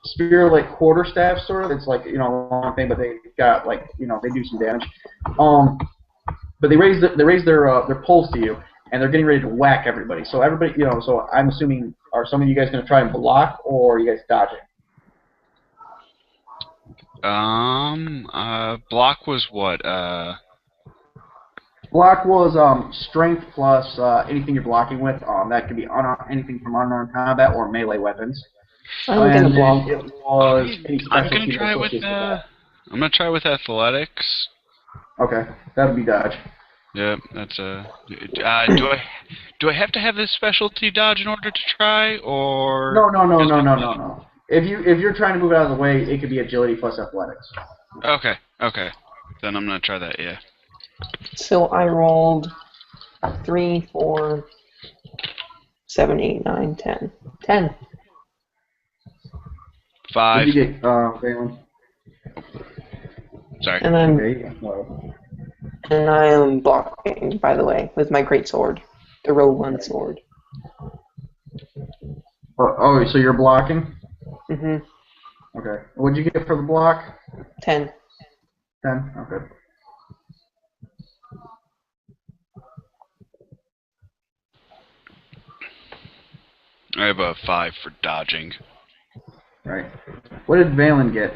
spear like quarterstaff sort of. It's like a long thing, but they got they do some damage. But they raise their poles to you. And they're getting ready to whack everybody. So everybody, so I'm assuming, are some of you guys going to try and block, or are you guys dodging? Block was what? Block was strength plus anything you're blocking with. That could be anything from unarmed combat or melee weapons. I'm going to block. I'm going to try with. I'm going to try with athletics. Okay, that would be dodge. Yeah, that's do I have to have this specialty dodge in order to try, or No. If you're trying to move out of the way, it could be agility plus athletics. Okay. Then I'm gonna try that. Yeah. So I rolled 3, 4, 7, 8, 9, 10. 10. 5. What did you get, Valen? Sorry. And I am blocking, by the way, with my greatsword, the Rowan sword. Oh, so you're blocking? Mhm. Okay. What'd you get for the block? 10. 10. Okay. I have a 5 for dodging. Right. What did Valen get?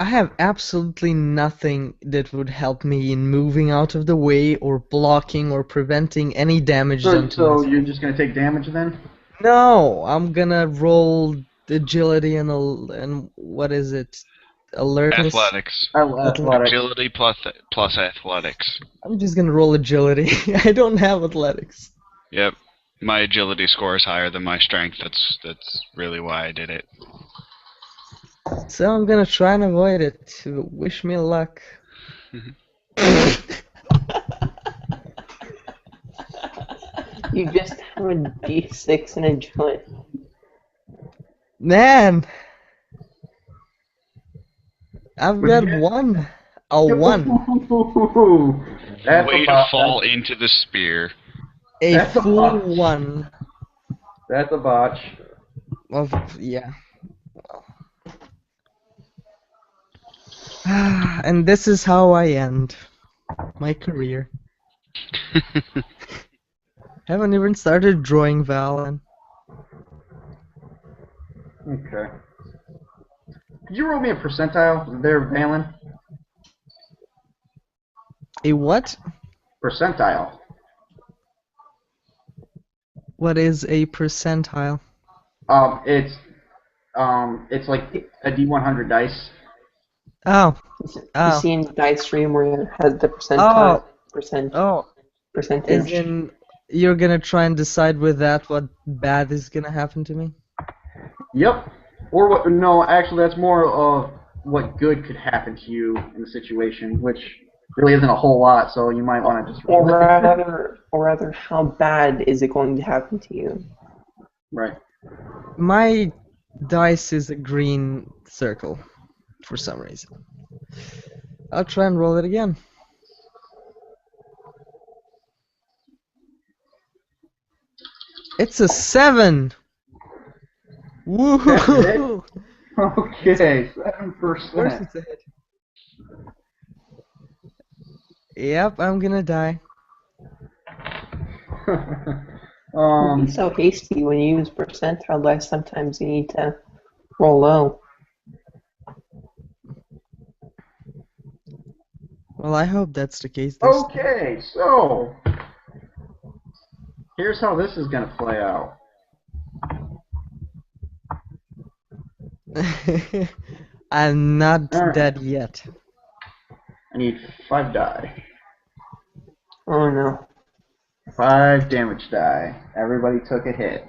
I have absolutely nothing that would help me in moving out of the way or blocking or preventing any damage done to So myself. you're just going to take damage then? No, I'm gonna roll agility and what is it? Alertness. Athletics. Athletic. Agility plus athletics. I'm just gonna roll agility. I don't have athletics. Yep. My agility score is higher than my strength. That's really why I did it. So I'm gonna try and avoid it. Wish me luck. You just have a D6 and agility. Man! I've got one. A 1. That's Way to fall into the spear. A full 1. That's a botch. Well, yeah. And this is how I end my career. Haven't even started drawing Valen. Okay. Could you roll me a percentile there, Valen? A what? Percentile. What is a percentile? It's like a D100 dice. Oh. You see in Dice Stream where it has the percentile percentage. As in, you're gonna try and decide with that what bad is gonna happen to me? Yep. Or what? No, actually, that's more of what good could happen to you in the situation, which really isn't a whole lot. So you might want to just. Or rather, how bad is it going to happen to you? Right. My dice is a green circle, for some reason. I'll try and roll it again. It's a 7! Woohoo! Okay, 7%. Yep, I'm gonna die. Don't be so hasty when you use percentile dice. Sometimes you need to roll low. Well, I hope that's the case this Okay, so here's how this is gonna play out. I'm not dead yet. I need 5 die. Oh no. 5 damage die. Everybody took a hit.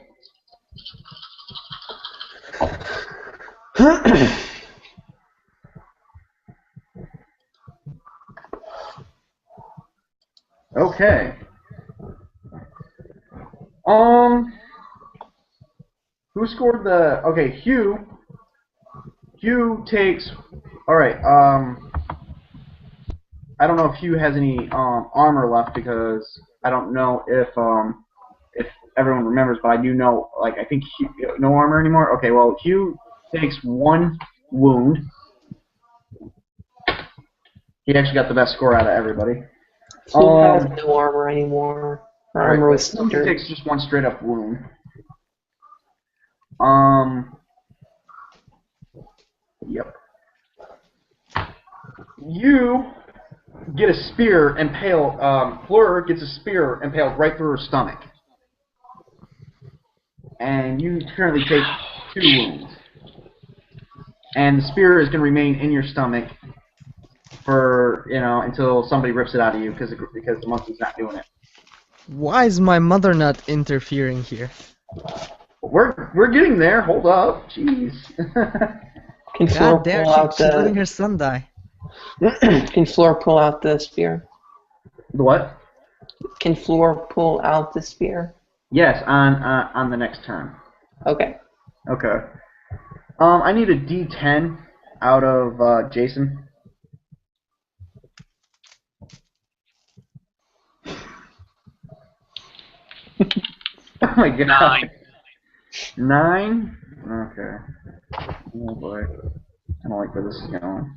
Okay. Who scored the? Okay, Hugh. Hugh takes. All right. I don't know if Hugh has any armor left because I don't know if everyone remembers, but I do know. Like I think Hugh, no armor anymore. Okay. Well, Hugh takes 1 wound. He actually got the best score out of everybody. He has no armor anymore. Her armor was He takes just 1 straight up wound. Yep. You get a spear impaled. Fleur gets a spear impaled right through her stomach, and you currently take 2 wounds. And the spear is going to remain in your stomach for until somebody rips it out of you because the monkey's not doing it. Why is my mother not interfering here? We're getting there. Hold up, jeez. Can Fleur God damn, pull out she's letting her son die. Can Fleur pull out the spear? The what? Can Fleur pull out the spear? Yes, on the next turn. Okay. Okay. I need a D10 out of Jason. Oh my god. 9? Okay. Oh boy. I don't like where this is going.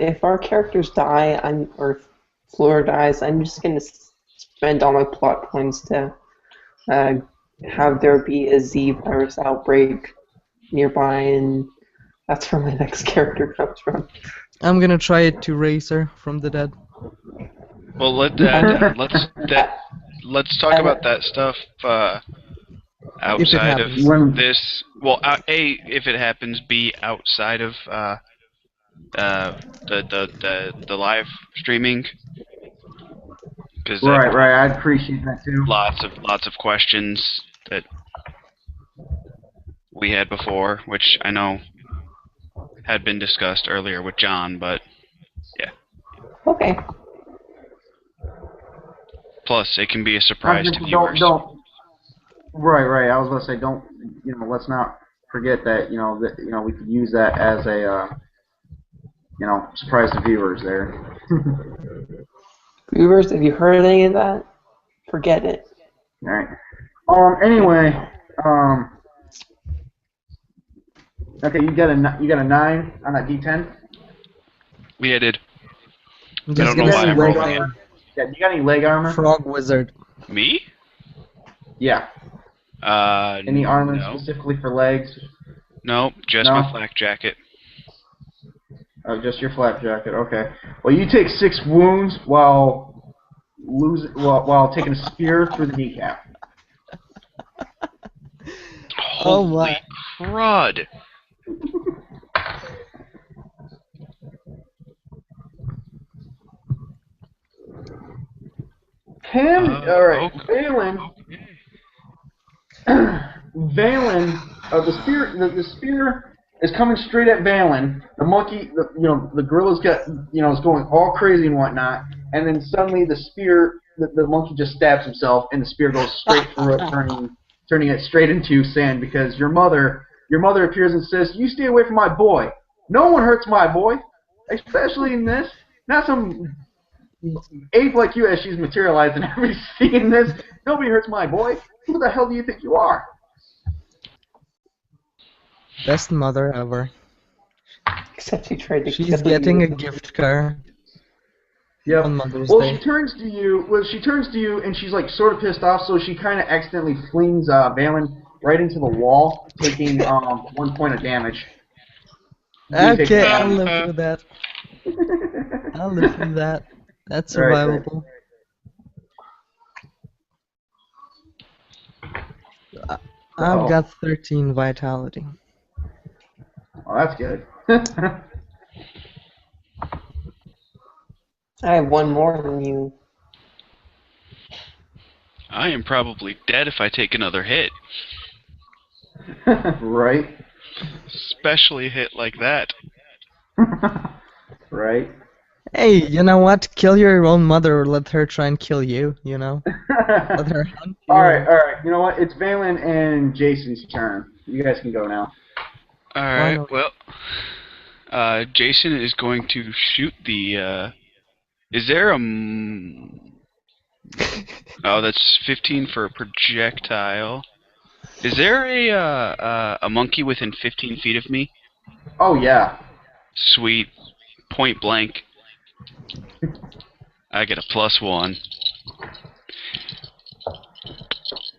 If our characters die, or if Fleur dies, I'm just gonna spend all my plot points to have there be a Z virus outbreak nearby, and that's where my next character comes from. I'm gonna try to raise her from the dead. Well, let's talk about that stuff outside of happens. this. Well, if it happens, B, outside of the live streaming. Right. I'd appreciate that too. Lots of questions that we had before, which I know had been discussed earlier with John, but yeah. Okay. Plus, it can be a surprise to viewers. Right. I was gonna say, let's not forget that, we could use that as a, surprise to viewers there. Viewers, if you heard any of that, forget it. All right. Anyway, okay, you got a 9 on that D10. Yeah, I did. I don't know why I'm rolling it. Yeah, you got any leg armor? Frog wizard. Me? Yeah. Any armor specifically for legs? No, just my flak jacket. Oh, just your flak jacket. Okay. Well, you take 6 wounds while taking a spear through the kneecap. Holy crud! All right, okay. Valen, the spear is coming straight at Valen. The monkey, the gorilla's got, is going all crazy and whatnot, and then suddenly the spear, the monkey just stabs himself, and the spear goes straight through it, turning it straight into sand, because your mother appears and says, "You stay away from my boy. No one hurts my boy, especially in this. Not some ape like you, as she's materialized and everybody's seeing this. Nobody hurts my boy. Who the hell do you think you are?" Best mother ever. Except she tried to. She's getting a gift card. Yep. On Mother's Well, Day. she turns to you, and she's like sort of pissed off, so she kind of accidentally flings Valen right into the wall, taking 1 point of damage. Okay, I'll live with that. I'll live with that. That's survivable. Right. I've got 13 vitality. Oh, that's good. I have 1 more than you. I am probably dead if I take another hit. Right. Especially a hit like that. Right. Hey, you know what? Kill your own mother or let her try and kill you, Let her hunt you. Alright. You know what? It's Valen and Jason's turn. You guys can go now. Alright, well, Jason is going to shoot the, is there a... Oh, that's 15 for a projectile. Is there a monkey within 15 feet of me? Oh, yeah. Sweet. Point blank. I get a +1.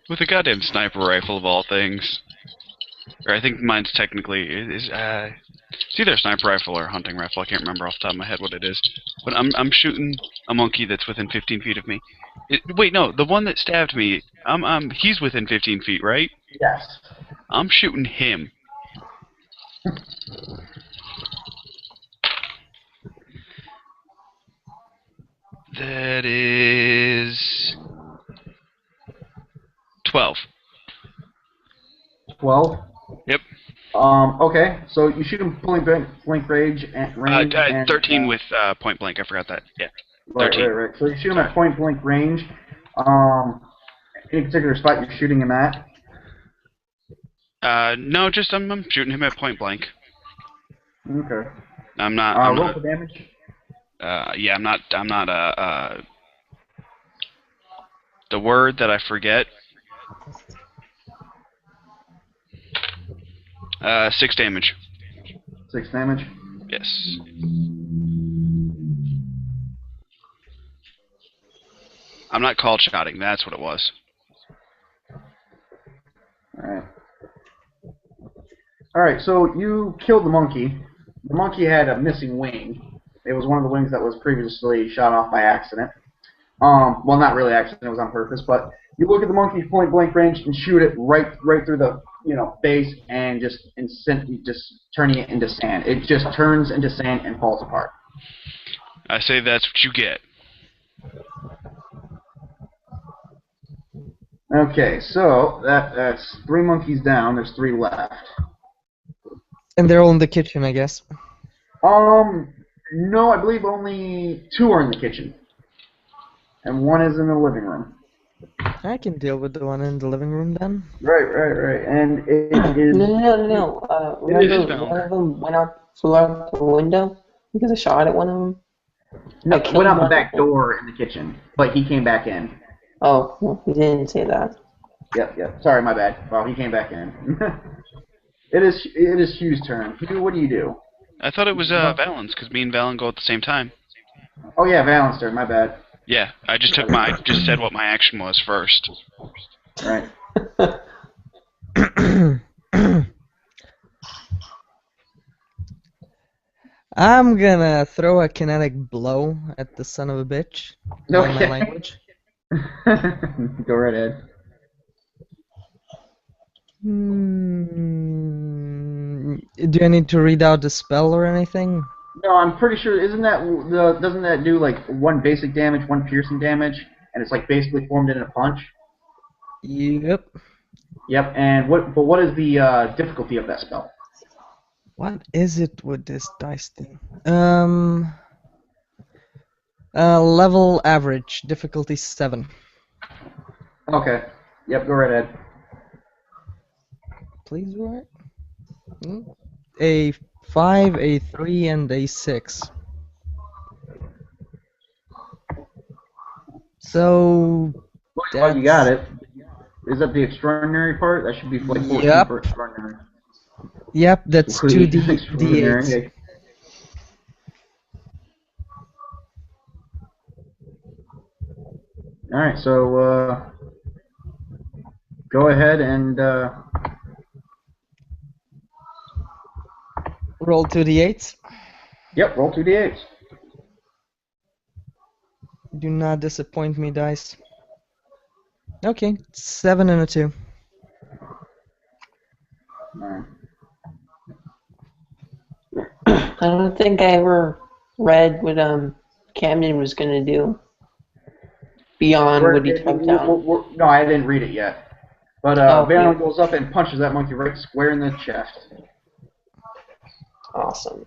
With a goddamn sniper rifle of all things. Or I think mine's technically it's either a sniper rifle or a hunting rifle. I can't remember off the top of my head what it is. But I'm shooting a monkey that's within 15 feet of me. Wait, no, the one that stabbed me. He's within 15 feet, right? Yes. I'm shooting him. That is 12. 12? Yep. Okay, so you shoot him point blank range and 13 with point blank. I forgot that. Yeah. 13. Right. So you shoot him at point blank range. Any particular spot you're shooting him at? No, just I'm shooting him at point blank. Okay. I'm not. Roll for damage. Yeah, I'm not. The word that I forget. 6 damage. 6 damage? Yes. I'm not called shouting, that's what it was. Alright. All right, so you killed the monkey. The monkey had a missing wing. It was one of the wings that was previously shot off by accident. Well, not really accident; it was on purpose. But you look at the monkey's point blank range and shoot it right through the base, and just turning it into sand. It just turns into sand and falls apart. I say that's what you get. Okay, so that's 3 monkeys down. There's 3 left. And they're all in the kitchen, I guess. No, I believe only 2 are in the kitchen, and 1 is in the living room. I can deal with the one in the living room then. Right. And it is... No. Remember one of them flew out the window because I shot at one of them? No, went out the back door in the kitchen, but he came back in. Oh, well, he didn't say that. Yep. Sorry, my bad. Well, he came back in. It is Hugh's turn. Hugh, what do you do? I thought it was Valen's, because me and Valen go at the same time. Oh yeah, Valen's turn. My bad. Yeah, I just said what my action was first. Right. I'm gonna throw a kinetic blow at the son of a bitch. No, in my language. Go right ahead. Do I need to read out the spell or anything? No, I'm pretty sure. Doesn't that do like 1 basic damage, 1 piercing damage, and it's like basically formed in a punch? Yep. Yep. And what is the difficulty of that spell? What is it with this dice thing? Level average, difficulty 7. Okay. Yep. Go right ahead. Please work. A 5, a 3, and a 6. So. Well, you got it. Is that the extraordinary part? That should be like 14 for extraordinary. Yep, that's 2d8. Alright, so go ahead and roll 2d8s. Yep, roll 2d8s. Do not disappoint me, dice. Okay, 7 and a 2. Alright. I don't think I ever read what Camden was gonna do beyond what he typed down. No, I didn't read it yet. But Valen goes up and punches that monkey right square in the chest. Awesome.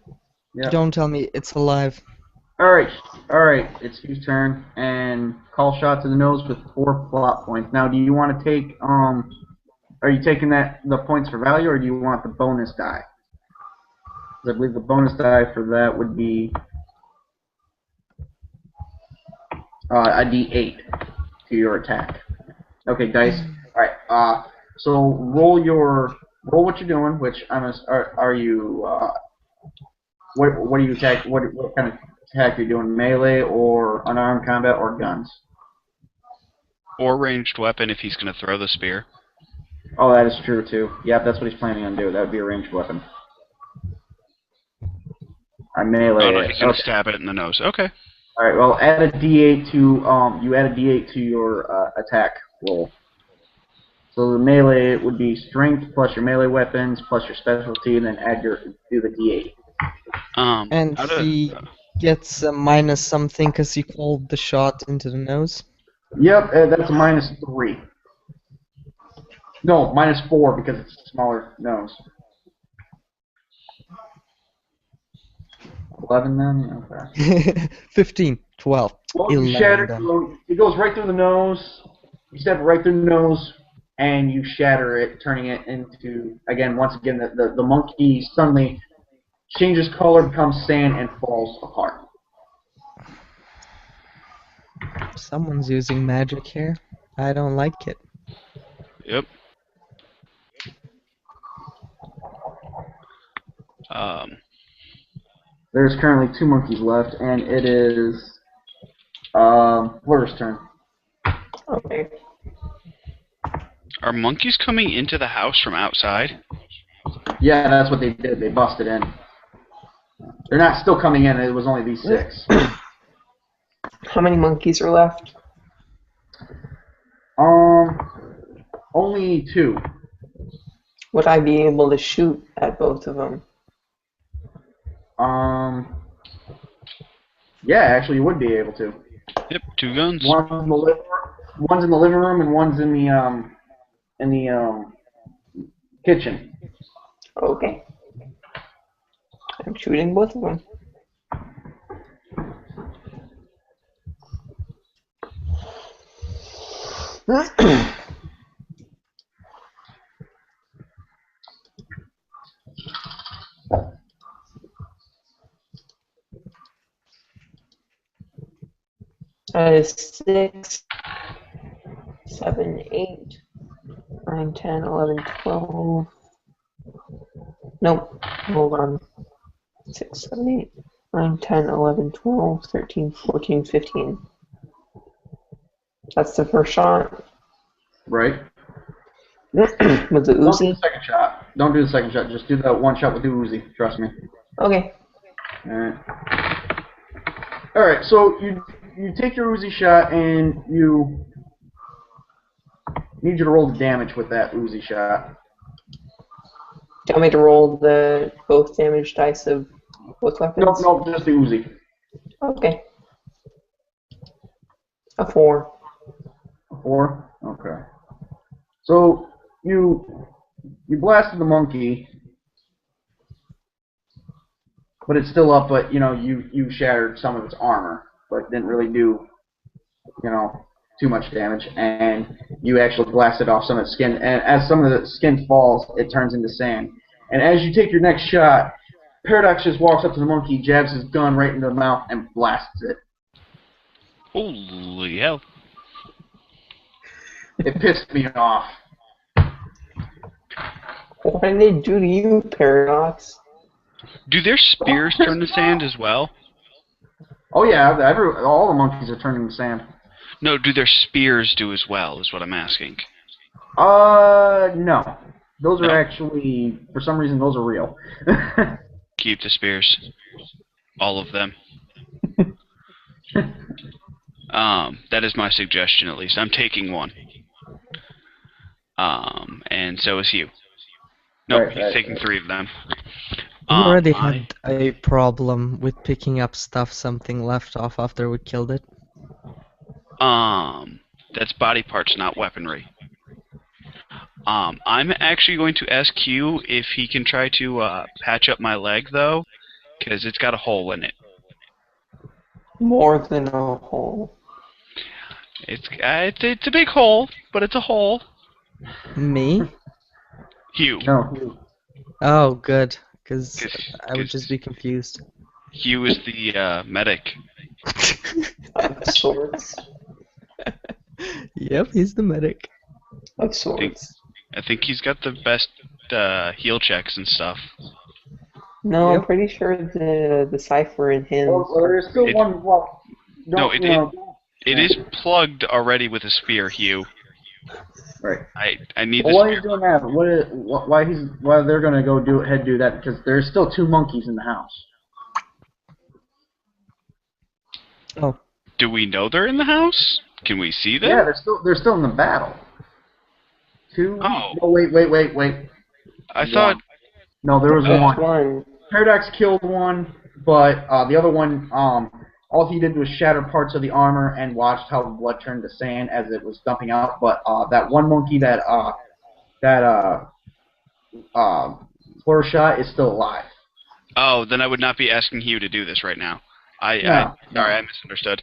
Yep. Don't tell me it's alive. Alright, it's his turn, and call shot to the nose with 4 plot points. Now, do you want to take, are you taking the points for value, or do you want the bonus die? I believe the bonus die for that would be a d8 to your attack. Okay, dice. Alright, so roll what you're doing, which are you, what do you attack, what kind of attack you're doing, melee or unarmed combat or guns? Or ranged weapon if he's going to throw the spear. Oh, that is true too. Yep, that's what he's planning on doing. That would be a ranged weapon. I melee. Oh no, he's going to stab it in the nose. Okay. All right. Well, add a d8 to your attack roll. So the melee would be strength plus your melee weapons plus your specialty, and then do the d8. And he gets a minus something because he called the shot into the nose. Yep, that's a -3. No, -4 because it's a smaller nose. 11 then? Okay. 15, 12, well, 11 you shatter, then. it goes right through the nose. You step it right through the nose, and you shatter it, turning it into, once again, the monkey suddenly changes color, becomes sand, and falls apart. Someone's using magic here. I don't like it. Yep. There's currently 2 monkeys left, and it is Fleur's turn. Okay. Are monkeys coming into the house from outside? Yeah, that's what they did. They busted in. They're not still coming in. It was only these 6. How many monkeys are left? Only 2. Would I be able to shoot at both of them? Yeah, actually, you would be able to. Yep, 2 guns. One's in the living room, and one's in the kitchen. Okay. I'm shooting both of them. That is 6, 7, 8, 9, 10, 11, 12. Nope. Hold on. 6, 7, 8, 9, 10, 11, 12, 13, 14, 15. That's the first shot. Right. With the Don't do Uzi? the second shot. Don't do the second shot. Just do the one shot with the Uzi. Trust me. Okay. Alright. Alright, so you take your Uzi shot and you need you to roll the damage with that Uzi shot. Do you want me to roll the both damage dice of both weapons? Nope, just the Uzi. Okay. A 4. A 4? Okay. So you blasted the monkey, but it's still up, but you shattered some of its armor, but didn't really do too much damage, and you actually blasted off some of the skin, and as some of the skin falls, it turns into sand. And as you take your next shot, Paradox just walks up to the monkey, jabs his gun right into the mouth, and blasts it. Holy hell. It pissed me off. What did they do to you, Paradox? Do their spears turn to sand as well? Oh yeah, all the monkeys are turning to sand. No, do their spears do as well, is what I'm asking. No. Those are No. actually, for some reason, those are real. Keep the spears. All of them. That is my suggestion, at least. I'm taking one. And so is Hugh. Nope, he's taking 3 of them. We already had a problem with picking up stuff something left off after we killed it. That's body parts, not weaponry. I'm actually going to ask Hugh if he can try to patch up my leg, though, because it's got a hole in it. More than a hole. It's a big hole, but it's a hole. Me? Hugh. No. Oh, good, because I would just be confused. Hugh is the medic. Of sorts. Yep, he's the medic. Of sorts. I think he's got the best heal checks and stuff. No, Yep. I'm pretty sure the cipher in him. Well, there's still one. Well, it is plugged already with a spear, Hugh. Right. I need Well, the why spear. he's doing that? Why they're gonna go do that? Because there's still 2 monkeys in the house. Oh. Do we know they're in the house? Can we see them? Yeah, they're still in the battle. 2. Oh. No, wait. I thought. No, there was one. One. Paradox killed one, but the other one, all he did was shatter parts of the armor and watched how the blood turned to sand as it was dumping out. But that one monkey that Fleur shot is still alive. Oh, then I would not be asking Hugh to do this right now. Sorry, I misunderstood.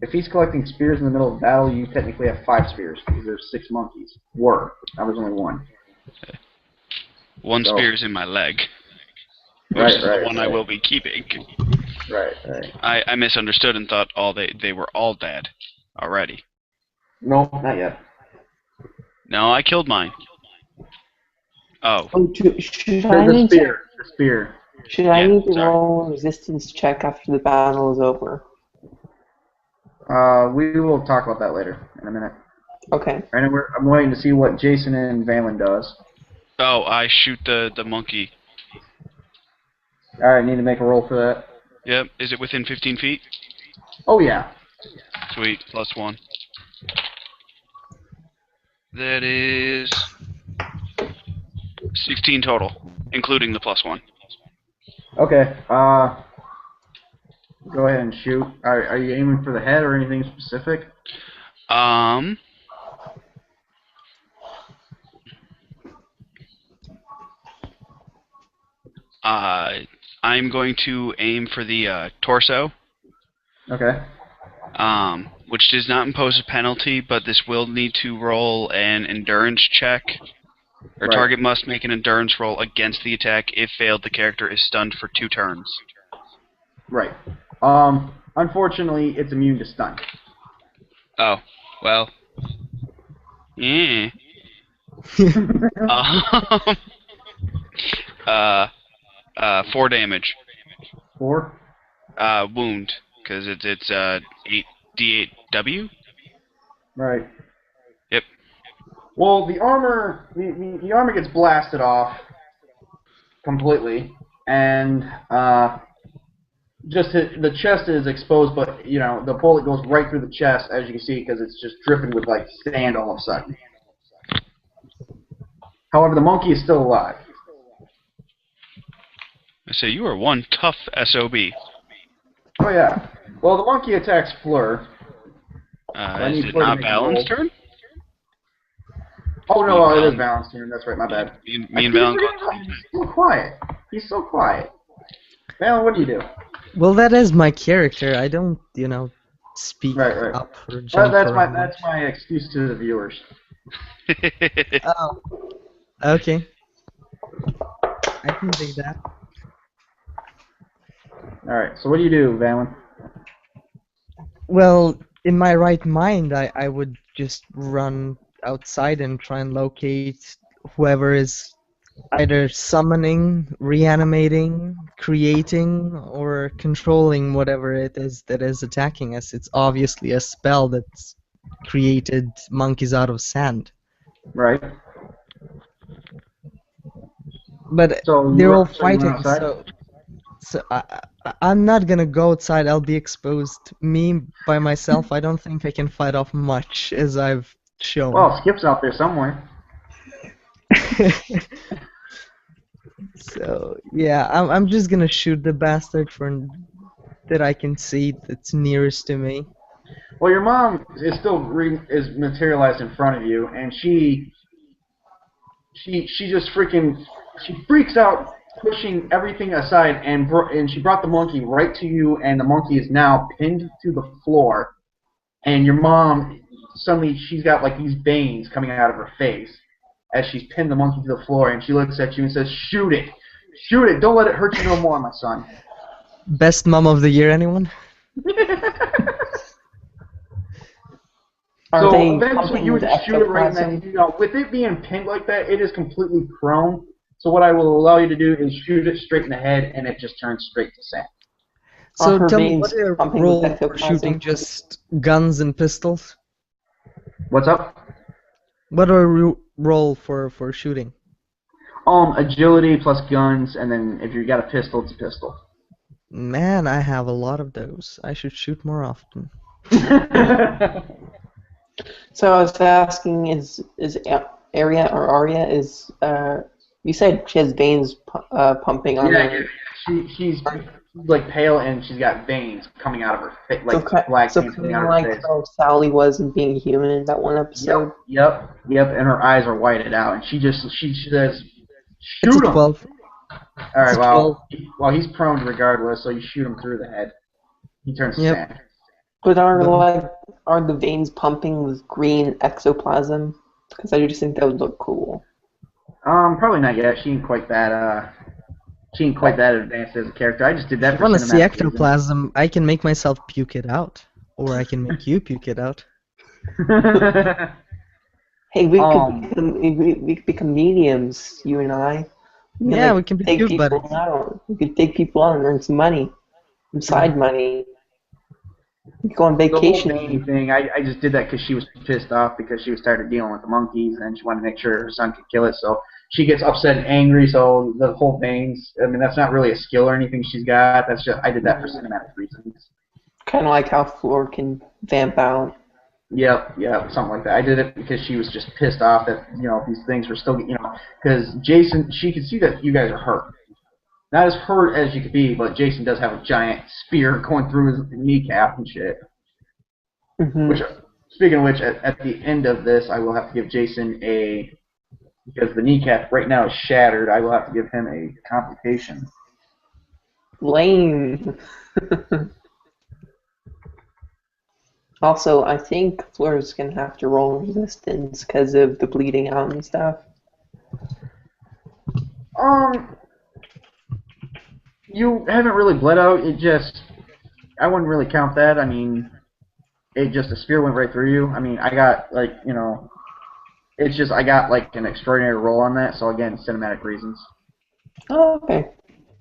If he's collecting spears in the middle of battle, you technically have 5 spears because there's 6 monkeys. That was only 1. One spear's in my leg. Right, Which is the one I will be keeping. Right. I misunderstood and thought they were all dead already. No, not yet. No, I killed mine. Oh. Should I need The spear. Should I need to roll a resistance check after the battle is over? We will talk about that later in a minute. Okay. Right, and I'm waiting to see what Jason and Valen does. Oh, I shoot the monkey. All right, need to make a roll for that. Yep. Is it within 15 feet? Oh yeah. Sweet. +1. That is 16 total, including the +1. Okay. Go ahead and shoot. Are you aiming for the head or anything specific? I'm going to aim for the torso. Okay. Which does not impose a penalty, but this will need to roll an endurance check. Or target must make an endurance roll against the attack. If failed, the character is stunned for 2 turns. Right. Unfortunately, it's immune to stun. Oh, well. Yeah. 4 damage. 4? Wound, because it's 8d8w. Right. Yep. Well, the armor gets blasted off completely, and just the chest is exposed, but the bullet goes right through the chest, as you can see, because it's just dripping with like sand all of a sudden. However, the monkey is still alive. I say you are one tough SOB. Oh yeah. Well, the monkey attacks Fleur. Is it not Valen's turn? Oh no, it is Valen's turn. That's right. My bad. Me and Valen. He's so quiet. He's so quiet. Valen, what do you do? Well, that is my character. I don't, speak up or jump around. That's my excuse to the viewers. Oh. Okay. I can dig that. Alright, so what do you do, Valen? Well, in my right mind, I would just run outside and try and locate whoever is either summoning, reanimating, creating, or controlling whatever it is that is attacking us. It's obviously a spell that's created monkeys out of sand. Right. But they're all fighting, so I'm not gonna go outside. I'll be exposed. Me, by myself, I don't think I can fight off much, as I've shown. Well, Skip's out there somewhere. So, yeah, I'm just gonna shoot the bastard that I can see that's nearest to me. Well, your mom is still is materialized in front of you, and she just she freaks out, pushing everything aside, and she brought the monkey right to you, and the monkey is now pinned to the floor, and your mom suddenly she's got like these veins coming out of her face as she's pinned the monkey to the floor, and she looks at you and says, "Shoot it, shoot it! Don't let it hurt you no more, my son." Best mom of the year, anyone? So eventually you would shoot it right now. With it being pinned like that, it is completely prone. So what I will allow you to do is shoot it straight in the head, and it just turns straight to sand. So tell me, what are your roles for shooting? Just guns and pistols? What's up? What are your role for shooting? Agility plus guns, and then if you got a pistol, it's a pistol. Man, I have a lot of those. I should shoot more often. So I was asking, is Aria or Aria is you said she has veins pumping on her. Yeah, she's like pale and she's got veins coming out of her face, like black veins coming out of her face. How Sally was in Being Human in that one episode. Yep, and her eyes are whited out, and she says, "Shoot him!" 12. All right, well, he's prone regardless, so you shoot him through the head. He turns to sand. But are the veins pumping with green ectoplasm? Because I just think that would look cool. Probably not yet. She ain't quite that advanced as a character. I just did that. If you want to see ectoplasm, I can make myself puke it out, or I can make you puke it out. Hey, we could become mediums, you and I. We can be puke buddies. We could take people out and earn some money, some side money. You go on The whole vacation. Bane thing, I just did that because she was pissed off because she was tired of dealing with the monkeys and she wanted to make sure her son could kill it. So she gets upset and angry. So the whole Bane's, I mean, that's not really a skill or anything she's got. That's just I did that for cinematic reasons. Kind of like how Fleur can vamp out. Yep, something like that. I did it because she was just pissed off that these things were still because Jason, she could see that you guys are hurt. Not as hurt as you could be, but Jason does have a giant spear going through his kneecap and shit. Mm-hmm. Which, speaking of which, at the end of this, I will have to give Jason because the kneecap right now is shattered, I will have to give him a complication. Lame. Also, I think Fleur's going to have to roll resistance because of the bleeding out and stuff. You haven't really bled out. I wouldn't really count that. I mean, the spear went right through you. I mean, I got, it's just I got, an extraordinary roll on that, so again, cinematic reasons. Oh, okay.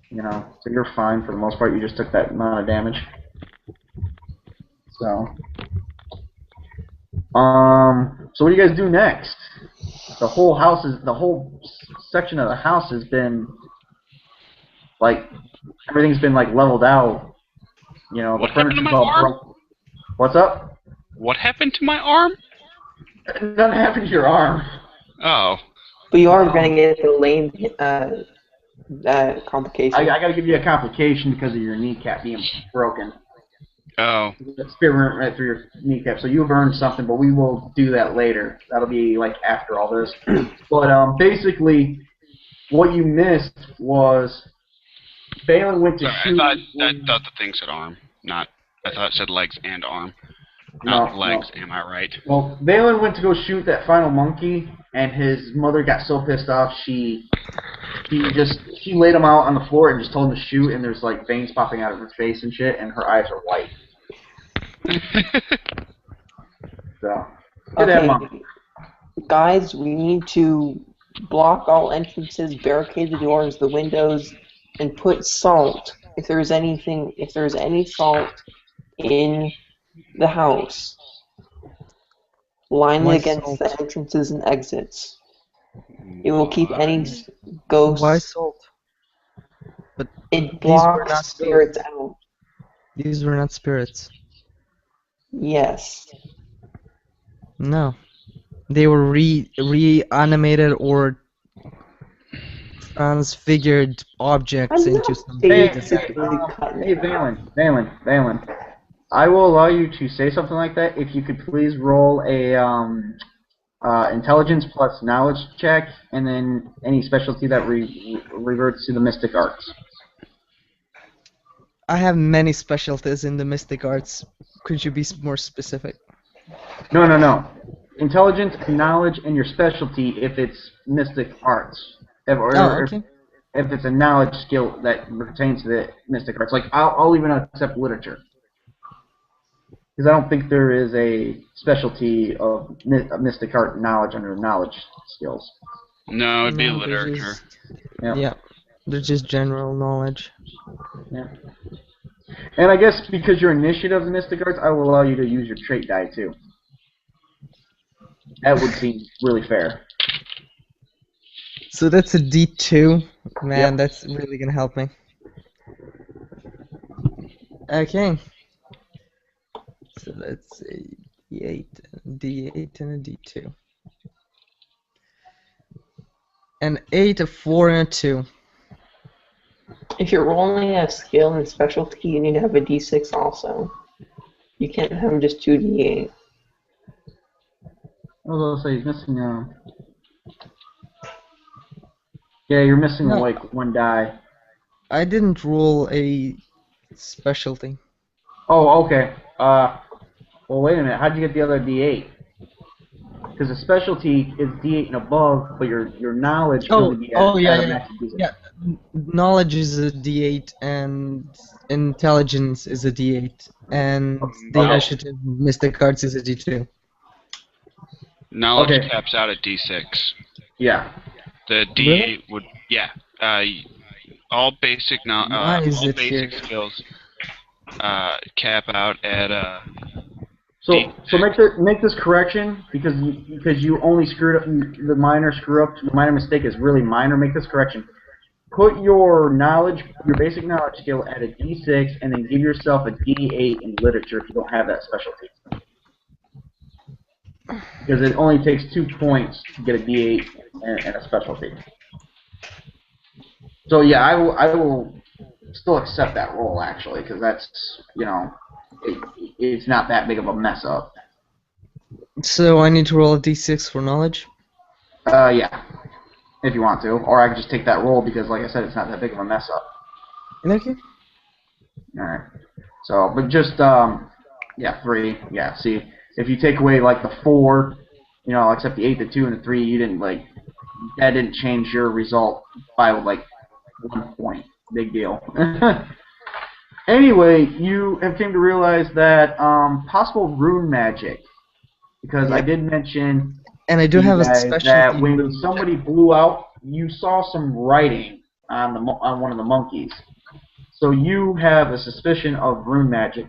So you're fine for the most part. You just took that amount of damage. So, so what do you guys do next? The whole section of the house has been, everything's been, leveled out. What the happened to furniture's my all arm? broke. What's up? What happened to my arm? Nothing happened to your arm. Oh. But you are going to get the lame complication. I got to give you a complication because of your kneecap being broken. Oh. The spear went right through your kneecap, so you've earned something, but we will do that later. That'll be, after all this. But, basically, what you missed was Valen went to shoot... I thought the thing said arm, not... I thought it said legs and arm. Not legs, am I right? Well, Valen went to go shoot that final monkey, and his mother got so pissed off, she laid him out on the floor and just told him to shoot, and there's, veins popping out of her face and shit, and her eyes are white. So, okay, guys, we need to block all entrances, barricade the doors, the windows, and put salt. If there's any salt in the house, line it against the entrances and exits. It will keep any ghosts. Why salt? But it blocks spirits out. These were not spirits. Yes. No. They were reanimated or transfigured objects into something. Hey, Valen. I will allow you to say something like that if you could please roll a intelligence plus knowledge check, and then any specialty that reverts to the mystic arts. I have many specialties in the mystic arts. Could you be more specific? No. Intelligence, knowledge, and your specialty if it's mystic arts. Okay. If it's a knowledge skill that pertains to the mystic arts. I'll even accept literature. Because I don't think there is a specialty of mystic art knowledge under knowledge skills. No, it'd be literature. Yeah, they're just general knowledge. Yeah. And I guess because you're initiative of the mystic arts, I will allow you to use your trait die too. That would seem really fair. So that's a D2. Man, Yep. That's really gonna help me. Okay. So that's a D8 and a D2. An 8, a 4, and a 2. If you're rolling a skill and specialty, you need to have a D6 also. You can't have just 2D8. I was going to say, he's missing yeah, you're missing one die. I didn't roll a specialty. Oh, okay. Well, wait a minute. How'd you get the other D8? Because the specialty is D8 and above, but your knowledge can be yeah. Knowledge is a D8 and intelligence is a D8 and the initiative mystic arts is a D2. Knowledge caps out at D6. Yeah. The D8 would all basic Why is all it basic here? skills. cap out at So make this correction because you only screwed up the minor the minor mistake is really minor. Make this correction. Put your basic knowledge skill at a D6, and then give yourself a D8 in literature if you don't have that specialty. Because it only takes 2 points to get a D8 and a specialty. So yeah, I will still accept that roll actually, because that's it's not that big of a mess up. So I need to roll a d6 for knowledge? Yeah, if you want to, or I can just take that roll because, like I said, it's not that big of a mess up. Okay. All right. So, but just yeah, 3. Yeah. See, if you take away like the 4, except the 8, the 2, and the 3, you didn't that didn't change your result by 1 point. Big deal. Anyway, you have came to realize that possible rune magic, because I did mention and I do have a specialty that when somebody blew out, you saw some writing on one of the monkeys. So you have a suspicion of rune magic,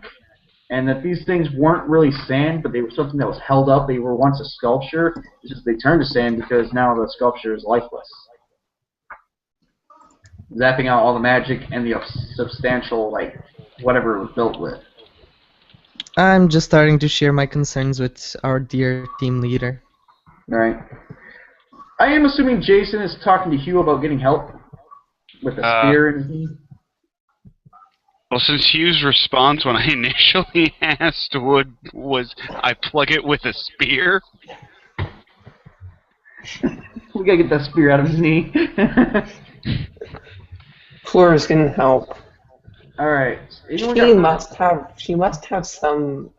and that these things weren't really sand, but they were something that was held up. They were once a sculpture. It's just they turned to sand because now the sculpture is lifeless, zapping out all the magic and the substantial, whatever it was built with. I'm just starting to share my concerns with our dear team leader. Alright. I am assuming Jason is talking to Hugh about getting help with the spear and he... Well, since Hugh's response when I initially asked was I plug it with a spear. We gotta get that spear out of his knee. Fleur is gonna help. Alright. She must have some.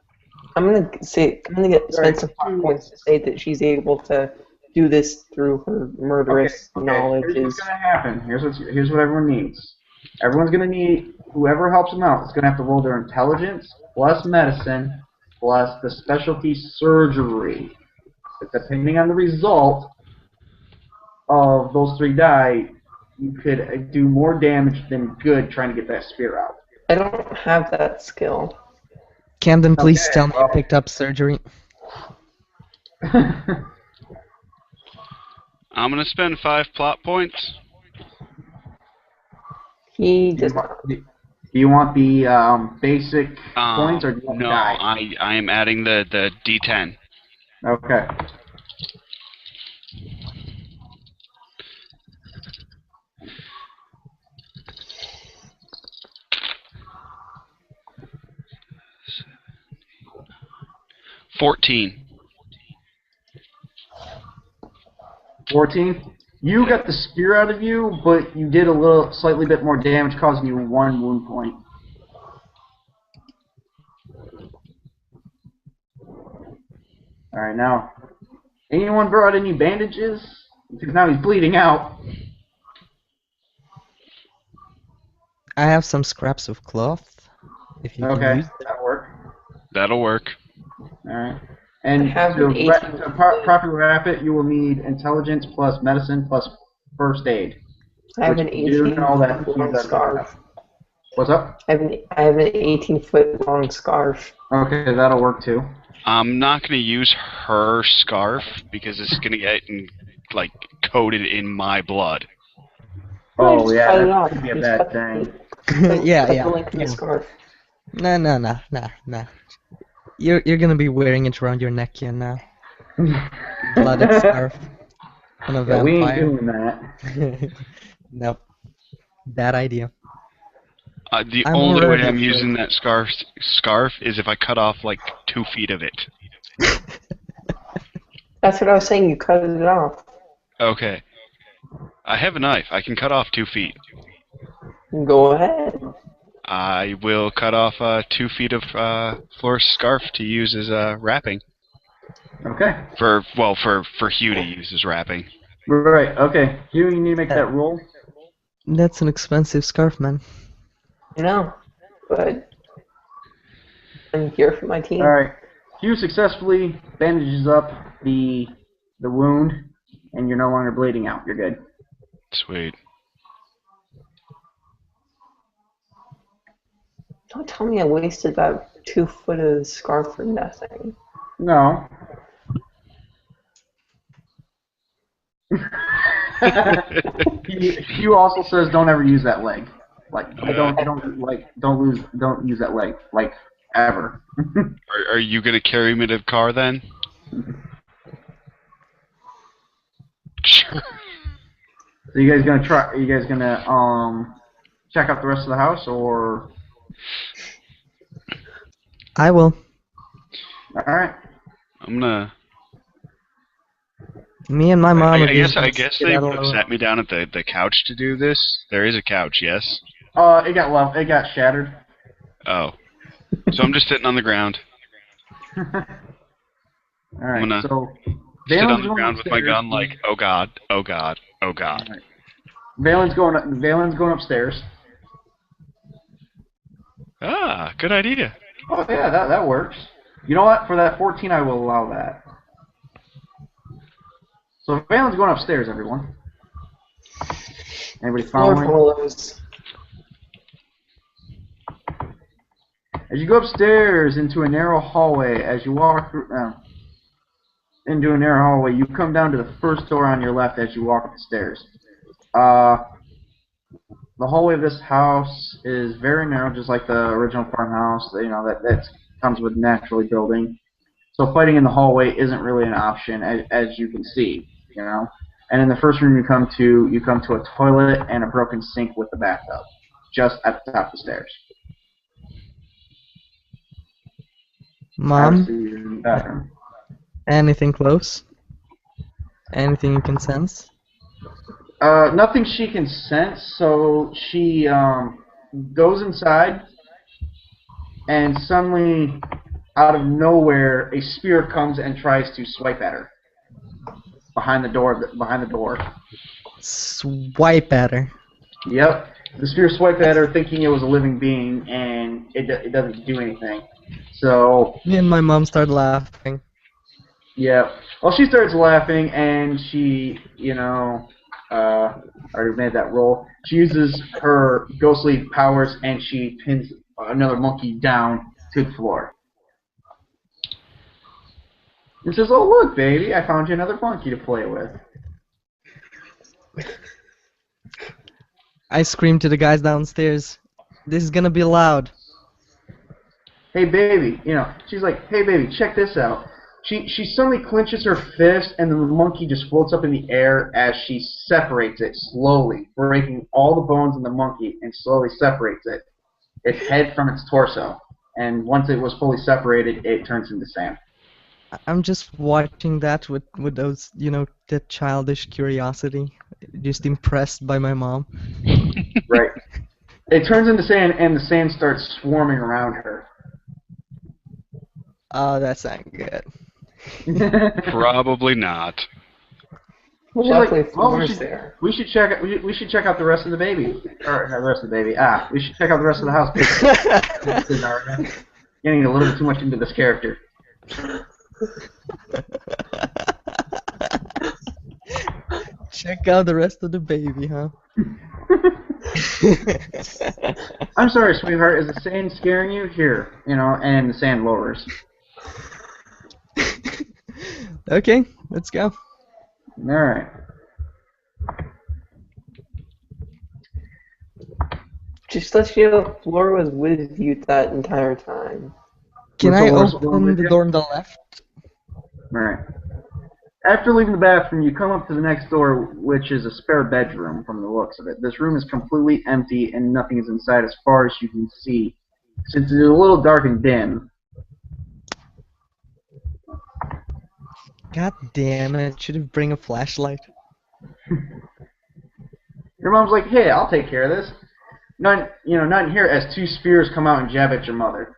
I'm gonna spend some points to say that she's able to do this through her murderous knowledge. Here's what's gonna happen. Here's what everyone needs. Everyone's gonna need, whoever helps them out is gonna have to roll their intelligence plus medicine plus the specialty surgery. But depending on the result of those 3 die, you could do more damage than good trying to get that spear out. I don't have that skill. Camden, please tell me you picked up surgery. I'm gonna spend 5 plot points. He does not. Do you want the basic points, or do you want no, to die? I am adding the D10. Okay. $14. 14. You got the spear out of you, but you did slightly bit more damage, causing you 1 wound point. Alright, now, anyone brought any bandages? Because now he's bleeding out. I have some scraps of cloth. If you can use them. That'll work. That'll work. Alright. And to properly wrap it, you will need intelligence plus medicine plus first aid. I have an 18-foot long scarf. What's up? I have an 18-foot long scarf. Okay, that'll work too. I'm not going to use her scarf because it's going to get coated in my blood. Oh yeah, that could be a bad thing. yeah. Scarf. No. You're gonna be wearing it around your neck here now. Blooded scarf. On a vampire. We ain't doing that. Nope. Bad idea. The only way I'm using that scarf is if I cut off 2 feet of it. That's what I was saying. You cut it off. Okay. I have a knife. I can cut off 2 feet. Go ahead. I will cut off 2 feet of Fleur's scarf to use as wrapping. Okay. For Hugh to use as wrapping. Right. Okay. Hugh, you need to make that roll. That's an expensive scarf, man. No, but I'm here for my team. All right. Hugh successfully bandages up the wound, and you're no longer bleeding out. You're good. Sweet. Don't tell me I wasted that 2 foot of scarf for nothing. No. Hugh also says don't ever use that leg. Like don't use that leg like ever. Are you gonna carry me to the car then? Sure. So you guys gonna try? Are you guys gonna check out the rest of the house or? I will. All right. I'm gonna. Me and my mom. I guess they would have sat me down at the couch to do this. There is a couch, yes. It got shattered. Oh, so I'm just sitting on the ground. All right. I'm gonna so sit on the ground with my gun, like, oh god, oh god, oh god. Right. Valen's going upstairs. Ah, good idea. Oh yeah, that works. You know what? For that 14, I will allow that. So Valen's going upstairs, everyone. Anybody following? As you go upstairs into a narrow hallway, as you walk through, into a narrow hallway, you come down to the first door on your left as you walk up the stairs. The hallway of this house is very narrow, just like the original farmhouse. You know that comes with naturally building. So fighting in the hallway isn't really an option, as you can see. You know, and in the first room you come to a toilet and a broken sink with the bathtub, just at the top of the stairs. Mom, anything close? Anything you can sense? Nothing she can sense, so she goes inside, and suddenly, out of nowhere, a spear comes and tries to swipe at her. Behind the door. Swipe at her. Yep. The spear swiped at her thinking it was a living being, and it doesn't do anything. So... Me and my mom started laughing. Yeah. Well, she starts laughing, and she, you know... already made that roll. She uses her ghostly powers, and she pins another monkey down to the floor. And says, "Oh look, baby, I found you another monkey to play with." I screamed to the guys downstairs, "This is gonna be loud." Hey baby, you know, she's like, "Hey baby, check this out." She suddenly clenches her fist, and the monkey just floats up in the air as she separates it slowly, breaking all the bones in the monkey, and slowly separates its head from its torso. And once it was fully separated, it turns into sand. I'm just watching that with those, you know, that childish curiosity, just impressed by my mom. Right. It turns into sand, and the sand starts swarming around her. Oh, that's not good. Probably not. She's like, well, we should check out the rest of the baby. Or not the rest of the baby. We should check out the rest of the house. Getting a little bit too much into this character. Check out the rest of the baby, huh? I'm sorry, sweetheart. Is the sand scaring you? Here, you know, and the sand lowers. Okay, let's go. Alright. Just let you know, Fleur was with you that entire time. Can I open the door on the left? Alright. After leaving the bathroom, you come up to the next door, which is a spare bedroom from the looks of it. This room is completely empty and nothing is inside as far as you can see, since it's a little dark and dim. God damn it, should have bring a flashlight. Your mom's like, "Hey, I'll take care of this." Not in here, as two spears come out and jab at your mother.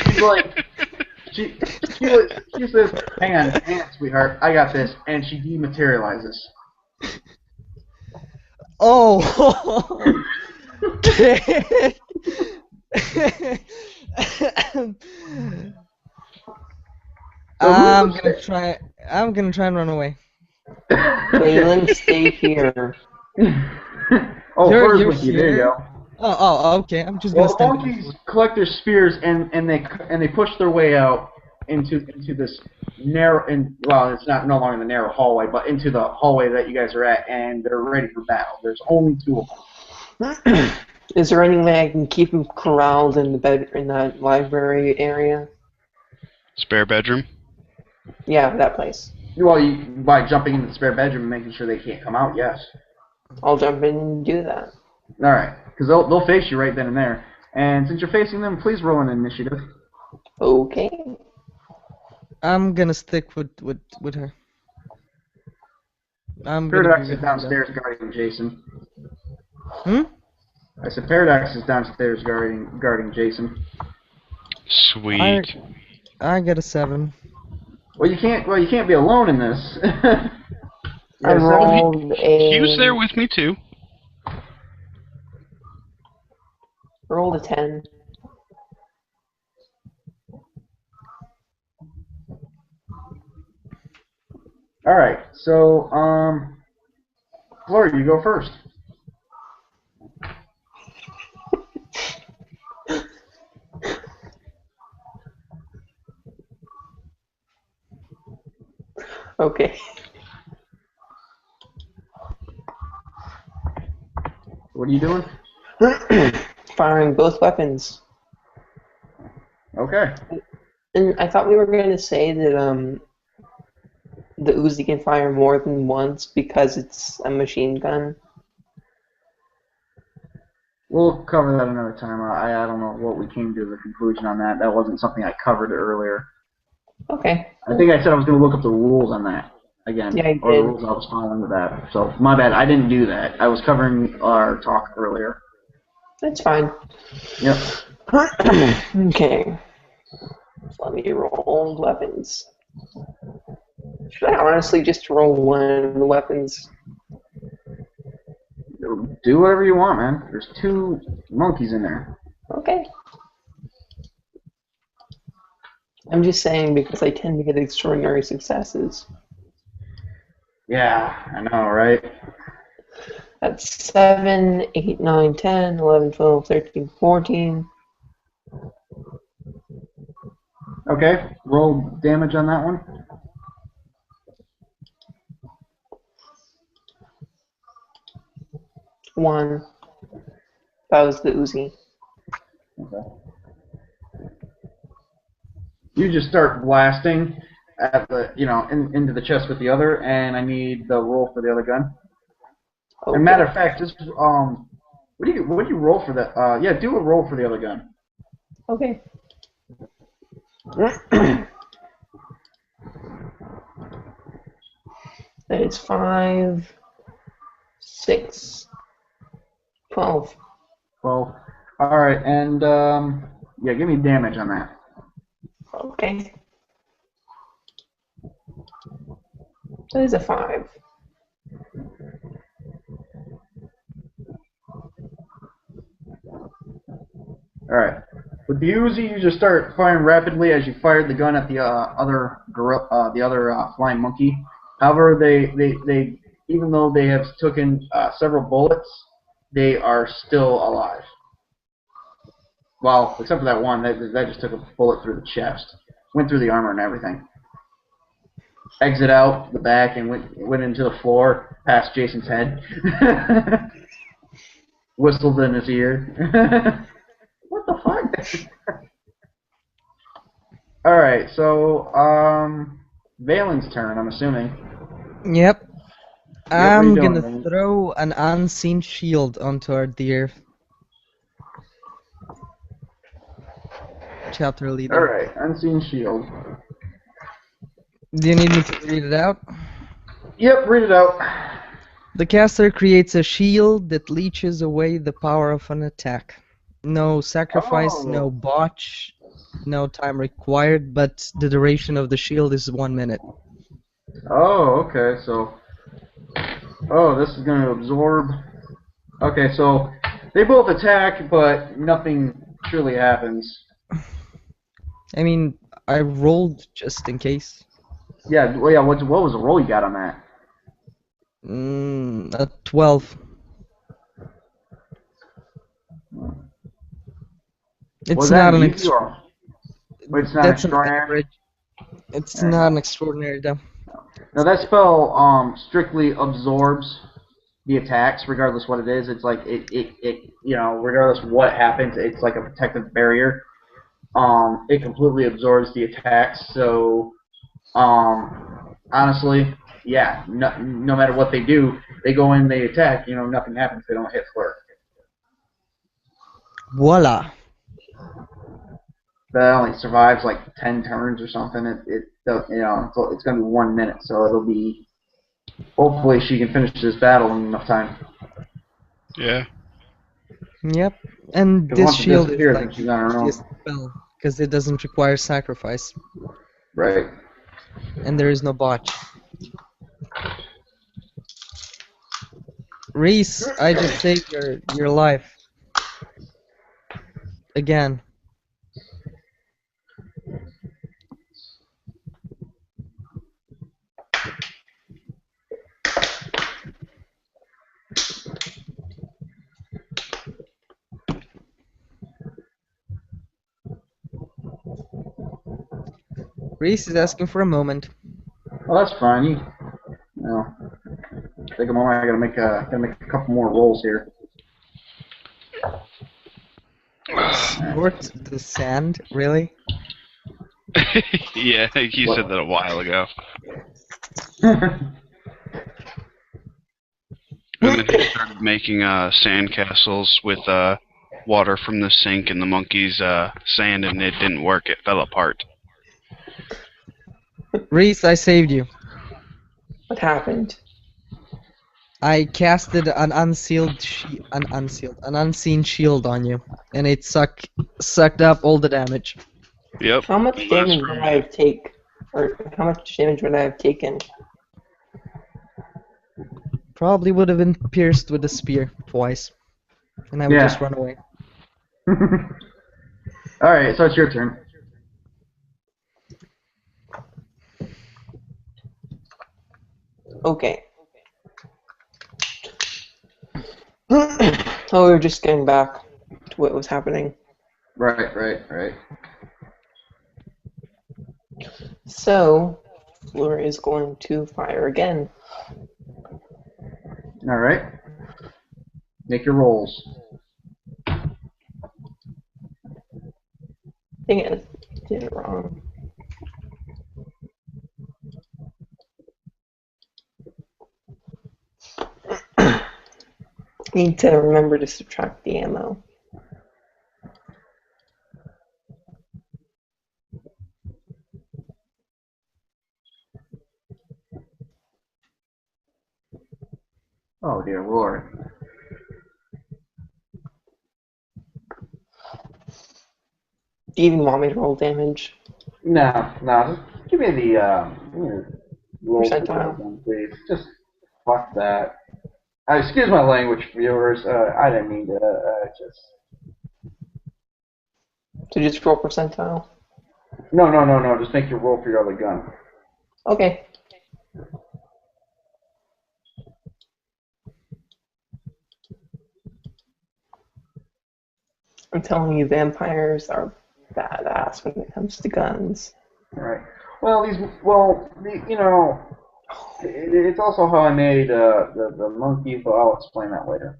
She's like, she says, hang on, sweetheart, I got this, and she dematerializes. Oh! I'm gonna try and run away. Valen, stay here. Oh, you're here. There you go. Okay. I'm just gonna Well, the stand monkeys collect their spears and they push their way out into this narrow well, it's not no longer the narrow hallway, but into the hallway that you guys are at, and they're ready for battle. There's only 2 of them. Is there any way I can keep them corralled in that library area? Spare bedroom? Yeah, that place. Well, by jumping into the spare bedroom and making sure they can't come out, yes. I'll jump in and do that. All right, because they'll face you right then and there. And since you're facing them, please roll an initiative. Okay. I'm gonna stick with her. Paradox is downstairs guarding Jason. Hmm? I said Paradox is downstairs guarding Jason. Sweet. I got a 7. Well, you can't be alone in this. I rolled He was there with me too. Rolled a 10. All right, so Fleur, you go first. Okay. What are you doing? Firing both weapons. Okay. And I thought we were going to say that the Uzi can fire more than once because it's a machine gun. We'll cover that another time. I don't know what we came to the conclusion on that. That wasn't something I covered earlier. Okay. I think I said I was going to look up the rules on that again. Yeah, you or did. the rules I was following with that. So, my bad. I didn't do that. I was covering our talk earlier. That's fine. Yep. Okay. So let me roll weapons. Should I honestly just roll one of the weapons? Do whatever you want, man. There's 2 monkeys in there. Okay. I'm just saying because I tend to get extraordinary successes. Yeah, I know, right? That's 7, 8, 9, 10, 11, 12, 13, 14. Okay, roll damage on that one. One. That was the Uzi. Okay. You just start blasting at the, into the chest with the other, and I need the roll for the other gun. Okay. And matter of fact, just what do you roll for that? Yeah, do a roll for the other gun. Okay. That is 5, 6, 12. Well, all right, and yeah, give me damage on that. Okay. That is a 5. All right. With the Uzi, you just start firing rapidly as you fired the gun at the other flying monkey. However, they even though they have taken several bullets, they are still alive. Well, except for that one, that just took a bullet through the chest, went through the armor and everything. Exit out the back and went into the floor, past Jason's head. Whistled in his ear. What the fuck? All right, so Valen's turn, I'm assuming. Yep. I'm gonna Valen? throw an unseen shield onto our dear chapter leader. All right, unseen shield. Do you need me to read it out? Yep, read it out. The caster creates a shield that leeches away the power of an attack. No sacrifice, no botch, no time required, but the duration of the shield is 1 minute. Oh, okay, so... Oh, this is going to absorb... Okay, so they both attack, but nothing truly happens. I mean, I rolled just in case. Yeah, well, yeah. What was the roll you got on that? A 12. It's not an easy or it's not that's an extraordinary? average. It's not an extraordinary though. Now that spell strictly absorbs the attacks, regardless what it is. It's like it regardless what happens, it's like a protective barrier. It completely absorbs the attacks. So honestly, yeah, no matter what they do, they go in, they attack. Nothing happens. They don't hit Fleur. Voila. That only survives like 10 turns or something. It's gonna be 1 minute, so it'll be. Hopefully, she can finish this battle in enough time. Yeah. Yep. And Because this once it shield is disappears, like then she's on her the own. easiest spell because it doesn't require sacrifice, Right. and there is no botch. Reese, I just saved your life. Again. Reese is asking for a moment. Well, that's fine. Take a moment. I gotta make a couple more rolls here. Snort the sand, really? Yeah, I think you said that a while ago. And then he started making sandcastles with water from the sink and the monkey's sand, and it didn't work. It fell apart. Reese, I saved you. What happened? I casted an unseen shield on you, and it sucked up all the damage. Yep. How much damage would I have taken? Or how much damage would I have taken? Probably would have been pierced with a spear twice, and I would just run away. Alright, so it's your turn. Okay. Oh, we were just getting back to what was happening. Right. So, Fleur is going to fire again. Alright. Make your rolls. Dang it, I did it wrong. Need to remember to subtract the ammo. Oh dear Lord. Do you even want me to roll damage? No. Just give me the roll Percentile. one, please. Just fuck that. Excuse my language, viewers. I didn't mean to. Just. So just roll percentile? No. Just make your roll for your other gun. Okay. I'm telling you, vampires are badass when it comes to guns. Right. It's also how I made the monkey, but I'll explain that later.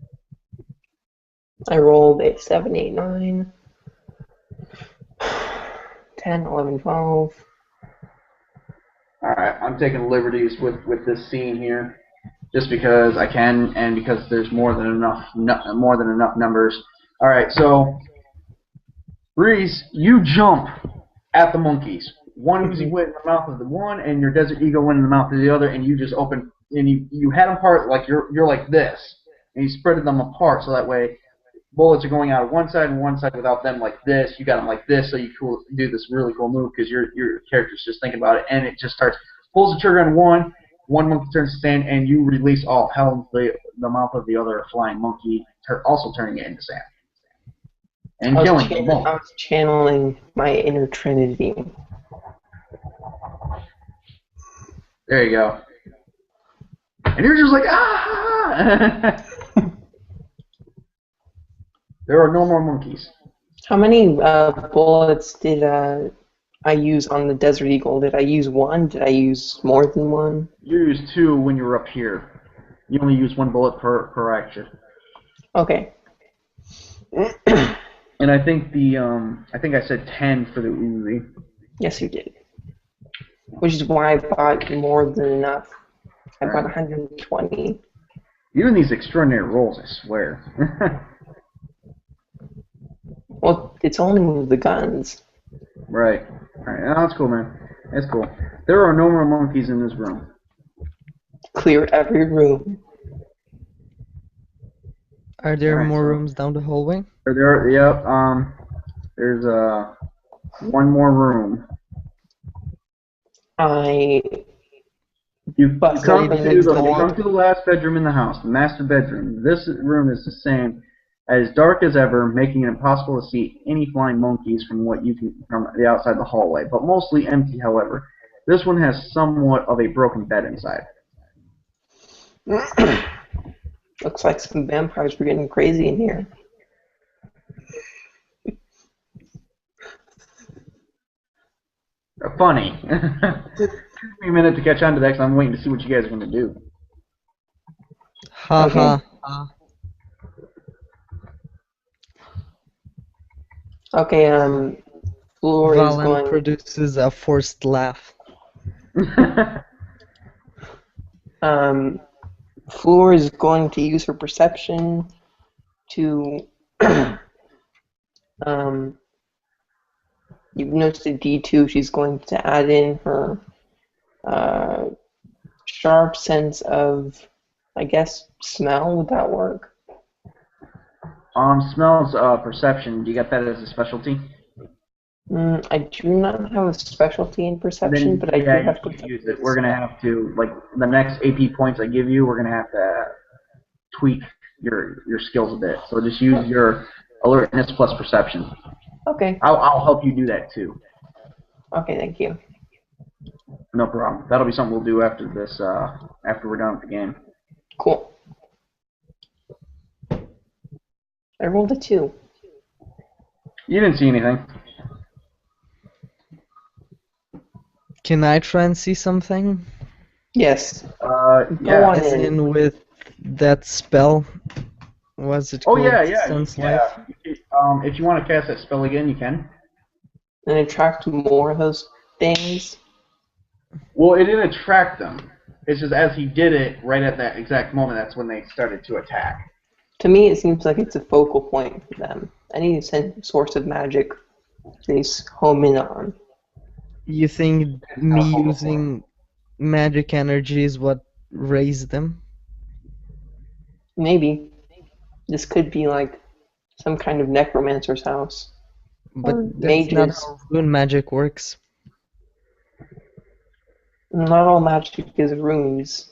I rolled a 7, 8, 9, 10, 11, 12. Alright, I'm taking liberties with this scene here, just because I can, and because there's more than enough numbers. Alright, so Reese, you jump at the monkeys. One Uzi went in the mouth of the one, and your Desert Eagle went in the mouth of the other, and you just open, and you had them apart like you're like this, and you spread them apart so that way bullets are going out of one side and one side without them like this. You got them like this, so you do this really cool move because your character's just thinking about it, and it just pulls the trigger on one monkey turns to sand, and you release all hell into the mouth of the other flying monkey, also turning it into sand. And killing them both. I was channeling my inner trinity. There you go. And you're just like, ah! There are no more monkeys. How many bullets did I use on the Desert Eagle? Did I use one? Did I use more than one? You used 2 when you were up here. You only use 1 bullet per action. Okay. And I think I think I said 10 for the Uzi. Yes, you did. Which is why I bought more than enough. I bought 120. Even these extraordinary rolls, I swear. Well, it's only with the guns. Right. Alright, no, that's cool, man. That's cool. There are no more monkeys in this room. Clear every room. Are there more rooms down the hallway? Yep, there's one more room. You come to the last bedroom in the house, the master bedroom. This room is the same, as dark as ever, making it impossible to see any flying monkeys from the outside the hallway, but mostly empty, however. This one has somewhat of a broken bed inside. Looks like some vampires were getting crazy in here. Funny. Took me a minute to catch on to that because I'm waiting to see what you guys are going to do. Ha ha. Okay, Fleur is Valen produces a forced laugh. Fleur is going to use her perception to you've noticed at D2 she's going to add in her sharp sense of, I guess, smell. Would that work? Smells perception. Do you get that as a specialty? I do not have a specialty in perception, but I do have to use it. We're gonna have to, like, the next AP points I give you, we're gonna have to tweak your skills a bit. So just use your alertness plus perception. Okay. I'll help you do that too. Okay, thank you. No problem. That'll be something we'll do after this. After we're done with the game. Cool. I rolled a 2. You didn't see anything. Can I try and see something? Yes. Yeah. As in with that spell. What's it called? Oh yeah. Life? If you want to cast that spell again, you can. And attract more of those things? Well, it didn't attract them. It's just as he did it, right at that exact moment, that's when they started to attack. To me, it seems like it's a focal point for them. Any source of magic they home in on. You think me using magic energy is what raised them? Maybe. This could be like some kind of necromancer's house. But that's not how rune magic works. Not all magic is runes.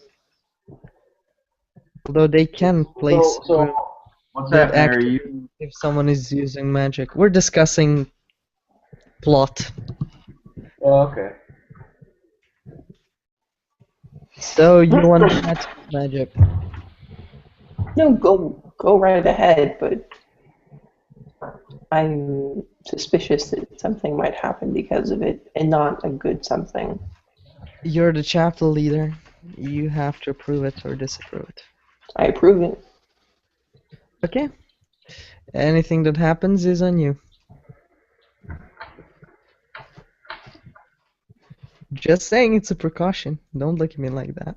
Although they can place what's happening? If someone is using magic. We're discussing plot. Oh, okay. So you want to magic? No, go right ahead, but I'm suspicious that something might happen because of it, and not a good something. You're the chapter leader. You have to approve it or disapprove it. I approve it. Okay. Anything that happens is on you. Just saying it's a precaution. Don't look at me like that.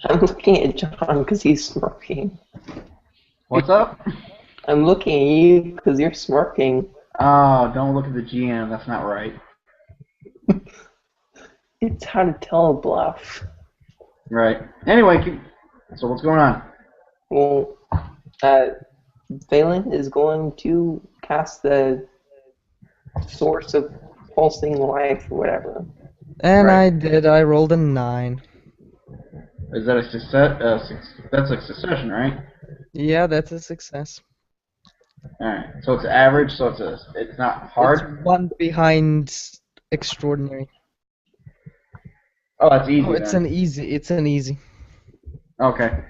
I'm looking at John because he's smirking. What's up? I'm looking at you because you're smirking. Oh, don't look at the GM. That's not right. It's how to tell a bluff. Right. Anyway, so what's going on? Well, Valen is going to cast the source of pulsing life or whatever. And right. I did. I rolled a 9. Is that a success? That's a succession, right? Yeah, that's a success. Alright, so it's average, so it's not hard? It's 1 behind extraordinary. Oh, that's easy. Oh, it's an easy. Okay.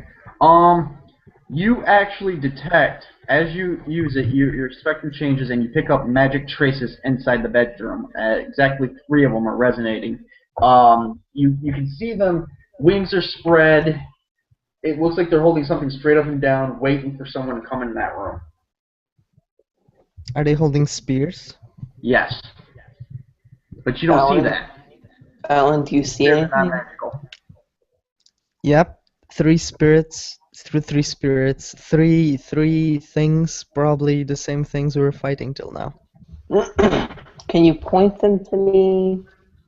You actually detect as you use it, your spectrum changes and you pick up magic traces inside the bedroom. Exactly 3 of them are resonating. You can see them. Wings are spread. It looks like they're holding something straight up and down, waiting for someone to come in that room. Are they holding spears? Yes. But you don't see that. Alan, do you see They're anything? not magical. Yep. 3 spirits. Three things. Probably the same things we were fighting till now. Can you point them to me?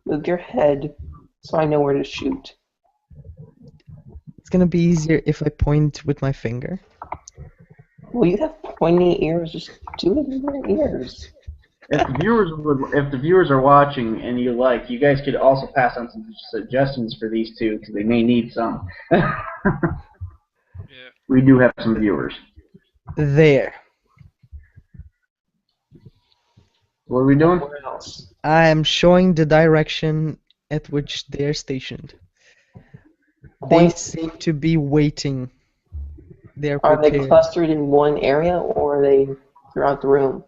Move your head so I know where to shoot. It's gonna be easier if I point with my finger. Well, you have pointy ears. Just do it with your ears. If the viewers are watching and you like, you guys could also pass on some suggestions for these two because they may need some. Yeah. We do have some viewers. There. What are we doing? Where else? I am showing the direction at which they're stationed. They Point. seem to be waiting. They're Are prepared. they clustered in one area or are they throughout the room?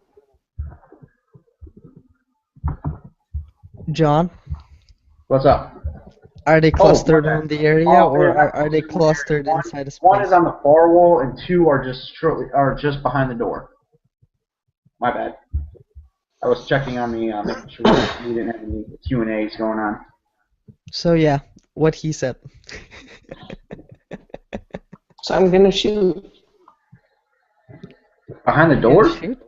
John, What's up? are they clustered okay. on the area or are they clustered inside a space? One is on the far wall and 2 are just behind the door. My bad. I was checking on the making sure we didn't have any Q&As going on. So yeah, what he said. So I'm gonna shoot. Behind the door? Shoot.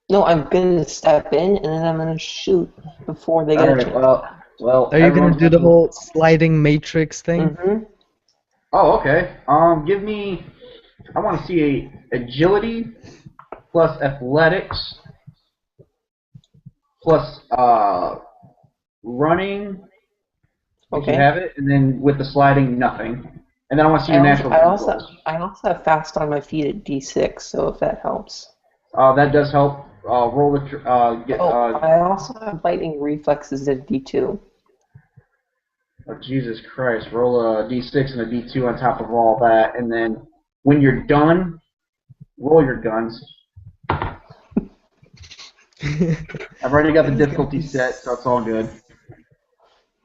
No, I'm gonna step in and then I'm gonna shoot before they get a chance. Well. Are you gonna do the whole sliding matrix thing? Mm-hmm. Oh, okay. Give me. I want to see agility plus athletics plus running. If you have it, and then with the sliding, nothing. And then I want to see your natural. I also have fast on my feet at D6, so if that helps. That does help. Roll the. I also have lightning reflexes at D2. Oh, Jesus Christ. Roll a D6 and a D2 on top of all that, and then when you're done, roll your guns. I've already got the difficulty set, so it's all good.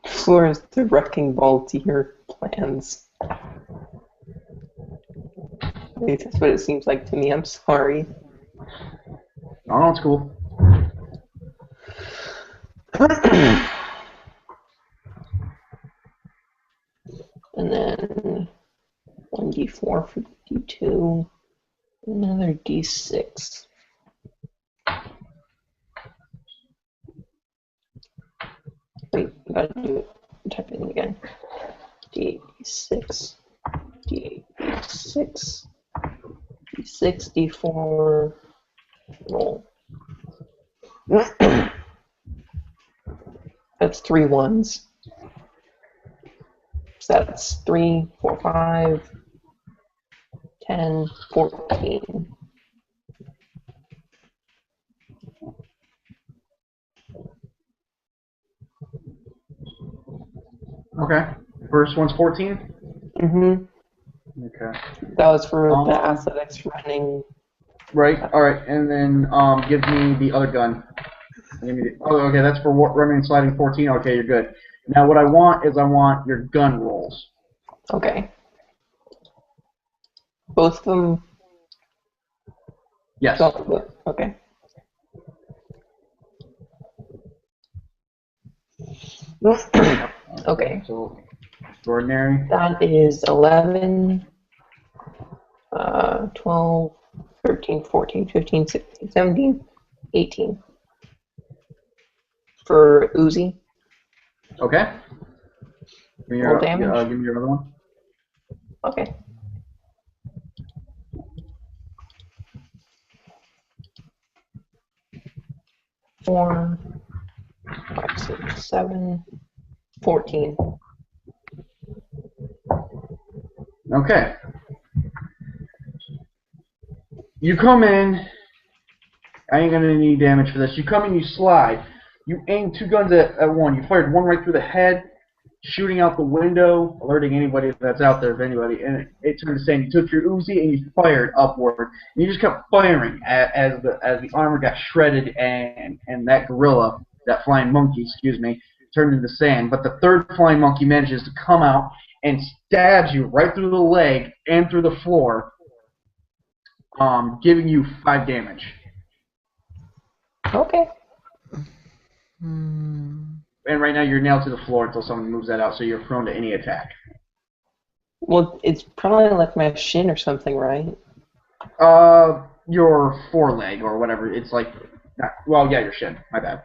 Fleur is the wrecking ball to your plans. At least that's what it seems like to me. I'm sorry. Oh, no, it's cool. And then 1d4 for D2, another D6. Wait, I gotta do it. Type it in again. D6, D8, D6, D6, D4, roll. That's 3 ones. So that's 3, 4, 5, 10, 14. Okay. First one's 14? Mm-hmm. Okay. That was for the athletics running. Right. All right. And then give me the other gun. Okay. That's for running and sliding 14. Okay, you're good. Now what I want is your gun rolls. Okay. Both of them? Yes. Okay. Okay. So, extraordinary. That is 11, 12, 13, 14, 15, 16, 17, 18. For Uzi. Okay. Give me your, damage. give me your other one. Okay. Four, 5, 6, 7, 14. Okay. You come in. I ain't gonna need damage for this. You come in, you slide. You aim 2 guns at one. You fired one right through the head. shooting out the window, alerting anybody that's out there, if anybody, and it turned to saying you took your Uzi and you fired upward. And you just kept firing as the armor got shredded, and that gorilla, that flying monkey, excuse me, turned into sand. But the third flying monkey manages to come out and stabs you right through the leg and through the floor, giving you 5 damage. Okay. And right now you're nailed to the floor until someone moves that out, so you're prone to any attack. Well, it's probably like my shin or something, right? Your foreleg or whatever. It's like, well, yeah, your shin. My bad.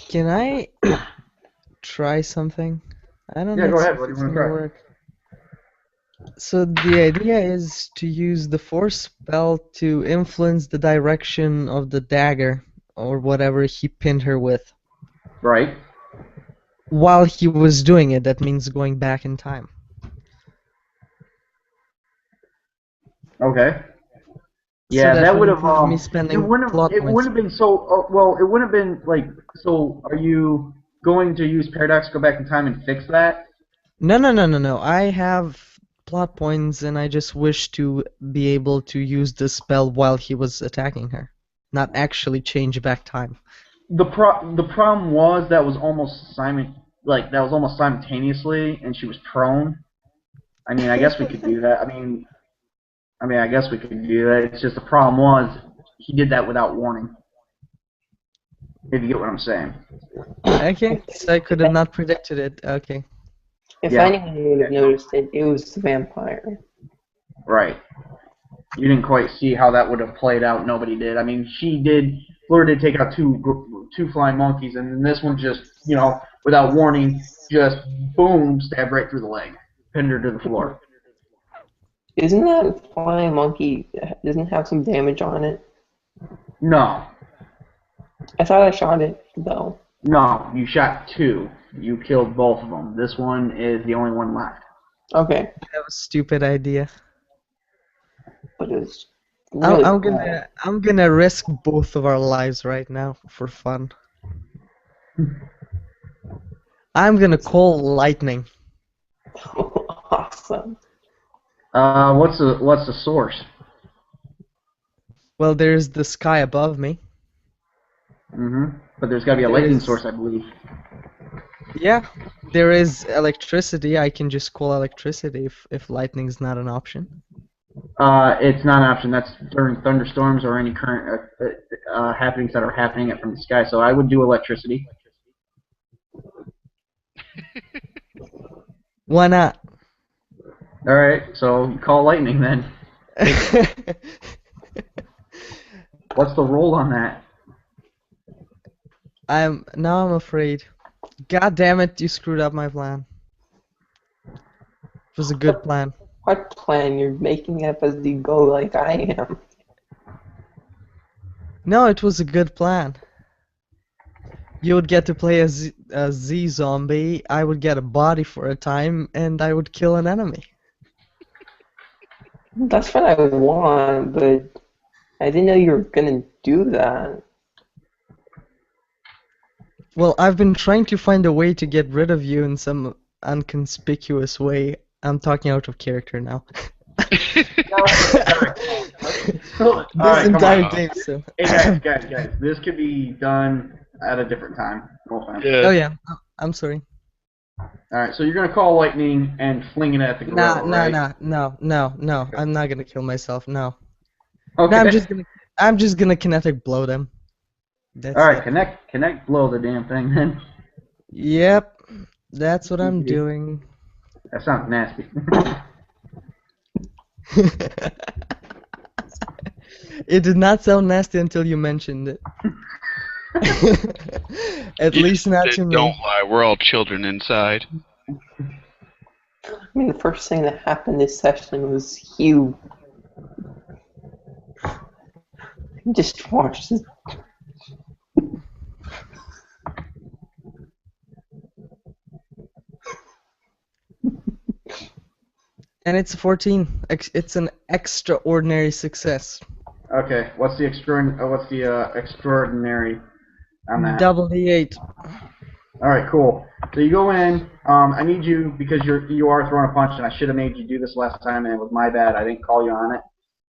Can I try something? I don't know. Yeah, go ahead. If What do you it's want to gonna try? work. So the idea is to use the force spell to influence the direction of the dagger or whatever he pinned her with. Right. While he was doing it, that means going back in time. Okay. So Yeah, that would have me spending it wouldn't plot have points. been so well. It wouldn't have been like. So, are you going to use paradox, go back in time, and fix that? No. I have plot points, and I just wish to be able to use the spell while he was attacking her, not actually change back time. The problem was that was almost simultaneously, and she was prone. I mean, I guess we could do that. I mean, I guess we could do that. It's just the problem was he did that without warning. If you get what I'm saying. Okay, so I could have not predicted it. Okay. If Yeah. anyone would have noticed it, it was the vampire. Right. You didn't quite see how that would have played out. Nobody did. I mean, Fleur did take out two flying monkeys, and then this one just, without warning, just boom, stabbed right through the leg, pinned her to the floor. Isn't that flying monkey, doesn't have some damage on it? No. I thought I shot it, though. No, you shot 2. You killed both of them. This one is the only one left. Okay. That was a stupid idea. But it's really I'm gonna risk both of our lives right now for fun. I'm gonna call lightning. awesome. What's the source? Well, there's the sky above me. But there's got to be a lightning source, I believe. Yeah, there is electricity. I can just call electricity if lightning's not an option. It's not an option. That's during thunderstorms or any current happenings that are happening from the sky. So I would do electricity. Why not? All right, so you call lightning then. What's the roll on that? I'm afraid. God damn it! You screwed up my plan. It was a good plan. What plan? You're making up as you go, like I am. No, it was a good plan. You would get to play a Z zombie. I would get a body for a time, and I would kill an enemy. That's what I want, but I didn't know you were gonna do that. Well, I've been trying to find a way to get rid of you in some unconspicuous way. I'm talking out of character now. This entire game, so. Hey guys, this could be done at a different time. No offense. Yeah. Oh yeah, I'm sorry. Alright, so you're gonna call lightning and fling it at the gorilla, right? No. I'm not gonna kill myself. No. Okay. No, I'm just gonna kinetic blow them. That's Alright, it. connect, blow the damn thing then. Yep, that's what I'm doing. That sounds nasty. It did not sound nasty until you mentioned it. At least not to me. Don't lie, we're all children inside. I mean, the first thing that happened this session was Hugh. Just watched this. And it's a 14. It's an extraordinary success. Okay, what's the extraordinary on that? Double D8. All right, cool. So you go in. I need you, because you are throwing a punch, and I should have made you do this last time, and it was my bad. I didn't call you on it.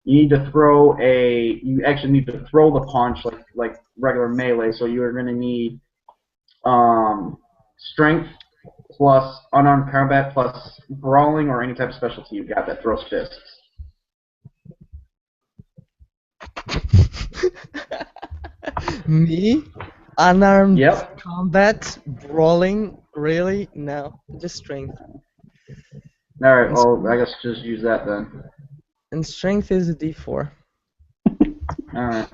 You need to throw You actually need to throw the punch like regular melee. So you are going to need strength plus unarmed combat plus brawling or any type of specialty you got that throws fists. Me? Unarmed Yep. combat? Brawling? Really? No. Just strength. Alright, well, I guess just use that then. And strength is a D4. Alright.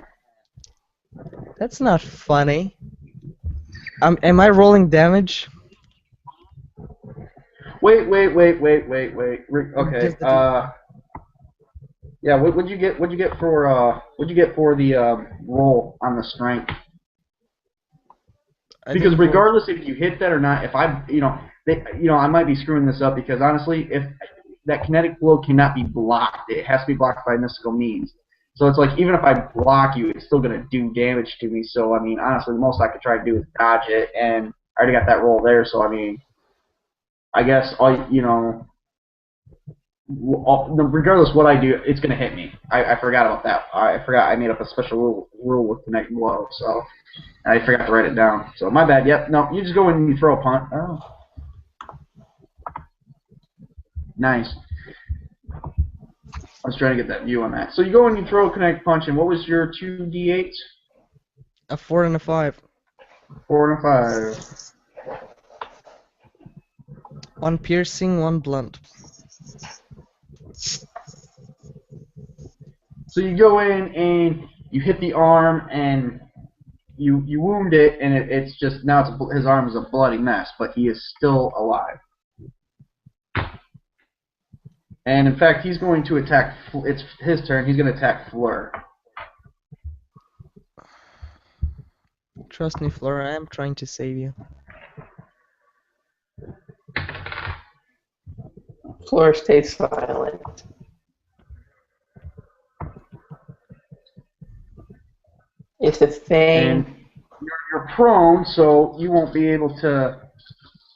That's not funny. Am I rolling damage? Wait. Okay. Yeah. What'd you get for the roll on the strength? Because regardless if you hit that or not, if I might be screwing this up because honestly, if that kinetic blow cannot be blocked, it has to be blocked by mystical means. So it's like even if I block you, it's still gonna do damage to me. So I mean, honestly, the most I could try to do is dodge it, and I already got that roll there. So I mean, I guess regardless what I do, it's gonna hit me. I forgot about that. I forgot I made up a special rule with kinetic blow, so I forgot to write it down. So my bad. Yep. No, you just go in and you throw a punt. Oh, nice. I was trying to get that view on that. So you go and you throw a kinetic punch, and what was your 2d8s? A 4 and a 5. 4 and a 5. 1 piercing, 1 blunt. So you go in and you hit the arm and you wound it, and it's just now his arm is a bloody mess, but he is still alive. And in fact, he's going to attack. It's his turn. He's going to attack Fleur. Trust me, Fleur. I am trying to save you. Fleur stays silent. If the thing... And you're prone, so you won't be able to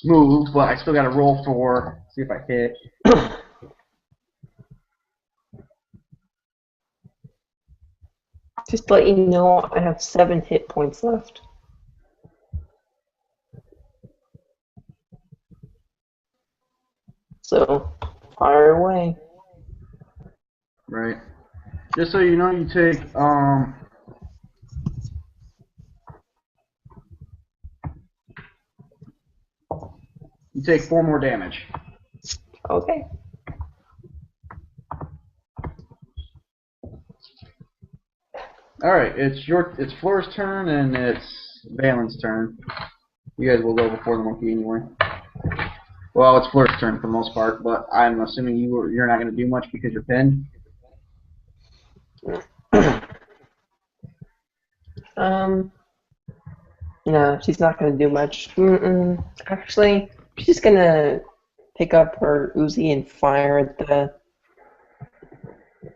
move, but I still got to roll for... See if I hit. Just to let you know, I have 7 hit points left. So, fire away. Right. Just so you know, you take you take 4 more damage. Okay. All right, it's Fleur's turn and it's Valen's turn. You guys will go before the monkey anyway. Well, it's Fleur's turn for the most part, but I'm assuming you're not going to do much because you're pinned. No, she's not going to do much. Actually, she's just going to pick up her Uzi and fire at the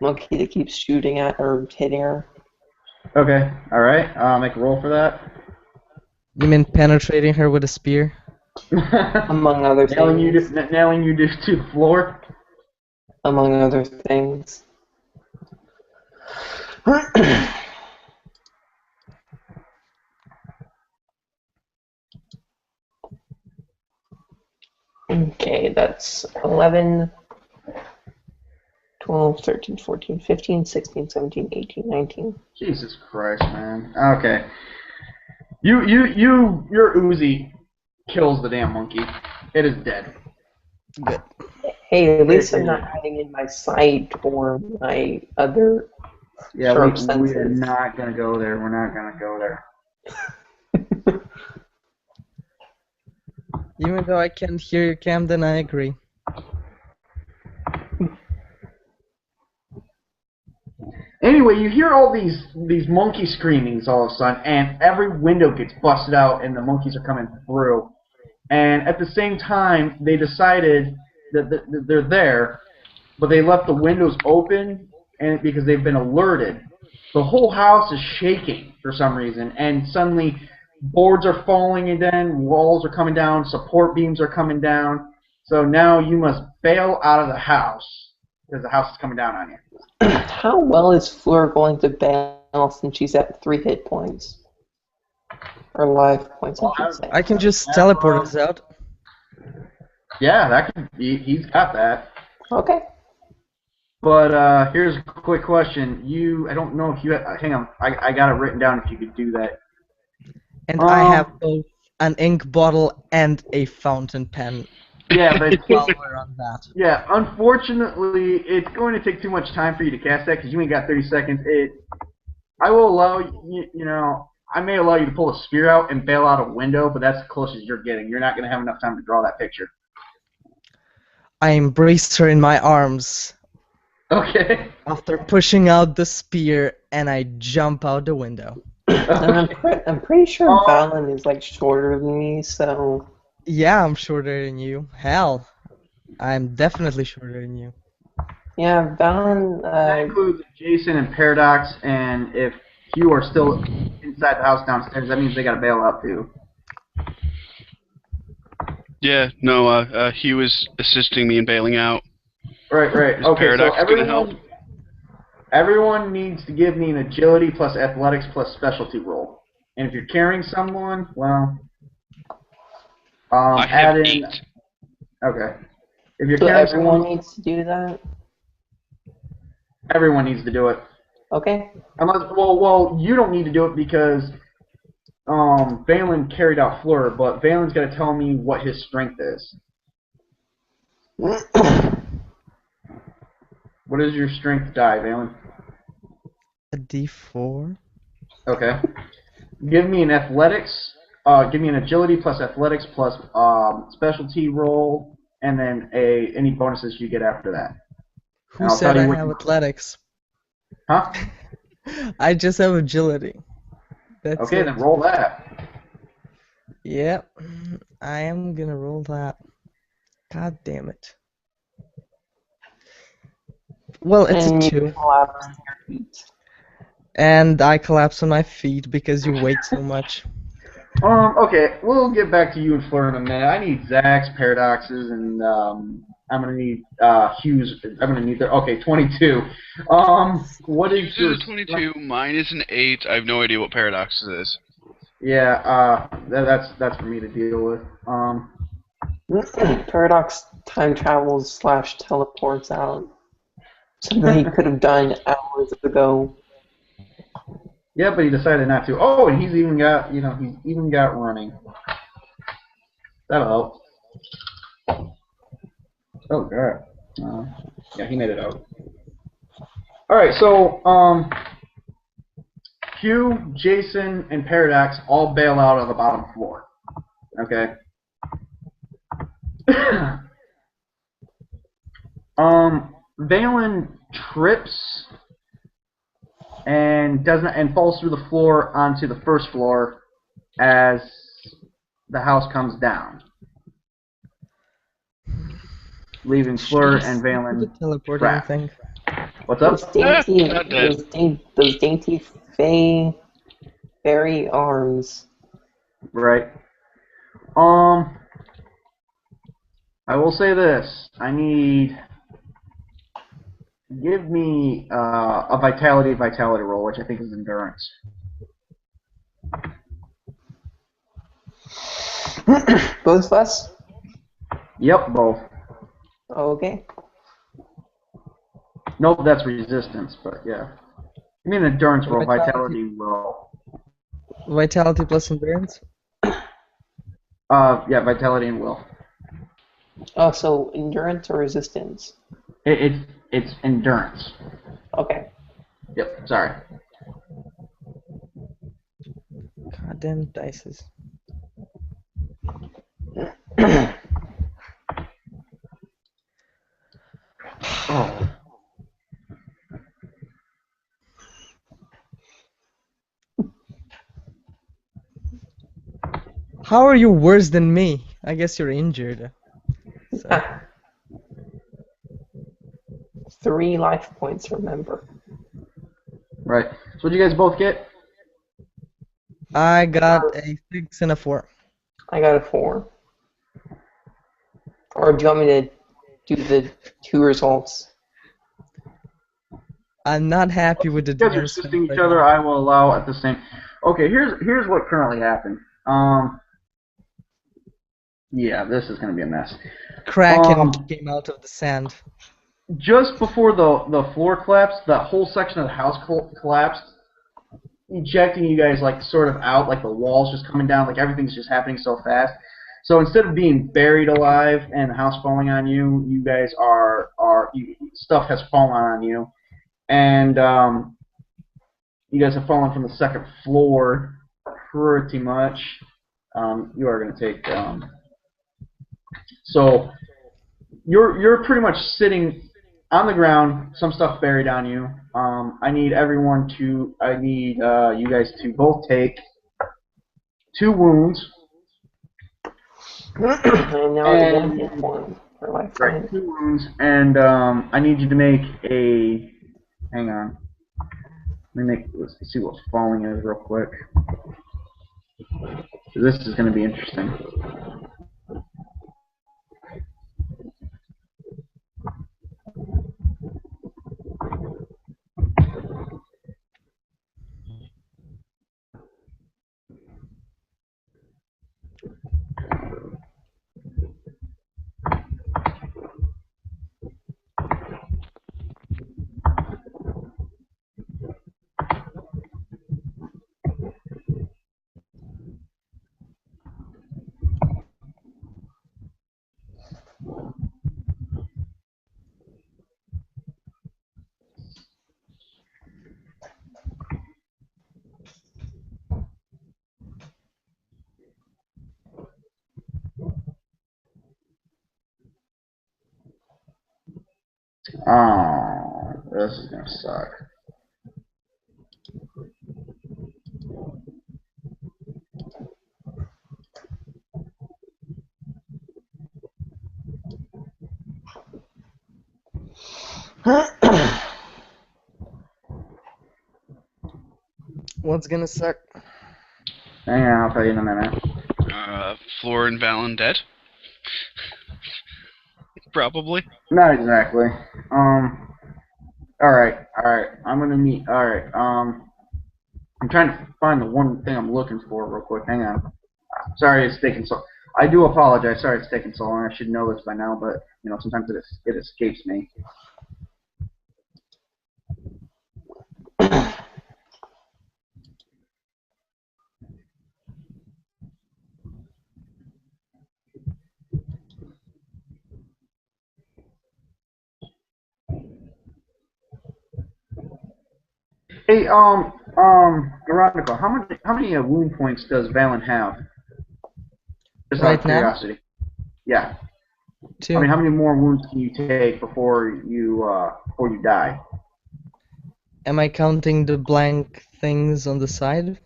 monkey that keeps shooting at or hitting her. Okay, alright. Make a roll for that. You mean penetrating her with a spear? Among other things. Nailing you to the floor? Among other things. Okay, that's 11, 12, 13, 14, 15, 16, 17, 18, 19. Jesus Christ, man. Okay. Your Uzi kills the damn monkey. It is dead. Good. Hey, at least I'm not hiding in my sight or my other sharp senses. We are not going to go there. We're not going to go there. Even though I can't hear you, Camden, I agree. Anyway, you hear all these monkey screamings all of a sudden, and every window gets busted out, and the monkeys are coming through. And at the same time, they decided that they're there, but they left the windows open, and because they've been alerted. The whole house is shaking for some reason, and suddenly boards are falling in, walls are coming down, support beams are coming down. So now you must bail out of the house because the house is coming down on you. How well is Fleur going to bail since she's at 3 hit points? Or life points, I should say. I can just teleport us out. Yeah, that could be, he's got that. Okay. But here's a quick question. I don't know if you, hang on, I got it written down if you could do that. And I have both an ink bottle and a fountain pen. Yeah, but while we're on that. Yeah, unfortunately, it's going to take too much time for you to cast that because you ain't got 30 seconds. I will allow you, I may allow you to pull a spear out and bail out a window, but that's the closest you're getting. You're not going to have enough time to draw that picture. I embraced her in my arms. Okay. After pushing out the spear, and I jump out the window. I'm pretty sure Valen is like shorter than me, so. Yeah, I'm shorter than you. Hell, I'm definitely shorter than you. Yeah, Valen. That includes Jason and Paradox, and if you are still inside the house downstairs, that means they got to bail out too. Yeah, no, he was assisting me in bailing out. Right. Is Okay, Paradox so gonna help? everyone needs to give me an agility plus athletics plus specialty roll. And if you're carrying someone, well, I have add in. 8. Okay. If you're So carrying everyone someone, needs to do that? everyone needs to do it. Okay. Unless, well, you don't need to do it because Valen carried out Fleur, but Valen's got to tell me what his strength is. What is your strength die, Valen? A D4. Okay. Give me an athletics. Give me an agility plus athletics plus specialty roll, and then any bonuses you get after that. Who said I have athletics? Huh? I just have agility. That's okay, it. then roll that. Yep, I am gonna roll that. God damn it. Well, it's And a you 2. collapse on your feet. And I collapse on my feet because you weigh so much. Okay, we'll get back to you and Fleur in a minute. I need Zach's paradoxes, and I'm gonna need Hugh's. I'm gonna need their. Okay, 22. What is your? Hughes is a 22. Mine is an 8. I have no idea what Paradox is. Yeah, that's for me to deal with. Paradox time travels / teleports out. Something he could have done hours ago. Yeah, but he decided not to. Oh, and he's even got running. That'll help. Oh god. Yeah, he made it out. All right, so Hugh, Jason, and Paradox all bail out on the bottom floor. Okay. Valen trips and falls through the floor onto the first floor as the house comes down, leaving Fleur and Valen trapped. What's up? Those dainty fairy arms. Right. I will say this. I need. Give me a vitality roll, which I think is endurance. Both of us? Yep, both. Okay. Nope, that's resistance, but yeah. Give me an endurance roll, vitality roll. Vitality plus endurance? Yeah, vitality and will. Oh, so endurance or resistance? It's endurance. Okay. Yep, sorry. Goddamn dices. Oh. How are you worse than me? I guess you're injured. So. 3 life points, remember. Right. So what did you guys both get? I got a 6 and a 4. I got a 4. Or do you want me to do the 2 results? I'm not happy with the You guys are DNS assisting each right other. now. I will allow at the same. Okay, here's what currently happened. Yeah, this is gonna be a mess. Kraken came out of the sand. Just before the floor collapsed, the whole section of the house collapsed, ejecting you guys like sort of out, like the walls just coming down, like everything's just happening so fast. So instead of being buried alive and the house falling on you, you guys stuff has fallen on you, and you guys have fallen from the second floor, pretty much. You are going to take. So you're pretty much sitting on the ground. Some stuff buried on you. I need you guys to both take 2 wounds. And now I have 1 hit point for my friend. Right, 2 wounds, and I need you to make a. Hang on. Let's see what falling is real quick. This is going to be interesting. Oh, this is gonna suck. What's gonna suck? Hang on, I'll tell you in a minute. Fleur and Valen dead? Probably. Not exactly. Alright. I'm gonna need. Alright. I'm trying to find the one thing I'm looking for real quick. Hang on. Sorry it's taking so. I do apologize. Sorry it's taking so long. I should know this by now, but sometimes it escapes me. Hey, Veronica, how many wound points does Valen have? Just out Right of curiosity. Yeah. 2. I mean, how many more wounds can you take before you die? Am I counting the blank things on the side?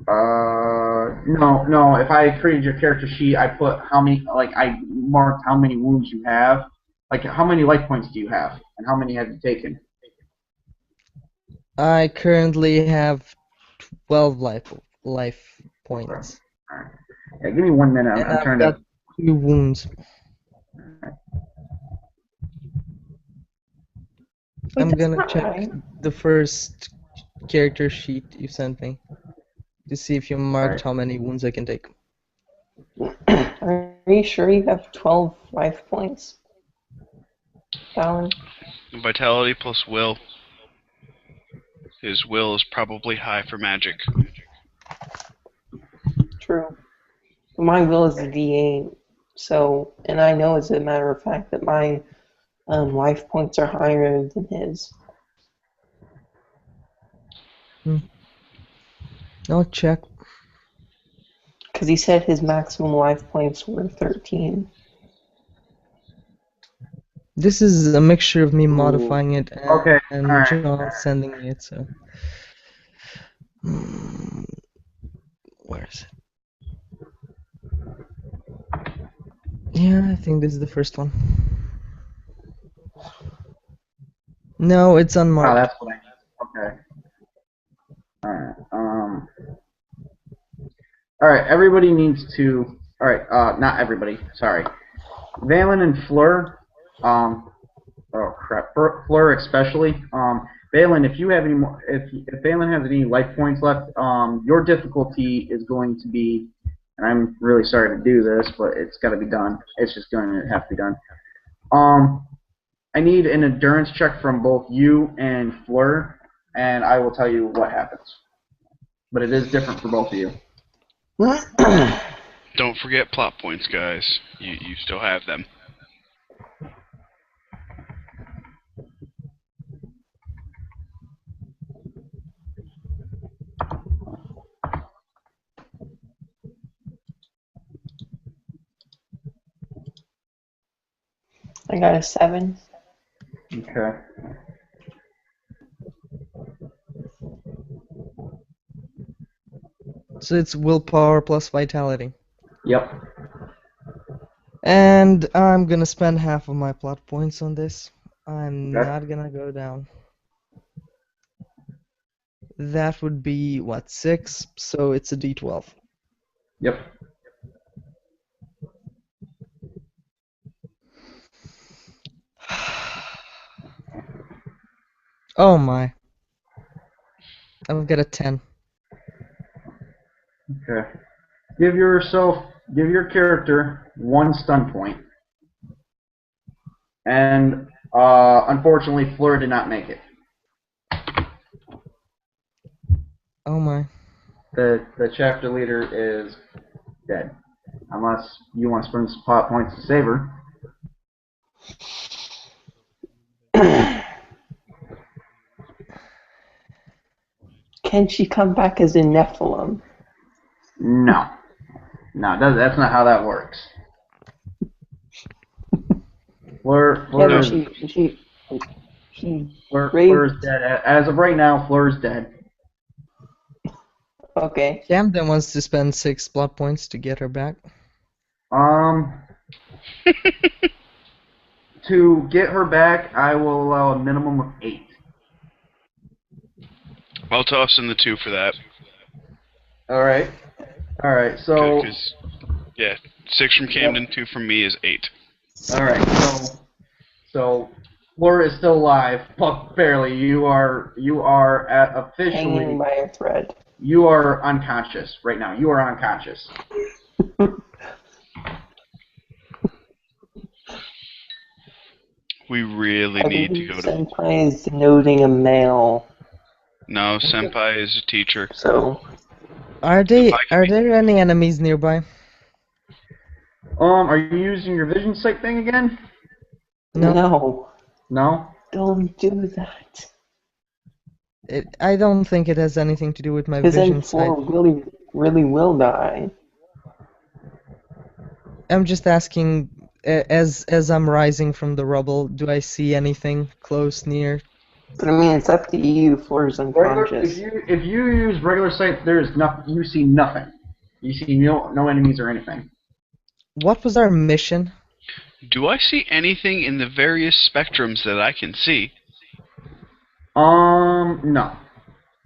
No. If I created your character sheet, I put I marked how many wounds you have. Like, how many life points do you have, and how many have you taken? I currently have 12 life points. All right. Yeah, give me 1 minute. And I'm I've trying got to. 2 wounds. I'm gonna check the first character sheet you sent me to see if you marked how many wounds I can take. Are you sure you have 12 life points, Valen? Vitality plus will. His will is probably high for magic. True. My will is a D8, so, and I know as a matter of fact that my life points are higher than his. I'll check. Because he said his maximum life points were 13. This is a mixture of me modifying it and Right. John sending me it, so. Where is it? Yeah, I think this is the first one. No, it's unmarked. Oh, that's what I need. Okay. Alright. All right, everybody needs to. All right, not everybody. Sorry, Valen and Fleur. Oh crap, Fleur especially. Valen, if you have any more, if Valen has any life points left, your difficulty is going to be, and I'm really sorry to do this, but it's got to be done. It's just going to have to be done. I need an endurance check from both you and Fleur, and I will tell you what happens. But it is different for both of you. Don't forget plot points, guys. You still have them. I got a 7. Okay. So it's willpower plus vitality. Yep. And I'm gonna spend half of my plot points on this. I'm Okay. not gonna go down. That would be, what, 6? So it's a d12. Yep. Oh my. I've got a 10. Okay. Give your character 1 stun point. And unfortunately, Fleur did not make it. Oh my. The chapter leader is dead. Unless you want to spend some plot points to save her. Can she come back as a Nephilim? No. No, that's not how that works. Fleur Yeah, is Fleur's dead. As of right now, Fleur's dead. Okay. Camden wants to spend 6 plot points to get her back. To get her back, I will allow a minimum of 8. I'll toss in the 2 for that. All right. So. Yeah, 6 from Camden, 2 from me is 8. All right. So Fleur is still alive, but barely. You are officially hanging by a thread. You are unconscious right now. You are unconscious. We really need to go to... Senpai is denoting a male. No, Senpai is a teacher. So... Are there any enemies nearby? Are you using your vision sight thing again? No. No? Don't do that. I don't think it has anything to do with my vision sight. Because then Fleur really will die. I'm just asking, as I'm rising from the rubble, do I see anything close, near? But I mean, it's up to you. Fleur's unconscious. If you use regular sight, there's nothing. You see nothing. You see no enemies or anything. What was our mission? Do I see anything in the various spectrums that I can see? No.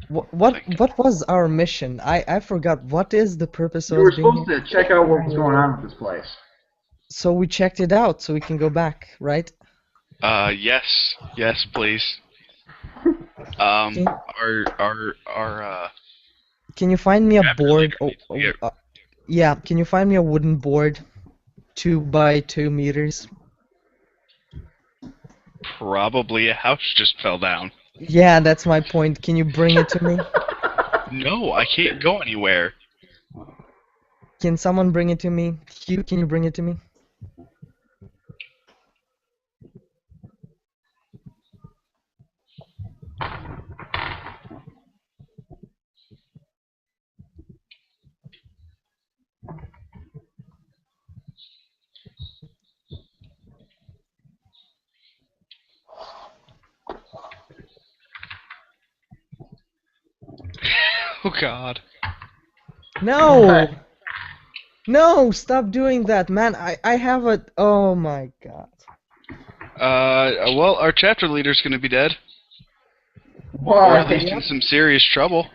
What was our mission? I forgot. What is the purpose of You were being supposed to check out what was going on with this place. So we checked it out, so we can go back, right? Yes, please. Can you find me a board? Yeah, can you find me a wooden board, 2 by 2 meters? Probably a house just fell down. Yeah, that's my point. Can you bring it to me? No, I can't go anywhere. Can someone bring it to me? Hugh, can you bring it to me? Oh God. No! No, stop doing that, man. I have a... Oh my God. Well, our chapter leader's gonna be dead. Why? Or at least in some serious trouble.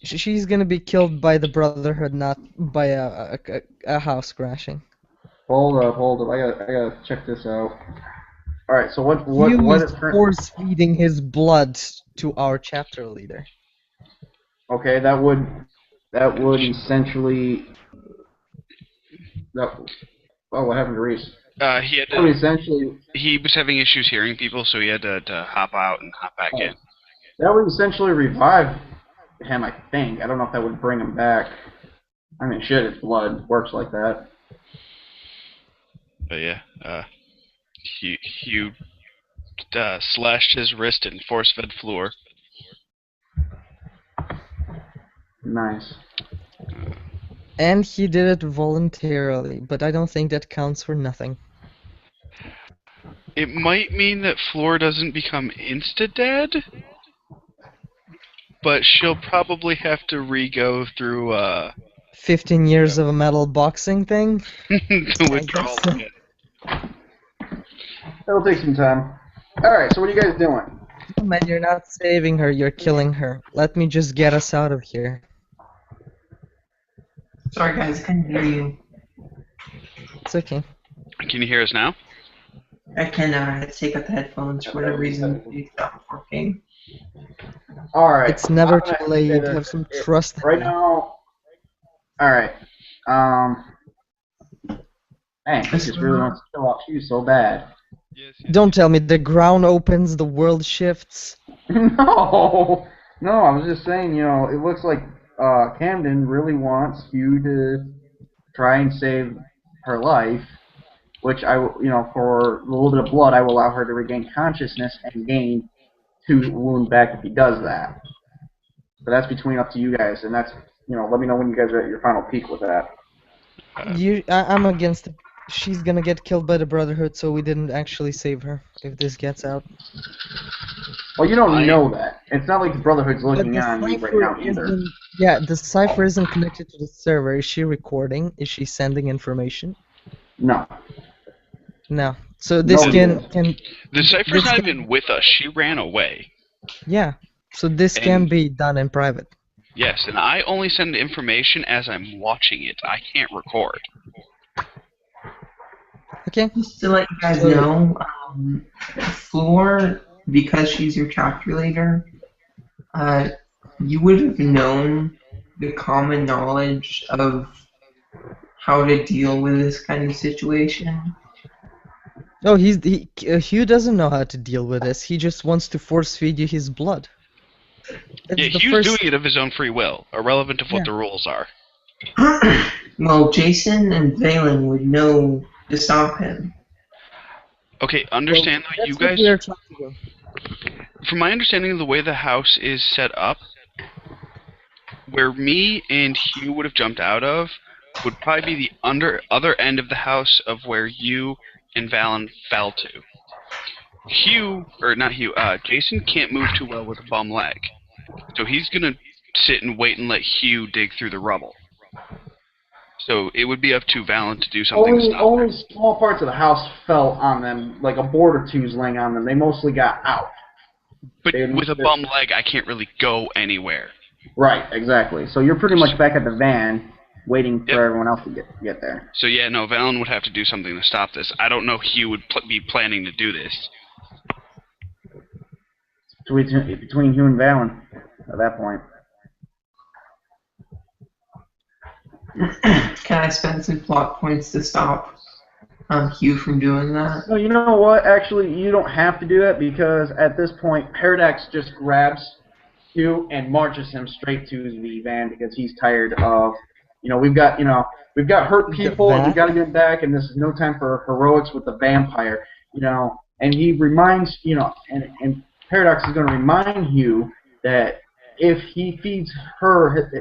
She's gonna be killed by the Brotherhood, not by a house crashing. Hold up. I gotta check this out. All right. So what Is is force feeding his blood to our chapter leader. Okay, that would essentially what happened to Reese? He had That would essentially he was having issues hearing people, so he had to hop out and hop back in. That would essentially revive him, I think. I don't know if that would bring him back. I mean, shit, it's blood. Works like that. But yeah, Hugh slashed his wrist and force-fed Fleur. Nice. And he did it voluntarily, but I don't think that counts for nothing. It might mean that Fleur doesn't become insta-dead, but she'll probably have to re-go through 15 years of a metal boxing thing? the withdrawal again. That'll take some time. Alright, so what are you guys doing? Oh, man, you're not saving her, you're killing her. Let me just get us out of here. Sorry guys, I couldn't hear you. It's okay. Can you hear us now? I can take out the headphones for whatever reason they stopped working. Alright. It's never too late. Have some trust in right me. now. Alright. Dang, he just really wants to kill off you so bad. Yes. Don't tell me the ground opens, the world shifts. No, I was just saying, it looks like Camden really wants you to try and save her life, which for a little bit of blood, I will allow her to regain consciousness and gain 2 wound back if he does that. But that's between up to you guys, and that's, let me know when you guys are at your final peak with that. I'm against it. She's gonna get killed by the Brotherhood, so we didn't actually save her, if this gets out. Well, you don't know that. It's not like the Brotherhood's looking on you right now either. Yeah, the cipher isn't connected to the server. Is she recording? Is she sending information? No. No. So this can... The cipher's not even with us. She ran away. Yeah. So this can be done in private. Yes, and I only send information as I'm watching it. I can't record. Okay. Just to let you guys know, Fleur, because she's your chapter leader, you would have known the common knowledge of how to deal with this kind of situation. No, Hugh doesn't know how to deal with this. He just wants to force feed you his blood. Yeah, Hugh's doing it of his own free will, irrelevant of what the rules are. Well, Jason and Valen would know to stop him. Okay, understand though, you guys... From my understanding of the way the house is set up, where me and Hugh would have jumped out of would probably be the other end of the house of where you and Valen fell to. Jason can't move too well with a bum leg. So he's gonna sit and wait and let Hugh dig through the rubble. So it would be up to Valen to do something to stop Only them. small parts of the house fell on them, like a board or two's laying on them. They mostly got out. But with a bum leg, I can't really go anywhere. Right, exactly. So you're pretty much back at the van, waiting for everyone else to get there. So yeah, no, Valen would have to do something to stop this. I don't know Hugh would be planning to do this. Between Hugh and Valen at that point. Can I spend some plot points to stop Hugh from doing that? No, you know what? Actually, you don't have to do that because at this point, Paradox just grabs Hugh and marches him straight to the van because he's tired of, we've got hurt people and we got to get back, and this is no time for heroics with the vampire, And he reminds, and Paradox is going to remind Hugh that if he feeds her,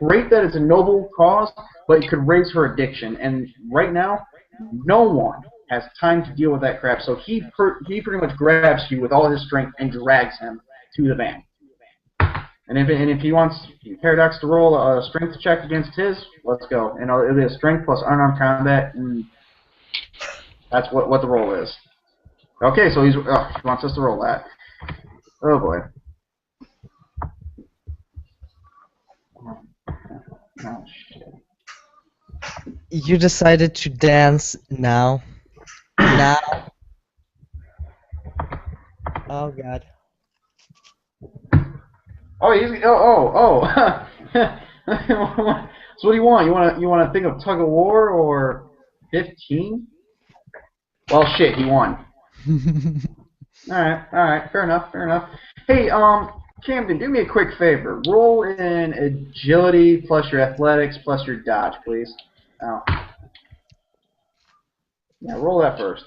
great that it's a noble cause, but it could raise her addiction. And right now, no one has time to deal with that crap. So he pretty much grabs you with all his strength and drags him to the van. And if he wants Paradox to roll a strength check against his, let's go. And it'll be a strength plus unarmed combat, and that's what the roll is. Okay, so he wants us to roll that. Oh boy. Oh, shit. You decided to dance now. Now. Oh god. Oh, So what do you want? You want to think of tug of war or 15? Well, shit, he won. All right, fair enough. Hey, Camden, do me a quick favor. Roll in agility plus your athletics plus your dodge, please. Oh. Yeah, roll that first.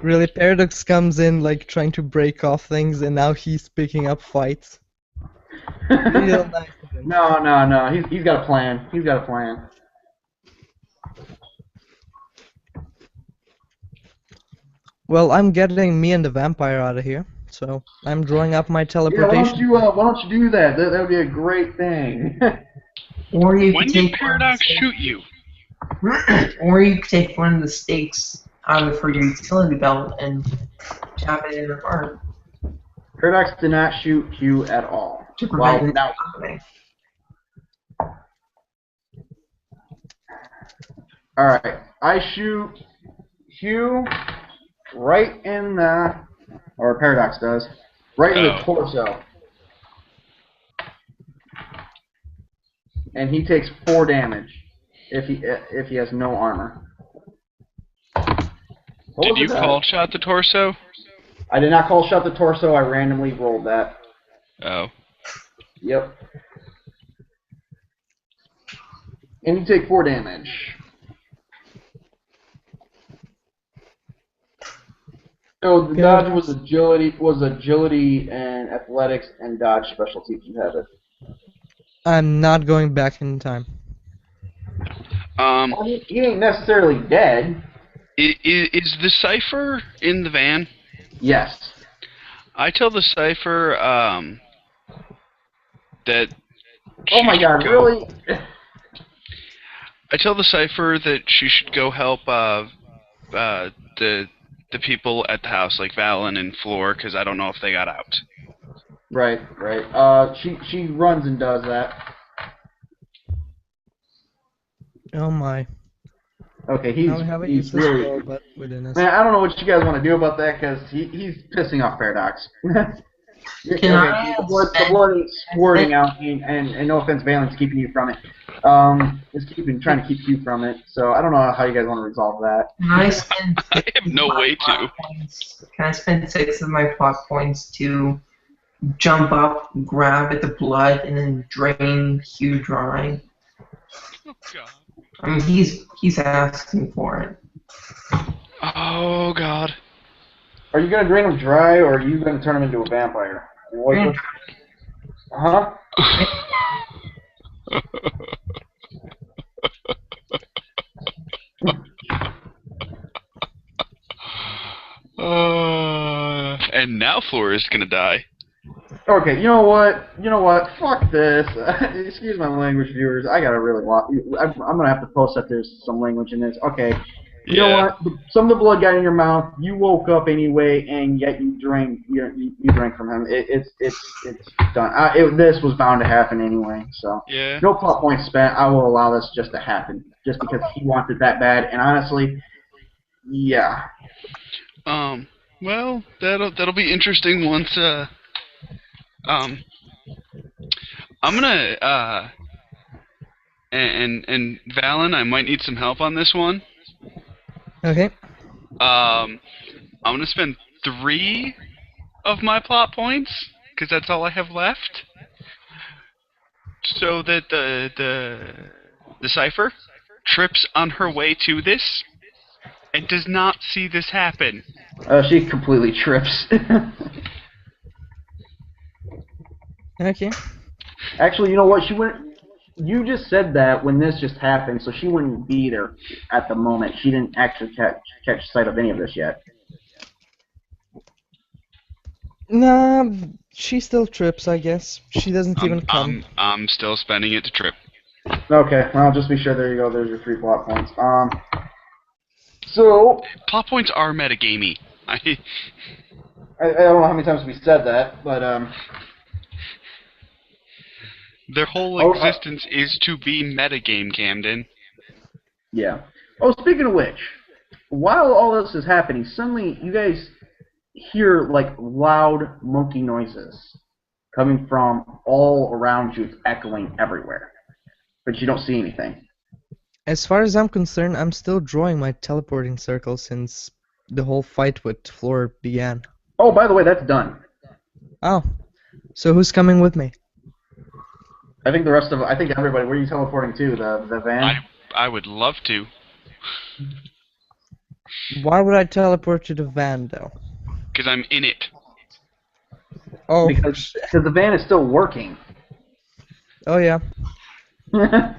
Really, Paradox comes in like trying to break off things, and now he's picking up fights. Real nice of him. No. He's got a plan. Well, I'm getting me and the vampire out of here, so I'm drawing up my teleportation. Yeah, why don't you do that? That would be a great thing. Or you When could did take Paradox shoot you? or you could take one of the stakes out of her utility belt and jab it in her heart Paradox did not shoot Hugh at all. to prevent Well, it now. from happening. Alright, I shoot Hugh right in the, or Paradox does, right in the torso. And he takes 4 damage if he has no armor. Did you call shot the torso? I did not call shot the torso, I randomly rolled that. Oh. Yep. And you take 4 damage. So the dodge was agility and athletics and dodge specialty if you have it. I'm not going back in time. Well, he ain't necessarily dead. Is the cipher in the van? Yes. I tell the cipher that. Oh my god, really? I tell the cipher that she should go help the people at the house, like Valen and Fleur, because I don't know if they got out. Right. She runs and does that. Oh my. Okay, he's really. Spell, but within us. Man, I don't know what you guys want to do about that because he's pissing off Paradox. The blood is squirting out, and no offense, Valen's keeping you from it. Trying to keep you from it. So I don't know how you guys want to resolve that. Can I spend I have no way to. Can I spend 6 of my plot points to jump up, grab at the blood, and then drain Hugh dry? Oh god. I mean, he's asking for it. Oh god. Are you gonna drain him dry, or are you gonna turn him into a vampire? Huh? And now Fleur is gonna die. Okay, you know what? Fuck this. Excuse my language, viewers. I gotta really watch. I'm gonna have to post that there's some language in this. Okay. You know what? Some of the blood got in your mouth. You woke up anyway, and yet you drank. You drank from him. It's done. This was bound to happen anyway. So no plot points spent. I will allow this just to happen, just because he wanted that bad. And honestly, yeah. Well, that'll be interesting once. I'm gonna and Valen, I might need some help on this one. Okay. I'm gonna spend 3 of my plot points because that's all I have left, so that the cipher trips on her way to this and does not see this happen. She completely trips. Okay. Actually, you know what? She wouldn't. You just said that when this just happened, so she wouldn't be there at the moment. She didn't actually catch sight of any of this yet. Nah, she still trips, I guess. She doesn't even come. I'm still spending it to trip. Okay, well, just be sure. There you go. There's your 3 plot points. So Plot points are metagamey. I don't know how many times we said that, but Their whole existence is to be metagame, Camden. Yeah. Oh, speaking of which, while all this is happening, suddenly you guys hear like loud monkey noises coming from all around you. It's echoing everywhere, but you don't see anything. As far as I'm concerned, I'm still drawing my teleporting circle since the whole fight with Fleur began. Oh, by the way, that's done. Oh, so who's coming with me? I think everybody. Where are you teleporting to? The van? I would love to. Why would I teleport to the van, though? Because I'm in it. Oh, because the van is still working. Oh, yeah. How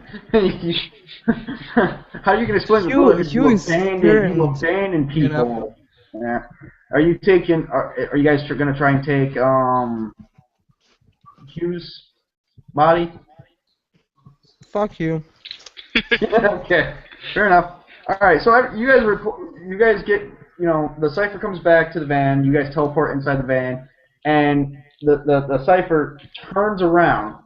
are you going to explain you abandon people? You know? Yeah. Are you taking? Are you guys going to try and take Hugh's body? Fuck you. Okay, fair enough. All right, so you guys get, the cipher comes back to the van. You guys teleport inside the van, and the cipher turns around.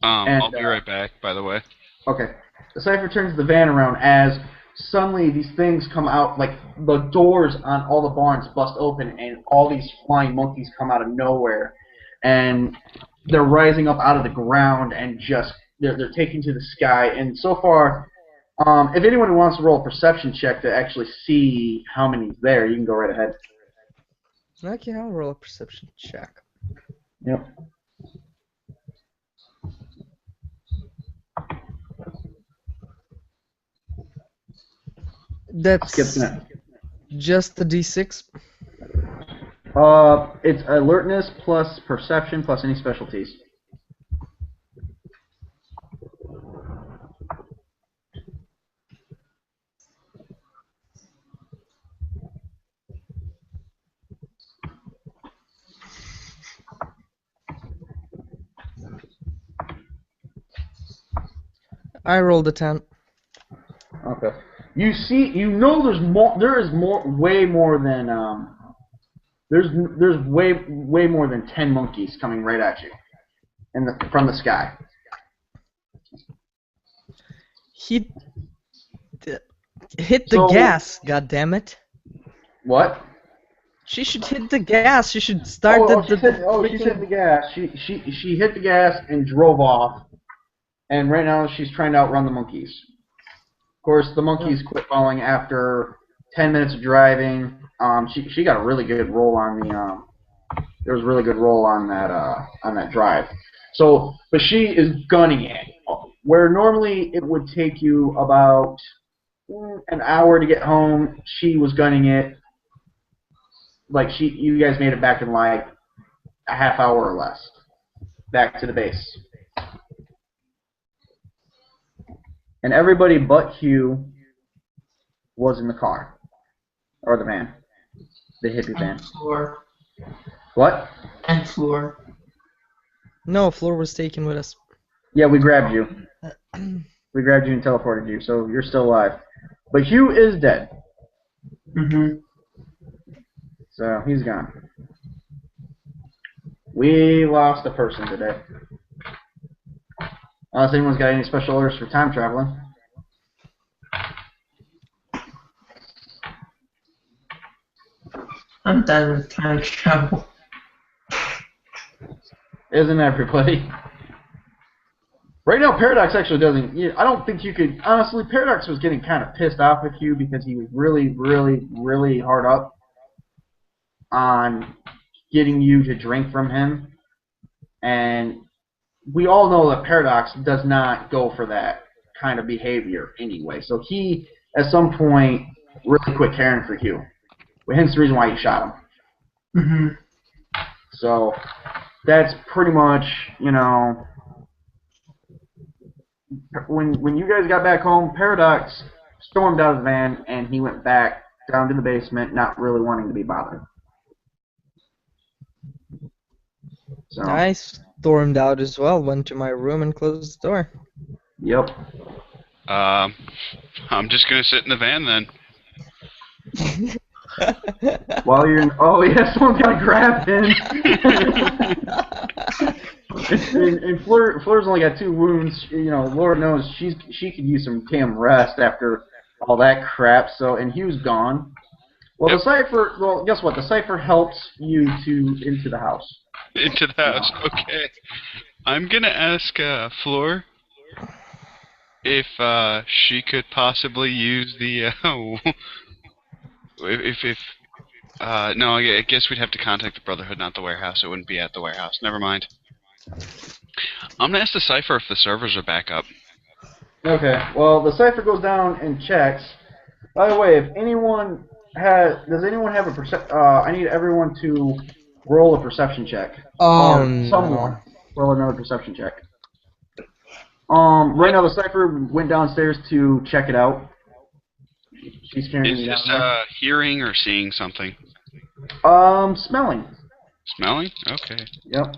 I'll be right back, by the way. Okay. The cipher turns the van around as suddenly these things come out, like the doors on all the barns bust open, and all these flying monkeys come out of nowhere, and they're rising up out of the ground and just they're taking to the sky. And so far, if anyone wants to roll a perception check to actually see how many's there, you can go right ahead. Okay, I'll roll a perception check. Yep. That's just the D6? It's alertness plus perception plus any specialties. I rolled a 10. Okay. There's more. There is way more than There's way more than 10 monkeys coming right at you, from the sky. He hit the gas. God damn it! What? She should hit the gas. She should start she hit the gas. She hit the gas and drove off, and right now she's trying to outrun the monkeys. Of course, the monkeys quit following after 10 minutes of driving. She got a really good roll on there was a really good roll on that drive. So, but she is gunning it. Where normally it would take you about an hour to get home, she was gunning it. Like you guys made it back in like a half hour or less, back to the base. And everybody but Hugh was in the car. Or the van. The hippie van. Fleur. What? And Fleur. No, Fleur was taken with us. Yeah, we grabbed you. We grabbed you and teleported you, so you're still alive. But Hugh is dead. Mm-hmm. So, he's gone. We lost a person today. Unless anyone's got any special orders for time traveling. I'm done with time travel. Isn't everybody? Right now, Paradox actually doesn't. I don't think you could. Honestly, Paradox was getting kind of pissed off with you because he was really, really, really hard up on getting you to drink from him. And we all know that Paradox does not go for that kind of behavior anyway. So he, at some point, really quit caring for you. Hence the reason why you shot him. Mm-hmm. So that's pretty much, when you guys got back home, Paradox stormed out of the van and he went back down to the basement, not really wanting to be bothered. So I stormed out as well, went to my room and closed the door. Yep. I'm just gonna sit in the van then. While you're in, oh yeah, someone's got to grab him. And Fleur's only got 2 wounds. You know, Lord knows she could use some damn rest after all that crap. So, and Hugh's gone. Well, Yep. the cipher. Well, guess what? The cipher helps you into the house. Into the house. Okay. I'm gonna ask Fleur if she could possibly use the if no, I guess we'd have to contact the Brotherhood, not the warehouse. It wouldn't be at the warehouse. Never mind. I'm gonna ask the cipher if the servers are back up. Okay. Well, the cipher goes down and checks. By the way, if anyone does anyone have a I need everyone to roll a perception check. Oh Or someone roll another perception check. Right now the cipher went downstairs to check it out. She's carrying me down Is there. this hearing or seeing something? Smelling. Smelling? Okay. Yep.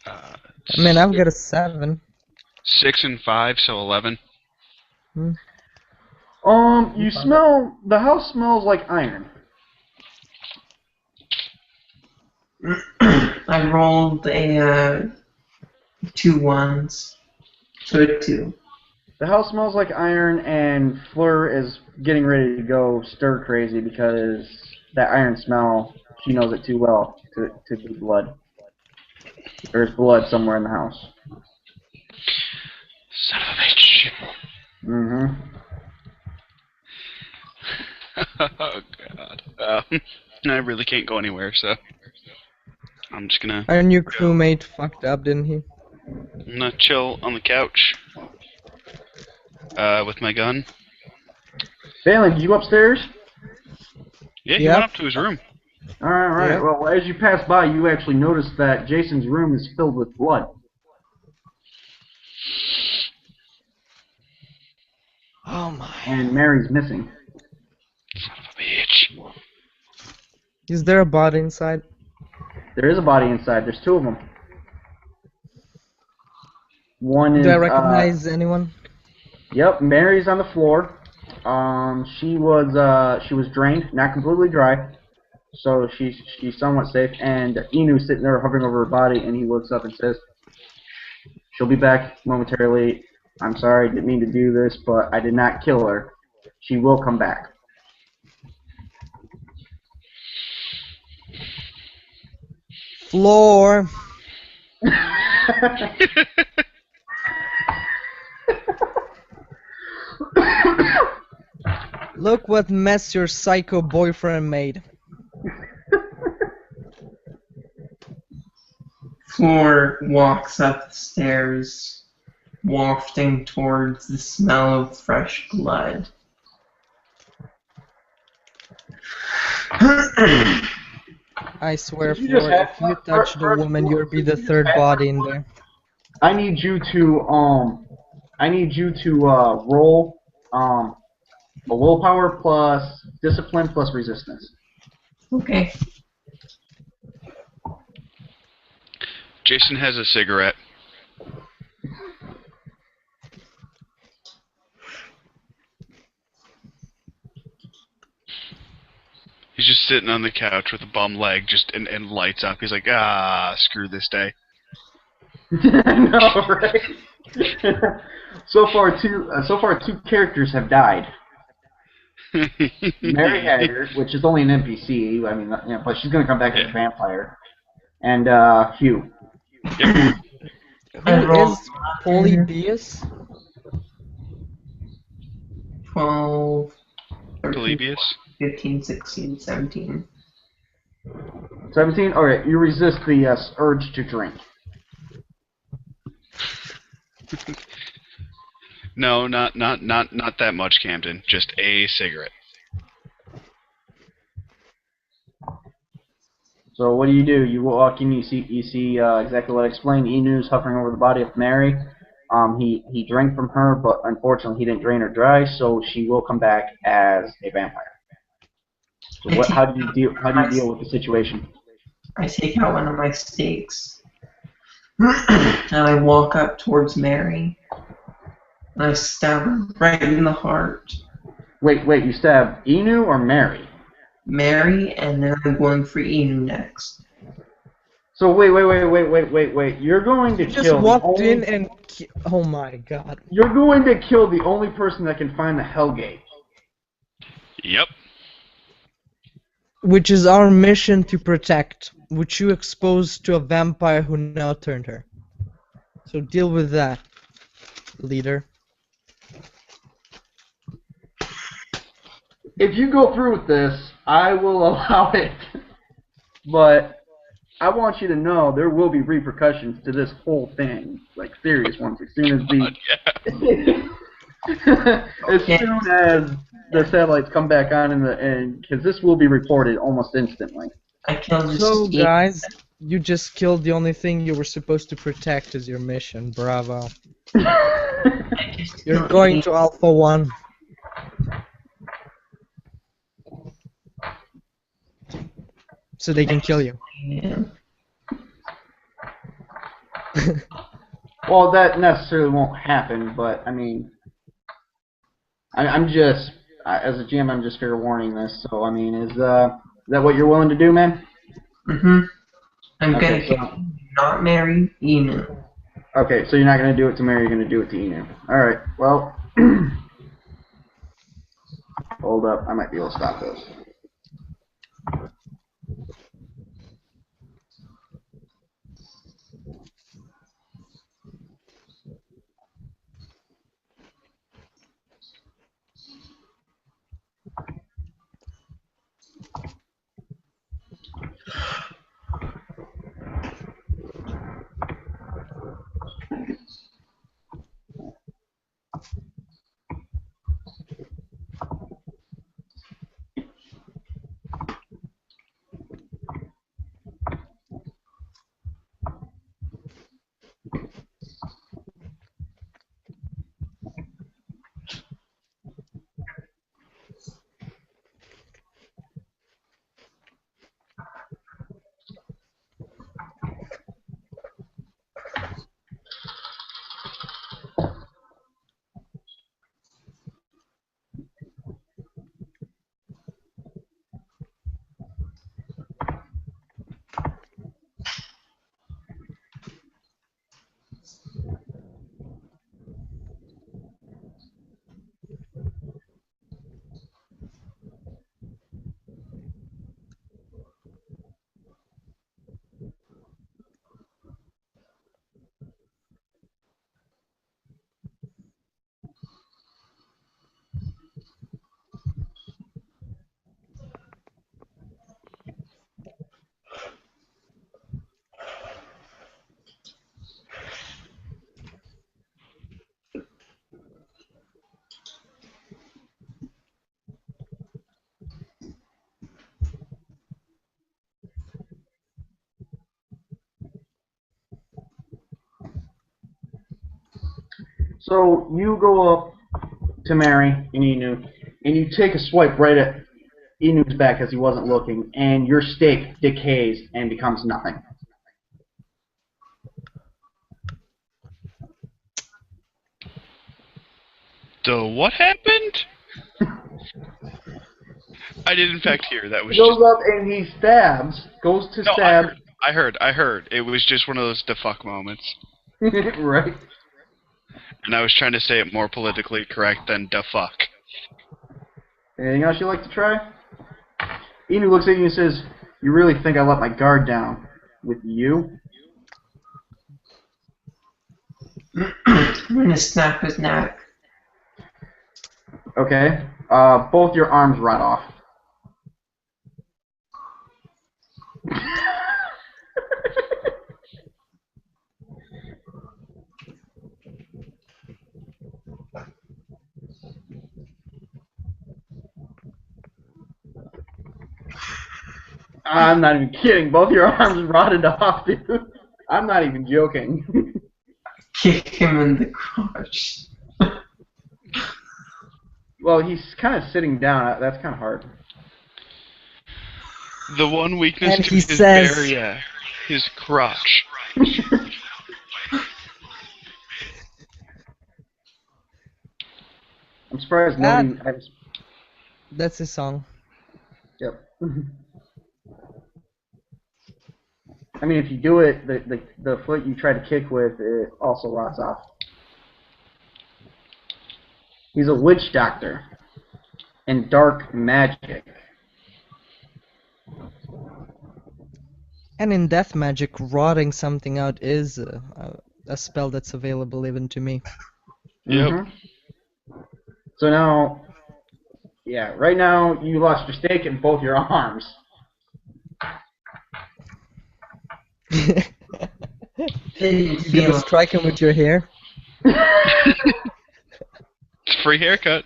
I mean, I've got a 7. 6 and 5, so 11. You smell. The house smells like iron. I rolled a 2 1s, so a 2. The house smells like iron, and Fleur is getting ready to go stir crazy because that iron smell. She knows it too well to be blood. There's blood somewhere in the house. Son of a bitch. Mm-hmm. Oh god. I really can't go anywhere, so I'm just gonna. Our new crewmate fucked up, didn't he? I'm gonna chill on the couch with my gun. Valen, did you go upstairs? Yeah, he Yep. went up to his room. Alright. Yep. Well, as you pass by, you actually notice that Jason's room is filled with blood. Oh my. And Mary's missing. Son of a bitch. Is there a body inside? There is a body inside. There's 2 of them. One is. Do I recognize anyone? Yep, Mary's on the floor. She was drained, not completely dry, so she's somewhat safe. And Inu's sitting there hovering over her body, and he looks up and says, "She'll be back momentarily. I'm sorry, I didn't mean to do this, but I did not kill her. She will come back." Floor. Look what mess your psycho boyfriend made. Fleur walks up the stairs, wafting towards the smell of fresh blood. I swear, Did you just Floor, have- if you touch the woman, you'll be the 3rd body in there. I need you to roll a willpower plus discipline plus resistance. Okay. Jason has a cigarette. He's just sitting on the couch with a bum leg, and lights up. He's like, screw this day. I know, right? so far, 2 characters have died. Mary Haggard, which is only an NPC. I mean, but she's gonna come back as a vampire. And Hugh. Yep. Who is Polybius? 12, 13, Polybius. 15, 16, 17. 17. Okay, you resist the urge to drink. No, not that much, Camden. Just a cigarette. So what do? You walk in, you see exactly what I explained. Enu's hovering over the body of Mary. He drank from her, but unfortunately he didn't drain her dry, so she will come back as a vampire. So how do you deal with the situation? I take out one of my stakes, and I walk up towards Mary, and I stab her right in the heart. Wait, you stab Inu or Mary? Mary, and then I'm going for Inu next. So wait. You're going to You kill just walked the only... in and... Oh my god. You're going to kill the only person that can find the Hellgate. Yep. Which is our mission to protect, which you exposed to a vampire who now turned her. So deal with that, leader. If you go through with this, I will allow it. But I want you to know there will be repercussions to this whole thing, like serious ones. As soon as soon as the satellites come back on, because this will be reported almost instantly. So guys, you just killed the only thing you were supposed to protect as your mission. Bravo. You're going to Alpha 1. So they can kill you. Yeah. Well, that necessarily won't happen, but I mean, I'm just, as a GM, I'm just fair warning this. So I mean, is that what you're willing to do, man? Mm-hmm. I'm gonna kill, not marry Inu. Okay, so you're not gonna do it to Mary, you're gonna do it to Inu. All right. Well, hold up, I might be able to stop this. So you go up to Mary and Inu, and you take a swipe right at Inu's back as he wasn't looking, and your stake decays and becomes nothing. The what happened? I did in fact hear that was He goes up and he stabs, goes to stab. I heard. It was just one of those the fuck moments. Right. And I was trying to say it more politically correct than the fuck. Anything else you'd like to try? Inu looks at you and says, "You really think I let my guard down with you?" I'm gonna snap his neck. Okay. Both your arms rot off. I'm not even kidding. Both your arms rotted off, dude. I'm not even joking. Kick him in the crotch. Well, he's kind of sitting down. That's kind of hard. The one weakness And to he his says- area, his crotch. I'm surprised nobody has That's his song. Yep. I mean, if you do it, the foot you try to kick with, it also rots off. He's a witch doctor and dark magic. And in death magic, rotting something out is a spell that's available even to me. Yep. Mm-hmm. So now, yeah, right now you lost your stake and both your arms. You gonna strike him with your hair? Free haircut.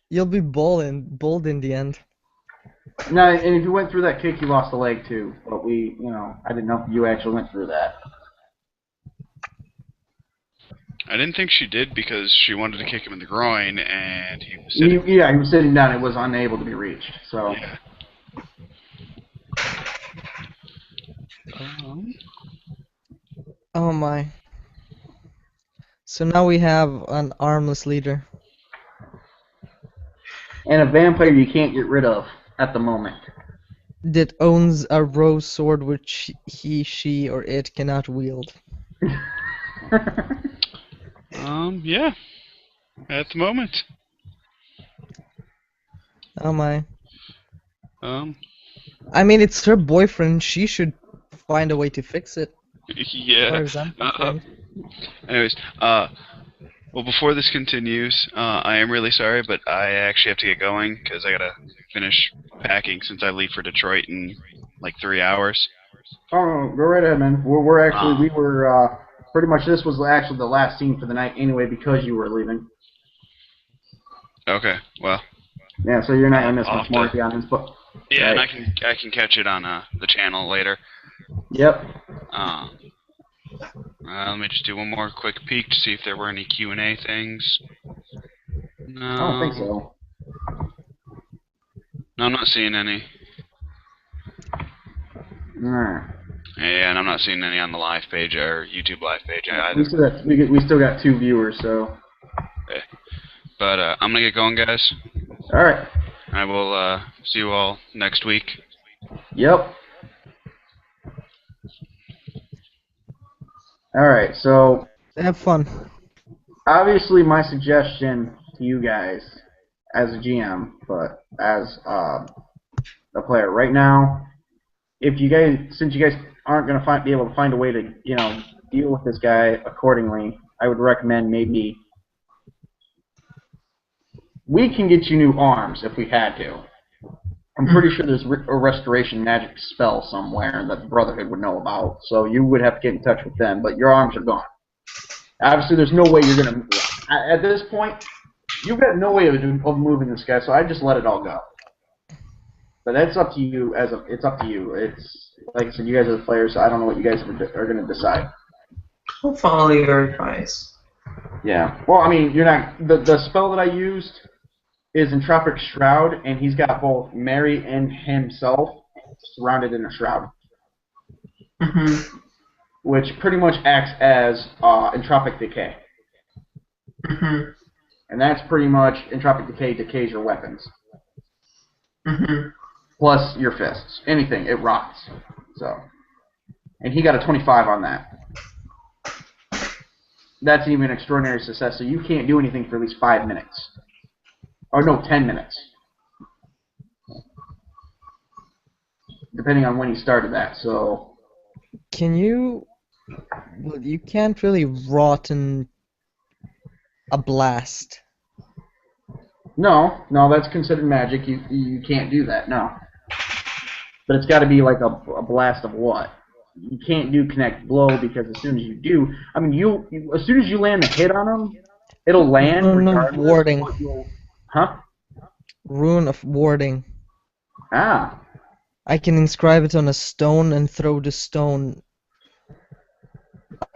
You'll be bald in the end. No, and if you went through that kick, you lost a leg too. But I didn't know if you actually went through that. I didn't think she did because she wanted to kick him in the groin, and he was sitting. He was sitting down. It was unable to be reached. So. Yeah. Oh my. So now we have an armless leader. And a vampire you can't get rid of at the moment. That owns a rose sword which he, she, or it cannot wield. Yeah. At the moment. Oh my. I mean, it's her boyfriend. She should find a way to fix it. Yeah. Or something. Anyways, well, before this continues, I am really sorry, but I actually have to get going because I gotta finish packing since I leave for Detroit in like 3 hours. Oh, go right ahead, man. We were pretty much, this was actually the last scene for the night anyway because you were leaving. Okay, well. Yeah, so you're not gonna miss much more if you're on this book. Yeah, right. And I can catch it on the channel later. Yep. Let me just do one more quick peek to see if there were any Q&A things. No. I don't think so. No, I'm not seeing any. Alright. Yeah, and I'm not seeing any on the live page or YouTube live page either. We still got 2 viewers, so. Okay. But I'm gonna get going, guys. Alright. I will see you all next week. Yep. Alright, so Have fun. Obviously my suggestion to you guys as a GM, but as a player right now, since you guys aren't gonna be able to find a way to, deal with this guy accordingly, I would recommend maybe we can get you new arms if we had to. I'm pretty sure there's a restoration magic spell somewhere that the Brotherhood would know about, so you would have to get in touch with them, but your arms are gone. Obviously, there's no way you're going to... At this point, you've got no way of moving this guy, so I just let it all go. But that's up to you. It's up to you. It's like I said, you guys are the players, so I don't know what you guys are going to decide. I'll follow your advice. Yeah. Well, I mean, you're not... The spell that I used is Entropic Shroud, and he's got both Mary and himself surrounded in a shroud. Mm-hmm. Which pretty much acts as Entropic Decay. Mm-hmm. And that's pretty much Entropic Decay decays your weapons. Mm-hmm. Plus your fists. Anything, it rots. So. And he got a 25 on that. That's even an extraordinary success, so you can't do anything for at least 5 minutes. Or no, 10 minutes. Depending on when you started that, so... Can you... Well, you can't really rot in a blast. No, that's considered magic. You can't do that, no. But it's got to be like a blast of what? You can't do connect blow because as soon as you do... I mean, as soon as you land the hit on him, it'll land regardless. Warding. Huh? Rune of Warding. Ah. I can inscribe it on a stone and throw the stone.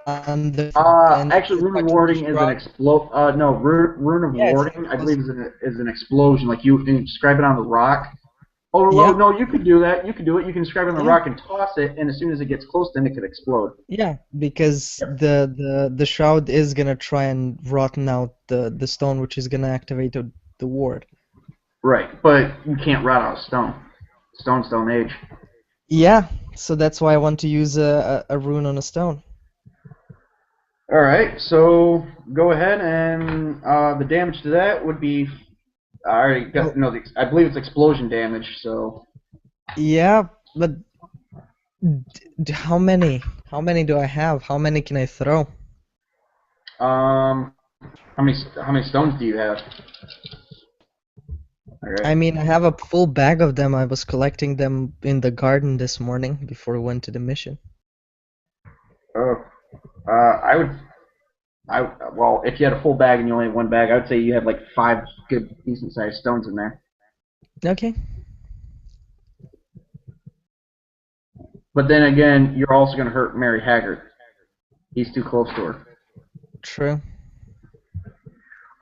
Actually, Rune of Warding is an explosion. Rune of Warding, I believe, is an explosion. Like you inscribe it on the rock, Oh, Yeah. well, no, you could do that. You could do it. You can describe it on the Yeah. rock and toss it, and as soon as it gets close, then it could explode. Yeah, because the shroud is gonna try and rotten out the stone, which is gonna activate the ward. Right, but you can't rot out a stone. Stones don't age. Yeah, so that's why I want to use a rune on a stone. All right, so go ahead, and the damage to that would be. I already got I believe it's explosion damage. So. Yeah, but how many? How many do I have? How many can I throw? How many stones do you have? All right. I mean, I have a full bag of them. I was collecting them in the garden this morning before we went to the mission. Oh, well, if you had a full bag and you only had one bag, I would say you had like 5 good, decent-sized stones in there. Okay. But then again, you're also going to hurt Mary Haggard. He's too close to her. True.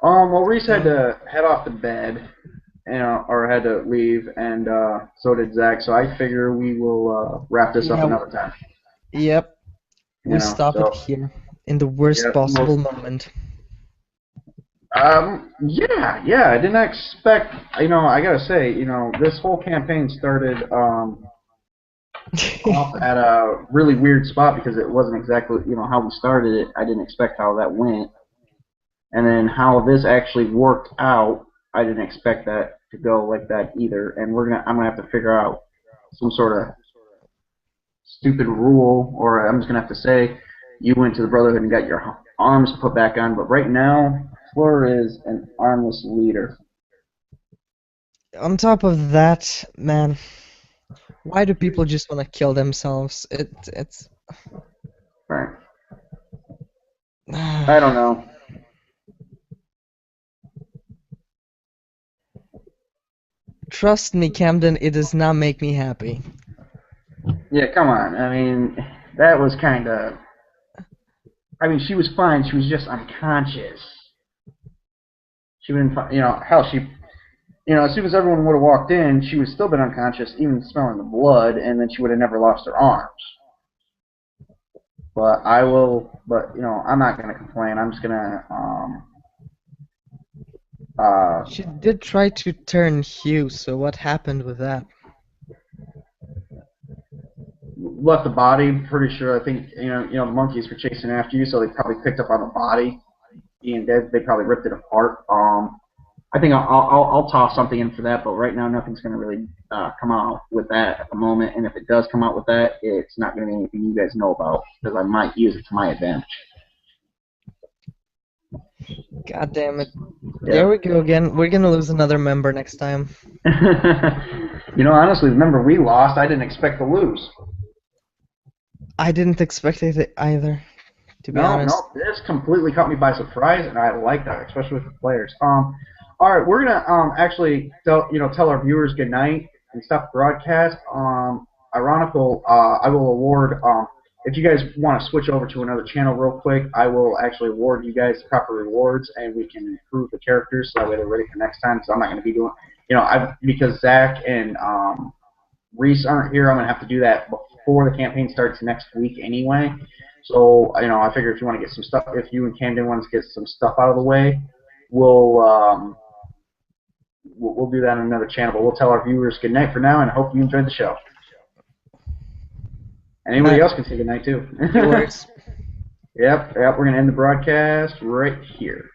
Well, Reese had to head off to bed, or had to leave, and so did Zach. So I figure we will wrap this up another time. Yep. We stop it here in the worst possible moment. Yeah, I didn't expect. I gotta say, this whole campaign started off at a really weird spot because it wasn't exactly, how we started it. I didn't expect how that went, and then how this actually worked out. I didn't expect that to go like that either. And I'm gonna have to figure out some sort of stupid rule, or I'm just gonna have to say, you went to the Brotherhood and got your arms put back on. But right now, Fleur is an armless leader. On top of that, man, why do people just want to kill themselves? It's. Right. I don't know. Trust me, Camden, it does not make me happy. Yeah, come on. I mean, that was kind of... I mean, she was fine. She was just unconscious. She wouldn't... hell, she... as soon as everyone would have walked in, she would still been unconscious, even smelling the blood, and then she would have never lost her arms. But I'm not going to complain. I'm just going to... She did try to turn Hugh, so what happened with that? Left the body, pretty sure. I think, the monkeys were chasing after you, so they probably picked up on the body being dead. They probably ripped it apart. I think I'll toss something in for that, but right now nothing's going to really come out with that at the moment. And if it does come out with that, it's not going to be anything you guys know about, because I might use it to my advantage. God damn it. Yeah. There we go again. We're gonna lose another member next time. Honestly, the member we lost, I didn't expect to lose. I didn't expect it either, to be honest. No, this completely caught me by surprise, and I like that, especially with the players. All right, we're gonna actually tell our viewers good night and stop the broadcast. I will award. If you guys want to switch over to another channel real quick, I will actually award you guys proper rewards, and we can improve the characters so that way they're ready for next time. So I'm not going to be doing, because Zach and Reese aren't here, I'm going to have to do that before the campaign starts next week anyway. So, I figure if you want to get some stuff, if you and Camden want to get some stuff out of the way, we'll do that on another channel. But we'll tell our viewers good night for now, and I hope you enjoyed the show. Anybody else can say good night too. It works. Yep, we're going to end the broadcast right here.